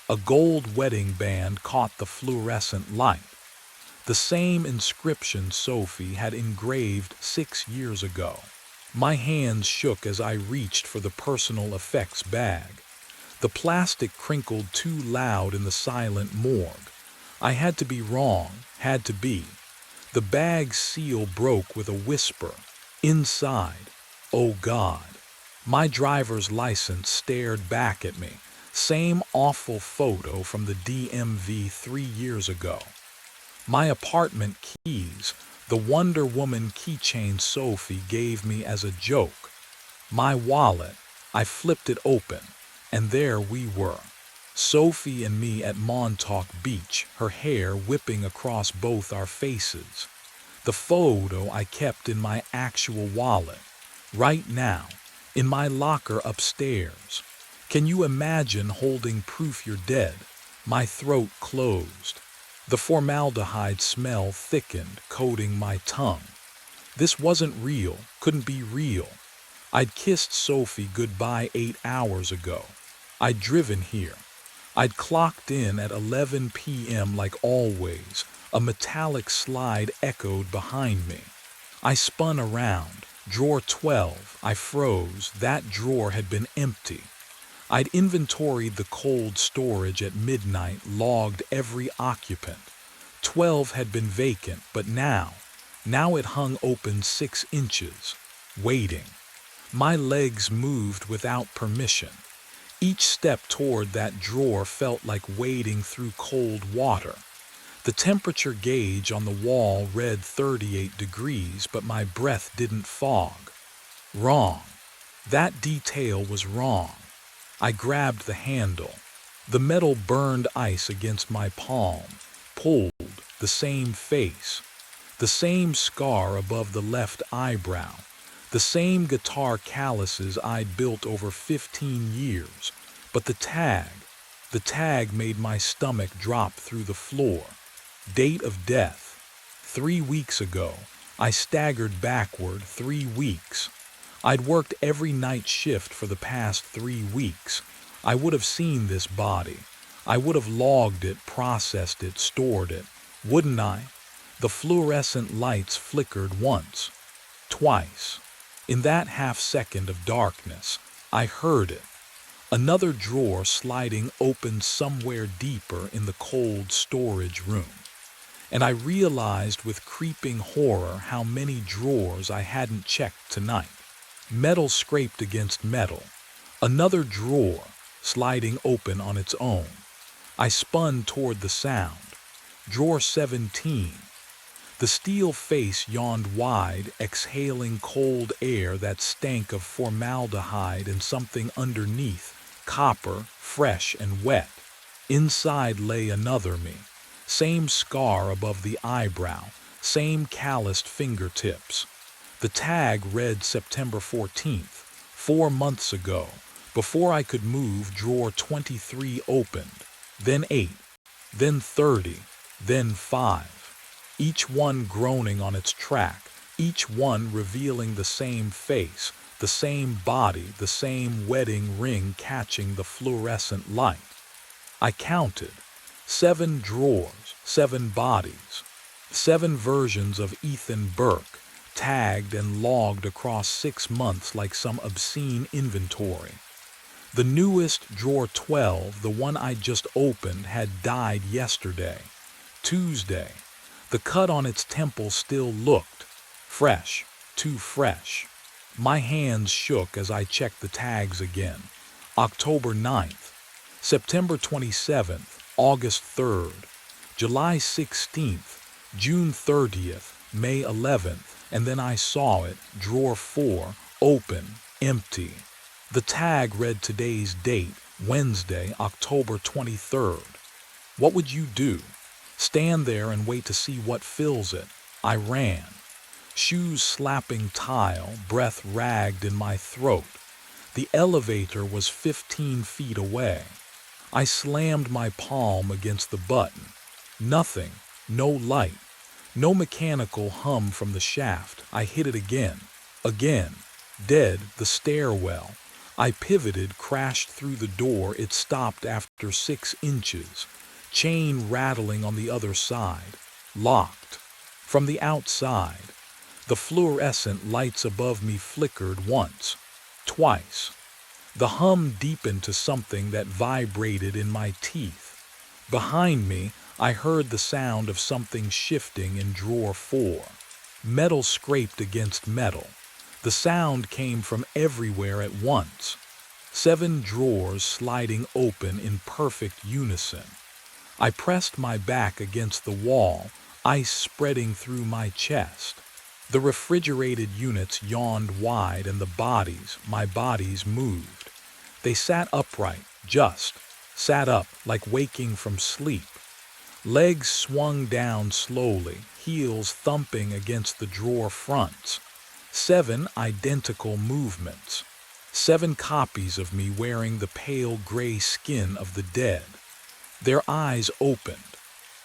a gold wedding band caught the fluorescent light. The same inscription Sophie had engraved 6 years ago. My hands shook as I reached for the personal effects bag. The plastic crinkled too loud in the silent morgue. I had to be wrong, had to be. The bag's seal broke with a whisper. Inside, oh God. My driver's license stared back at me. Same awful photo from the DMV 3 years ago. My apartment keys, the Wonder Woman keychain Sophie gave me as a joke. My wallet, I flipped it open, and there we were. Sophie and me at Montauk Beach, her hair whipping across both our faces. The photo I kept in my actual wallet, right now, in my locker upstairs. Can you imagine holding proof you're dead? My throat closed. The formaldehyde smell thickened, coating my tongue. This wasn't real, couldn't be real. I'd kissed Sophie goodbye 8 hours ago. I'd driven here. I'd clocked in at 11 p.m. like always. A metallic slide echoed behind me. I spun around. Drawer 12. I froze. That drawer had been empty. I'd inventoried the cold storage at midnight, logged every occupant. 12 had been vacant, but now it hung open 6 inches, waiting. My legs moved without permission. Each step toward that drawer felt like wading through cold water. The temperature gauge on the wall read 38 degrees, but my breath didn't fog. Wrong. That detail was wrong. I grabbed the handle. The metal burned ice against my palm, pulled, the same face, the same scar above the left eyebrow, the same guitar calluses I'd built over 15 years, but the tag made my stomach drop through the floor. Date of death. 3 weeks ago. I staggered backward 3 weeks. I'd worked every night shift for the past 3 weeks. I would have seen this body. I would have logged it, processed it, stored it. Wouldn't I? The fluorescent lights flickered once, twice. In that half-second of darkness, I heard it. Another drawer sliding open somewhere deeper in the cold storage room. And I realized with creeping horror how many drawers I hadn't checked tonight. Metal scraped against metal. Another drawer, sliding open on its own. I spun toward the sound. Drawer 17. The steel face yawned wide, exhaling cold air that stank of formaldehyde and something underneath, copper, fresh and wet. Inside lay another me. Same scar above the eyebrow, same calloused fingertips. The tag read September 14th, 4 months ago. Before I could move, drawer 23 opened, then 8, then 30, then 5. Each one groaning on its track, each one revealing the same face, the same body, the same wedding ring catching the fluorescent light. I counted. 7 drawers, 7 bodies, 7 versions of Ethan Burke, tagged and logged across 6 months like some obscene inventory. The newest, drawer 12, the one I just opened, had died yesterday, Tuesday. The cut on its temple still looked fresh, too fresh. My hands shook as I checked the tags again. October 9th, September 27th, August 3rd, July 16th, June 30th, May 11th, and then I saw it, drawer 4, open, empty. The tag read today's date, Wednesday, October 23rd. What would you do? Stand there and wait to see what fills it. I ran. Shoes slapping tile, breath ragged in my throat. The elevator was 15 feet away. I slammed my palm against the button. Nothing, no light, no mechanical hum from the shaft. I hit it again. Dead, the stairwell. I pivoted, crashed through the door. It stopped after 6 inches. Chain rattling on the other side. Locked. From the outside, the fluorescent lights above me flickered once, twice. The hum deepened to something that vibrated in my teeth. Behind me, I heard the sound of something shifting in drawer 4. Metal scraped against metal. The sound came from everywhere at once. 7 drawers sliding open in perfect unison. I pressed my back against the wall, ice spreading through my chest. The refrigerated units yawned wide and my bodies moved. They sat upright, sat up like waking from sleep. Legs swung down slowly, heels thumping against the drawer fronts. 7 identical movements. 7 copies of me wearing the pale gray skin of the dead. Their eyes opened.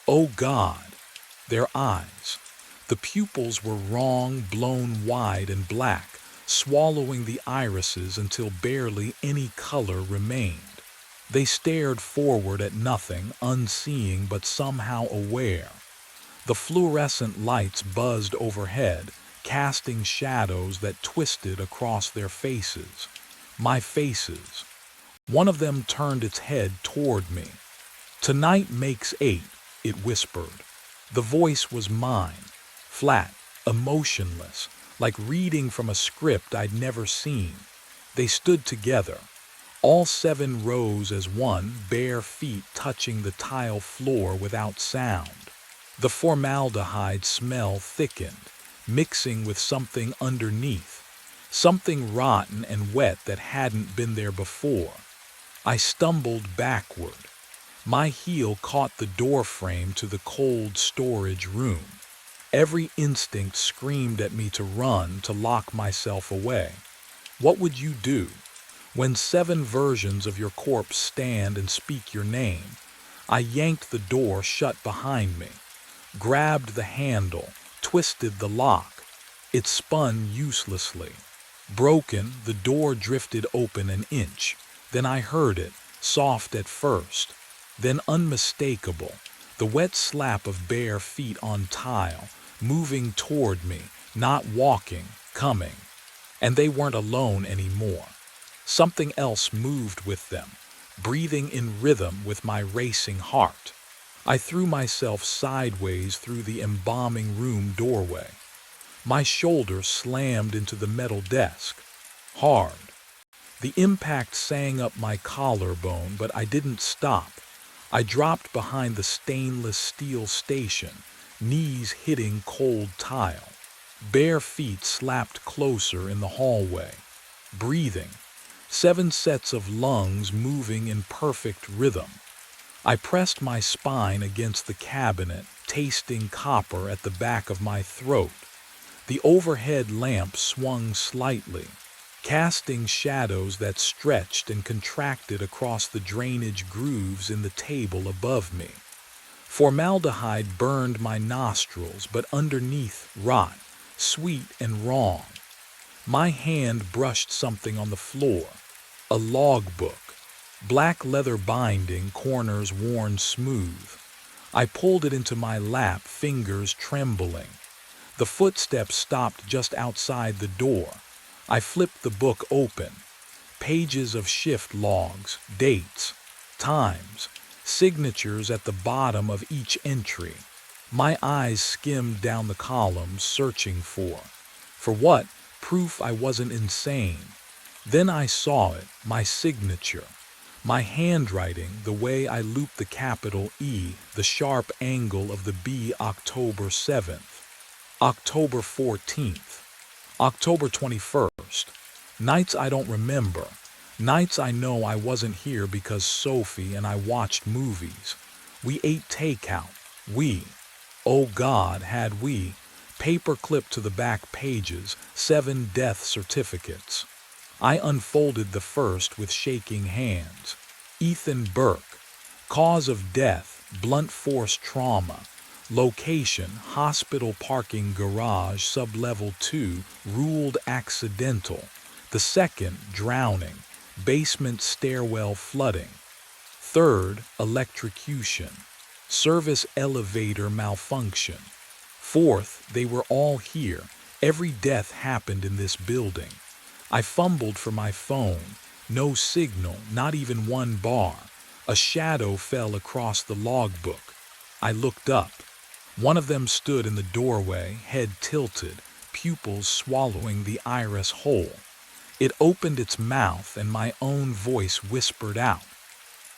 Oh God, their eyes. The pupils were wrong, blown wide and black, swallowing the irises until barely any color remained. They stared forward at nothing, unseeing but somehow aware. The fluorescent lights buzzed overhead, casting shadows that twisted across their faces. My faces. One of them turned its head toward me. "Tonight makes 8, it whispered. The voice was mine, flat, emotionless, like reading from a script I'd never seen. They stood together, all 7 rows as one, bare feet touching the tile floor without sound. The formaldehyde smell thickened, mixing with something underneath, something rotten and wet that hadn't been there before. I stumbled backward. My heel caught the door frame to the cold storage room. Every instinct screamed at me to run, to lock myself away. What would you do? When 7 versions of your corpse stand and speak your name? I yanked the door shut behind me, grabbed the handle, twisted the lock. It spun uselessly. Broken, the door drifted open an inch. Then I heard it, soft at first, then unmistakable, the wet slap of bare feet on tile, moving toward me, not walking, coming. And they weren't alone anymore. Something else moved with them, breathing in rhythm with my racing heart. I threw myself sideways through the embalming room doorway. My shoulder slammed into the metal desk. Hard. The impact sang up my collarbone, but I didn't stop. I dropped behind the stainless steel station, knees hitting cold tile. Bare feet slapped closer in the hallway. Breathing. 7 sets of lungs moving in perfect rhythm. I pressed my spine against the cabinet, tasting copper at the back of my throat. The overhead lamp swung slightly, casting shadows that stretched and contracted across the drainage grooves in the table above me. Formaldehyde burned my nostrils, but underneath rot, sweet and wrong. My hand brushed something on the floor. A logbook. Black leather binding, corners worn smooth. I pulled it into my lap, fingers trembling. The footsteps stopped just outside the door. I flipped the book open. Pages of shift logs, dates, times, signatures at the bottom of each entry. My eyes skimmed down the columns, searching for what? Proof I wasn't insane. Then I saw it, my signature. My handwriting, the way I looped the capital E, the sharp angle of the B. October 7th, October 14th, October 21st. Nights I don't remember. Nights I know I wasn't here because Sophie and I watched movies. We ate takeout. Oh God, had we. Paper clipped to the back pages, 7 death certificates. I unfolded the first with shaking hands. Ethan Burke. Cause of death, blunt force trauma. Location, hospital parking garage, sublevel 2, ruled accidental. The second, drowning. Basement stairwell flooding. Third, electrocution. Service elevator malfunction. Fourth, they were all here. Every death happened in this building. I fumbled for my phone. No signal, not even one bar. A shadow fell across the logbook. I looked up. One of them stood in the doorway, head tilted, pupils swallowing the iris whole. It opened its mouth and my own voice whispered out,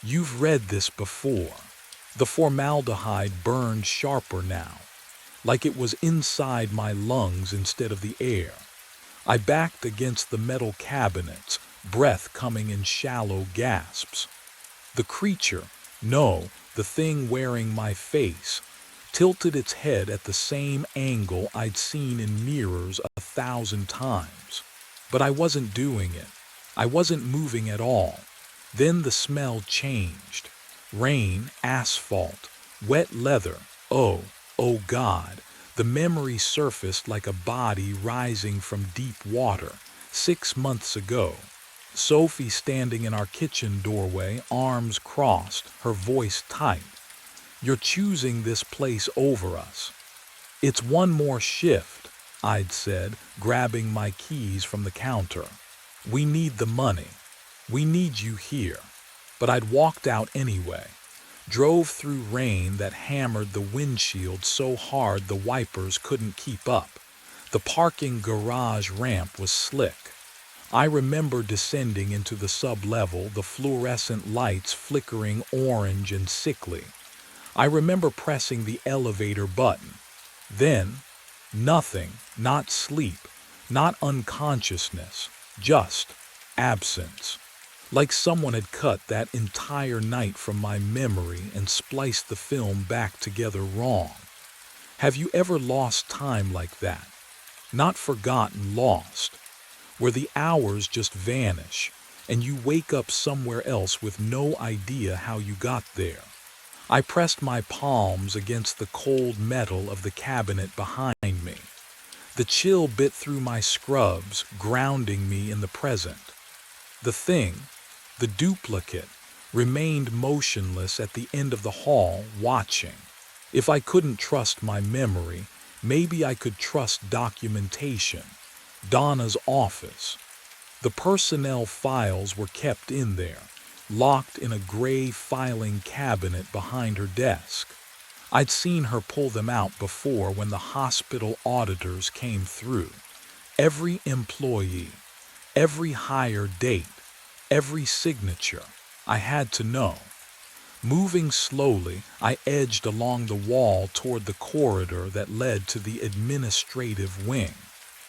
"You've read this before." The formaldehyde burned sharper now, like it was inside my lungs instead of the air. I backed against the metal cabinets, breath coming in shallow gasps. The creature, no, the thing wearing my face, tilted its head at the same angle I'd seen in mirrors 1,000 times. But I wasn't doing it. I wasn't moving at all. Then the smell changed. Rain, asphalt, wet leather. Oh God. The memory surfaced like a body rising from deep water. 6 months ago. Sophie standing in our kitchen doorway, arms crossed, her voice tight. You're choosing this place over us. It's one more shift, I'd said, grabbing my keys from the counter. We need the money. We need you here. But I'd walked out anyway. Drove through rain that hammered the windshield so hard the wipers couldn't keep up. The parking garage ramp was slick. I remember descending into the sub-level, the fluorescent lights flickering orange and sickly. I remember pressing the elevator button. Then, nothing, not sleep, not unconsciousness, just absence. Like someone had cut that entire night from my memory and spliced the film back together wrong. Have you ever lost time like that? Not forgotten, lost. Where the hours just vanish, and you wake up somewhere else with no idea how you got there. I pressed my palms against the cold metal of the cabinet behind me. The chill bit through my scrubs, grounding me in the present. The thing, the duplicate, remained motionless at the end of the hall, watching. If I couldn't trust my memory, maybe I could trust documentation. Donna's office. The personnel files were kept in there, locked in a gray filing cabinet behind her desk. I'd seen her pull them out before when the hospital auditors came through. Every employee, every hire date, every signature. I had to know. Moving slowly, I edged along the wall toward the corridor that led to the administrative wing.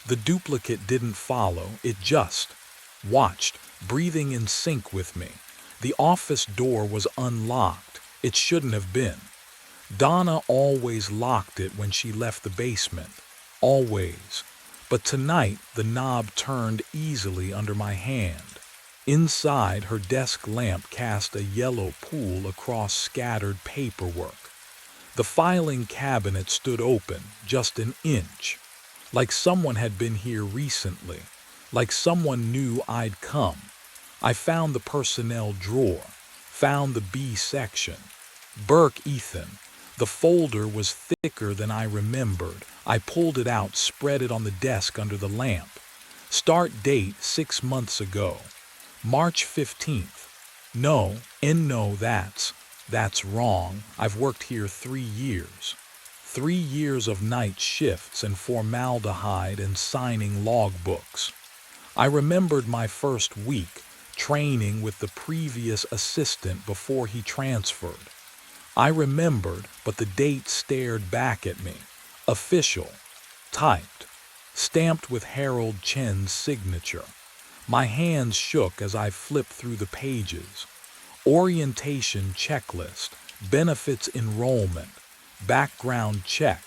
The duplicate didn't follow, it just watched, breathing in sync with me. The office door was unlocked. It shouldn't have been. Donna always locked it when she left the basement. Always. But tonight, the knob turned easily under my hand. Inside, her desk lamp cast a yellow pool across scattered paperwork. The filing cabinet stood open, just an inch. Like someone had been here recently. Like someone knew I'd come. I found the personnel drawer. Found the B section. Burke Ethan. The folder was thicker than I remembered. I pulled it out, spread it on the desk under the lamp. Start date 6 months ago. March 15th. No, that's wrong. I've worked here 3 years. 3 years of night shifts and formaldehyde and signing logbooks. I remembered my first week, training with the previous assistant before he transferred. I remembered, but the date stared back at me. Official. Typed. Stamped with Harold Chen's signature. My hands shook as I flipped through the pages. Orientation checklist. Benefits enrollment. Background check.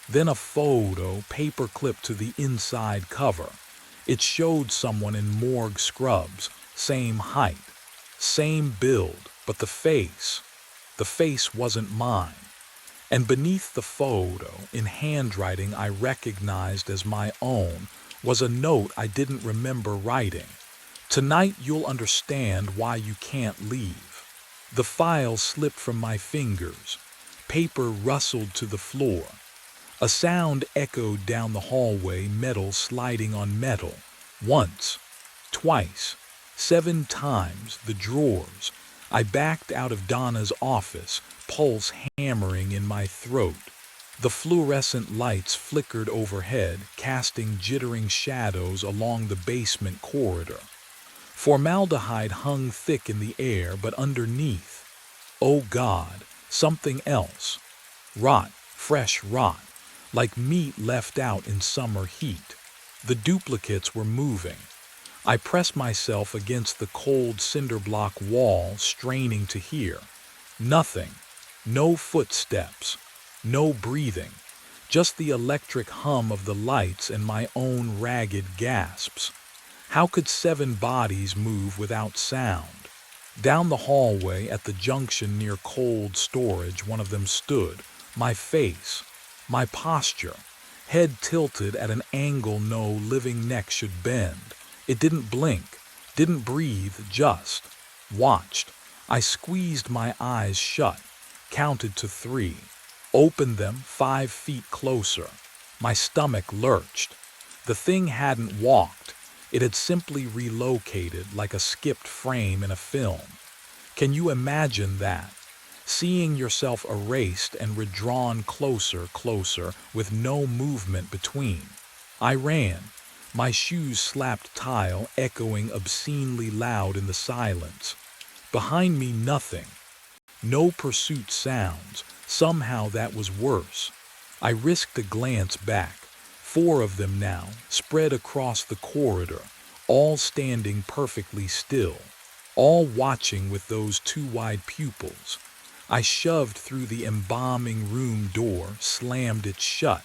Then a photo, paperclip to the inside cover. It showed someone in morgue scrubs, same height, same build, but the face wasn't mine. And beneath the photo, in handwriting I recognized as my own, was a note I didn't remember writing. Tonight you'll understand why you can't leave. The file slipped from my fingers. Paper rustled to the floor. A sound echoed down the hallway, metal sliding on metal. Once, twice, 7 times, the drawers. I backed out of Donna's office, pulse hammering in my throat. The fluorescent lights flickered overhead, casting jittering shadows along the basement corridor. Formaldehyde hung thick in the air, but underneath, oh God, something else. Rot, fresh rot, like meat left out in summer heat. The duplicates were moving. I pressed myself against the cold cinder block wall, straining to hear. Nothing. No footsteps. No breathing. Just the electric hum of the lights and my own ragged gasps. How could 7 bodies move without sound? Down the hallway at the junction near cold storage, one of them stood. My face. My posture. Head tilted at an angle no living neck should bend. It didn't blink, didn't breathe, just watched. I squeezed my eyes shut, counted to 3, opened them 5 feet closer. My stomach lurched. The thing hadn't walked. It had simply relocated like a skipped frame in a film. Can you imagine that? Seeing yourself erased and redrawn closer with no movement between. I ran. My shoes slapped tile, echoing obscenely loud in the silence. Behind me, nothing. No pursuit sounds. Somehow that was worse. I risked a glance back. 4 of them now, spread across the corridor, all standing perfectly still, all watching with those 2 wide pupils. I shoved through the embalming room door, slammed it shut.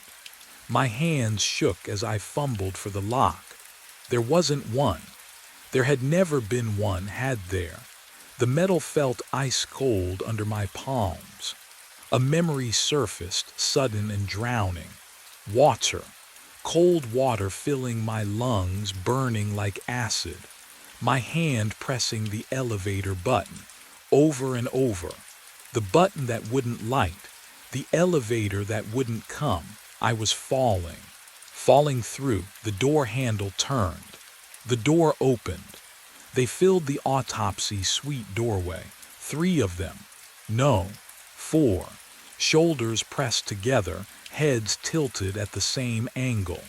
My hands shook as I fumbled for the lock. There wasn't one. There had never been one, had there? The metal felt ice cold under my palms. A memory surfaced, sudden and drowning. Water. Cold water filling my lungs, burning like acid. My hand pressing the elevator button, over and over. The button that wouldn't light. The elevator that wouldn't come. I was falling. Falling through. The door handle turned. The door opened. They filled the autopsy suite doorway. 3 of them. No, 4. Shoulders pressed together, heads tilted at the same angle.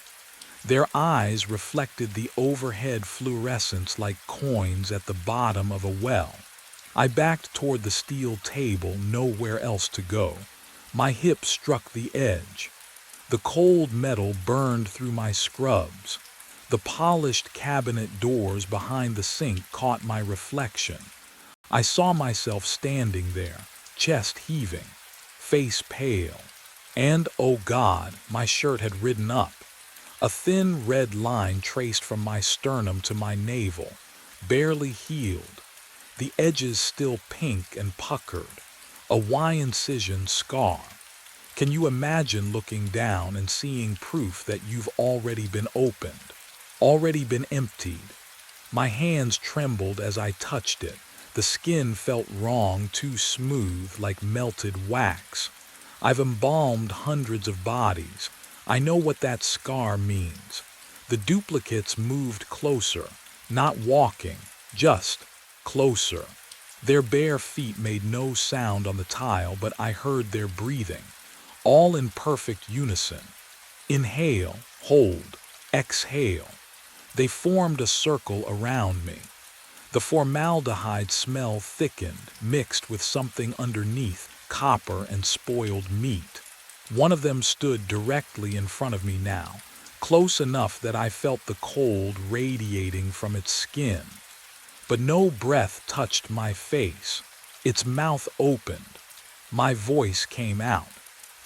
Their eyes reflected the overhead fluorescence like coins at the bottom of a well. I backed toward the steel table, nowhere else to go. My hip struck the edge. The cold metal burned through my scrubs. The polished cabinet doors behind the sink caught my reflection. I saw myself standing there, chest heaving, face pale. And, oh God, my shirt had ridden up. A thin red line traced from my sternum to my navel, barely healed. The edges still pink and puckered. A Y-incision scar. Can you imagine looking down and seeing proof that you've already been opened, already been emptied? My hands trembled as I touched it. The skin felt wrong, too smooth, like melted wax. I've embalmed hundreds of bodies. I know what that scar means. The duplicates moved closer, not walking, just closer. Their bare feet made no sound on the tile, but I heard their breathing, all in perfect unison. Inhale, hold, exhale. They formed a circle around me. The formaldehyde smell thickened, mixed with something underneath, copper and spoiled meat. One of them stood directly in front of me now, close enough that I felt the cold radiating from its skin. But no breath touched my face. Its mouth opened. My voice came out.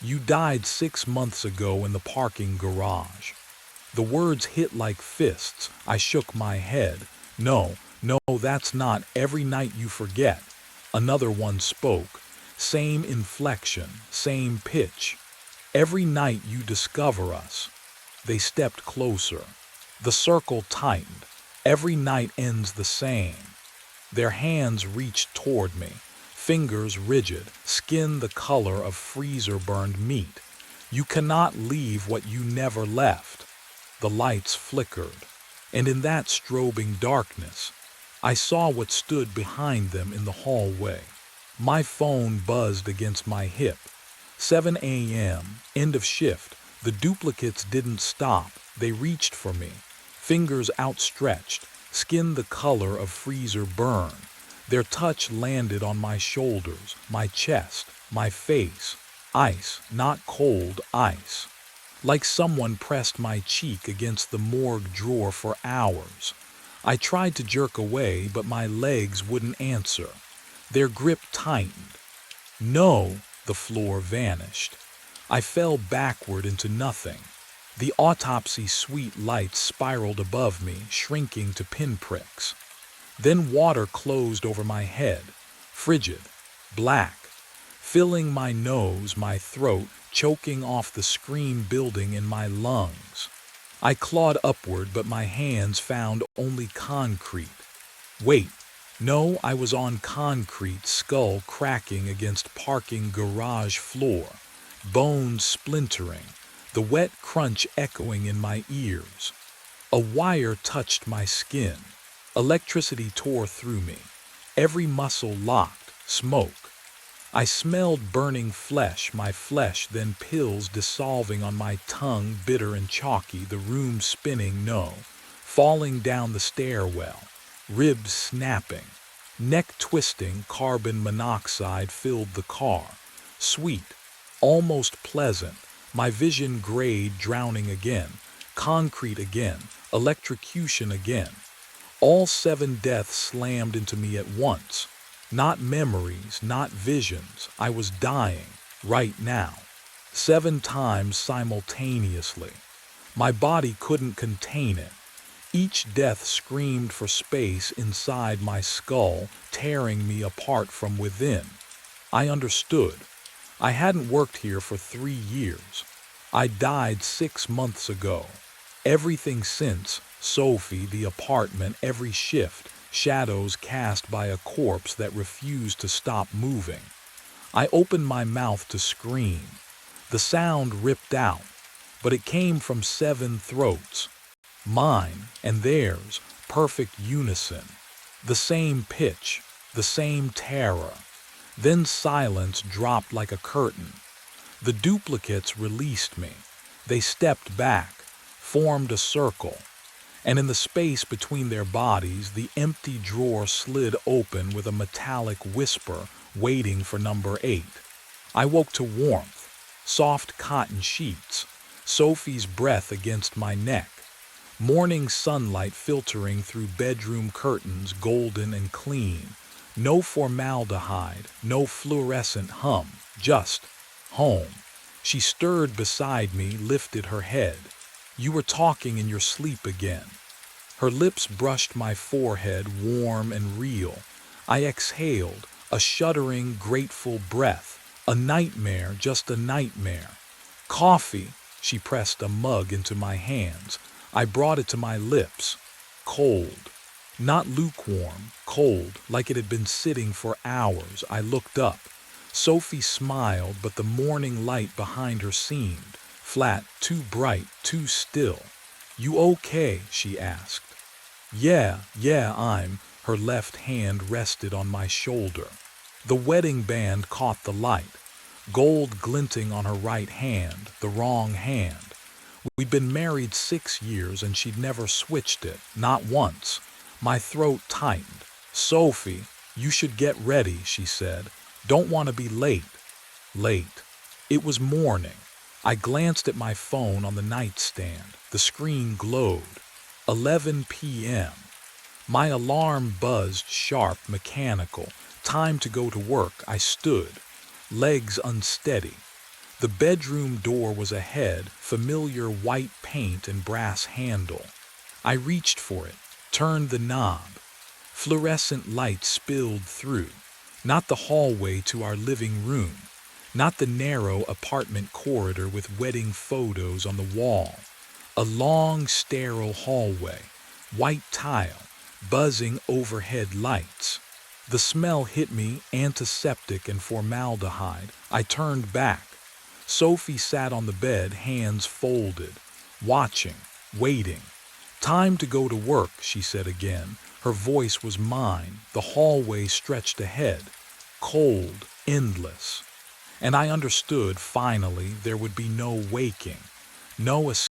You died 6 months ago in the parking garage. The words hit like fists. I shook my head. No, that's not. Every night you forget. Another one spoke. Same inflection, same pitch. Every night you discover us. They stepped closer. The circle tightened. Every night ends the same. Their hands reached toward me, fingers rigid, skin the color of freezer-burned meat. You cannot leave what you never left. The lights flickered, and in that strobing darkness, I saw what stood behind them in the hallway. My phone buzzed against my hip. 7 a.m., end of shift. The duplicates didn't stop. They reached for me, fingers outstretched, skin the color of freezer burn. Their touch landed on my shoulders, my chest, my face. Ice, not cold, ice. Like someone pressed my cheek against the morgue drawer for hours. I tried to jerk away, but my legs wouldn't answer. Their grip tightened. No, the floor vanished. I fell backward into nothing. The autopsy suite lights spiraled above me, shrinking to pinpricks. Then water closed over my head, frigid, black, filling my nose, my throat, choking off the scream building in my lungs. I clawed upward, but my hands found only concrete. Wait, no, I was on concrete, skull cracking against parking garage floor, bones splintering, the wet crunch echoing in my ears. A wire touched my skin. Electricity tore through me. Every muscle locked. Smoke. I smelled burning flesh, my flesh, then pills dissolving on my tongue, bitter and chalky, the room spinning, no, falling down the stairwell, ribs snapping, neck twisting, carbon monoxide filled the car, sweet, almost pleasant, my vision grayed, drowning again, concrete again, electrocution again. All 7 deaths slammed into me at once. Not memories, not visions. I was dying, right now. 7 times simultaneously. My body couldn't contain it. Each death screamed for space inside my skull, tearing me apart from within. I understood. I hadn't worked here for 3 years. I died 6 months ago. Everything since, Sophie, the apartment, every shift, shadows cast by a corpse that refused to stop moving. I opened my mouth to scream. The sound ripped out, but it came from 7 throats. Mine and theirs, perfect unison. The same pitch, the same terror. Then silence dropped like a curtain. The duplicates released me. They stepped back, formed a circle, and in the space between their bodies, the empty drawer slid open with a metallic whisper, waiting for number 8. I woke to warmth, soft cotton sheets, Sophie's breath against my neck, morning sunlight filtering through bedroom curtains, golden and clean, no formaldehyde, no fluorescent hum, just home. She stirred beside me, lifted her head. You were talking in your sleep again. Her lips brushed my forehead, warm and real. I exhaled, a shuddering, grateful breath. A nightmare, just a nightmare. Coffee, she pressed a mug into my hands. I brought it to my lips. Cold. Not lukewarm, cold, like it had been sitting for hours. I looked up. Sophie smiled, but the morning light behind her seemed flat, too bright, too still. You okay? She asked. Yeah, I'm. Her left hand rested on my shoulder. The wedding band caught the light, gold glinting on her right hand, the wrong hand. We'd been married 6 years and she'd never switched it, not once. My throat tightened. Sophie, you should get ready, she said. Don't want to be late. Late. It was morning. I glanced at my phone on the nightstand. The screen glowed. 11 p.m. My alarm buzzed sharp, mechanical. Time to go to work. I stood, legs unsteady. The bedroom door was ahead, familiar white paint and brass handle. I reached for it, turned the knob. Fluorescent light spilled through. Not the hallway to our living room. Not the narrow apartment corridor with wedding photos on the wall. A long, sterile hallway, white tile, buzzing overhead lights. The smell hit me, antiseptic and formaldehyde. I turned back. Sophie sat on the bed, hands folded, watching, waiting. Time to go to work, she said again. Her voice was mine. The hallway stretched ahead, cold, endless. And I understood, finally, there would be no waking, no escape.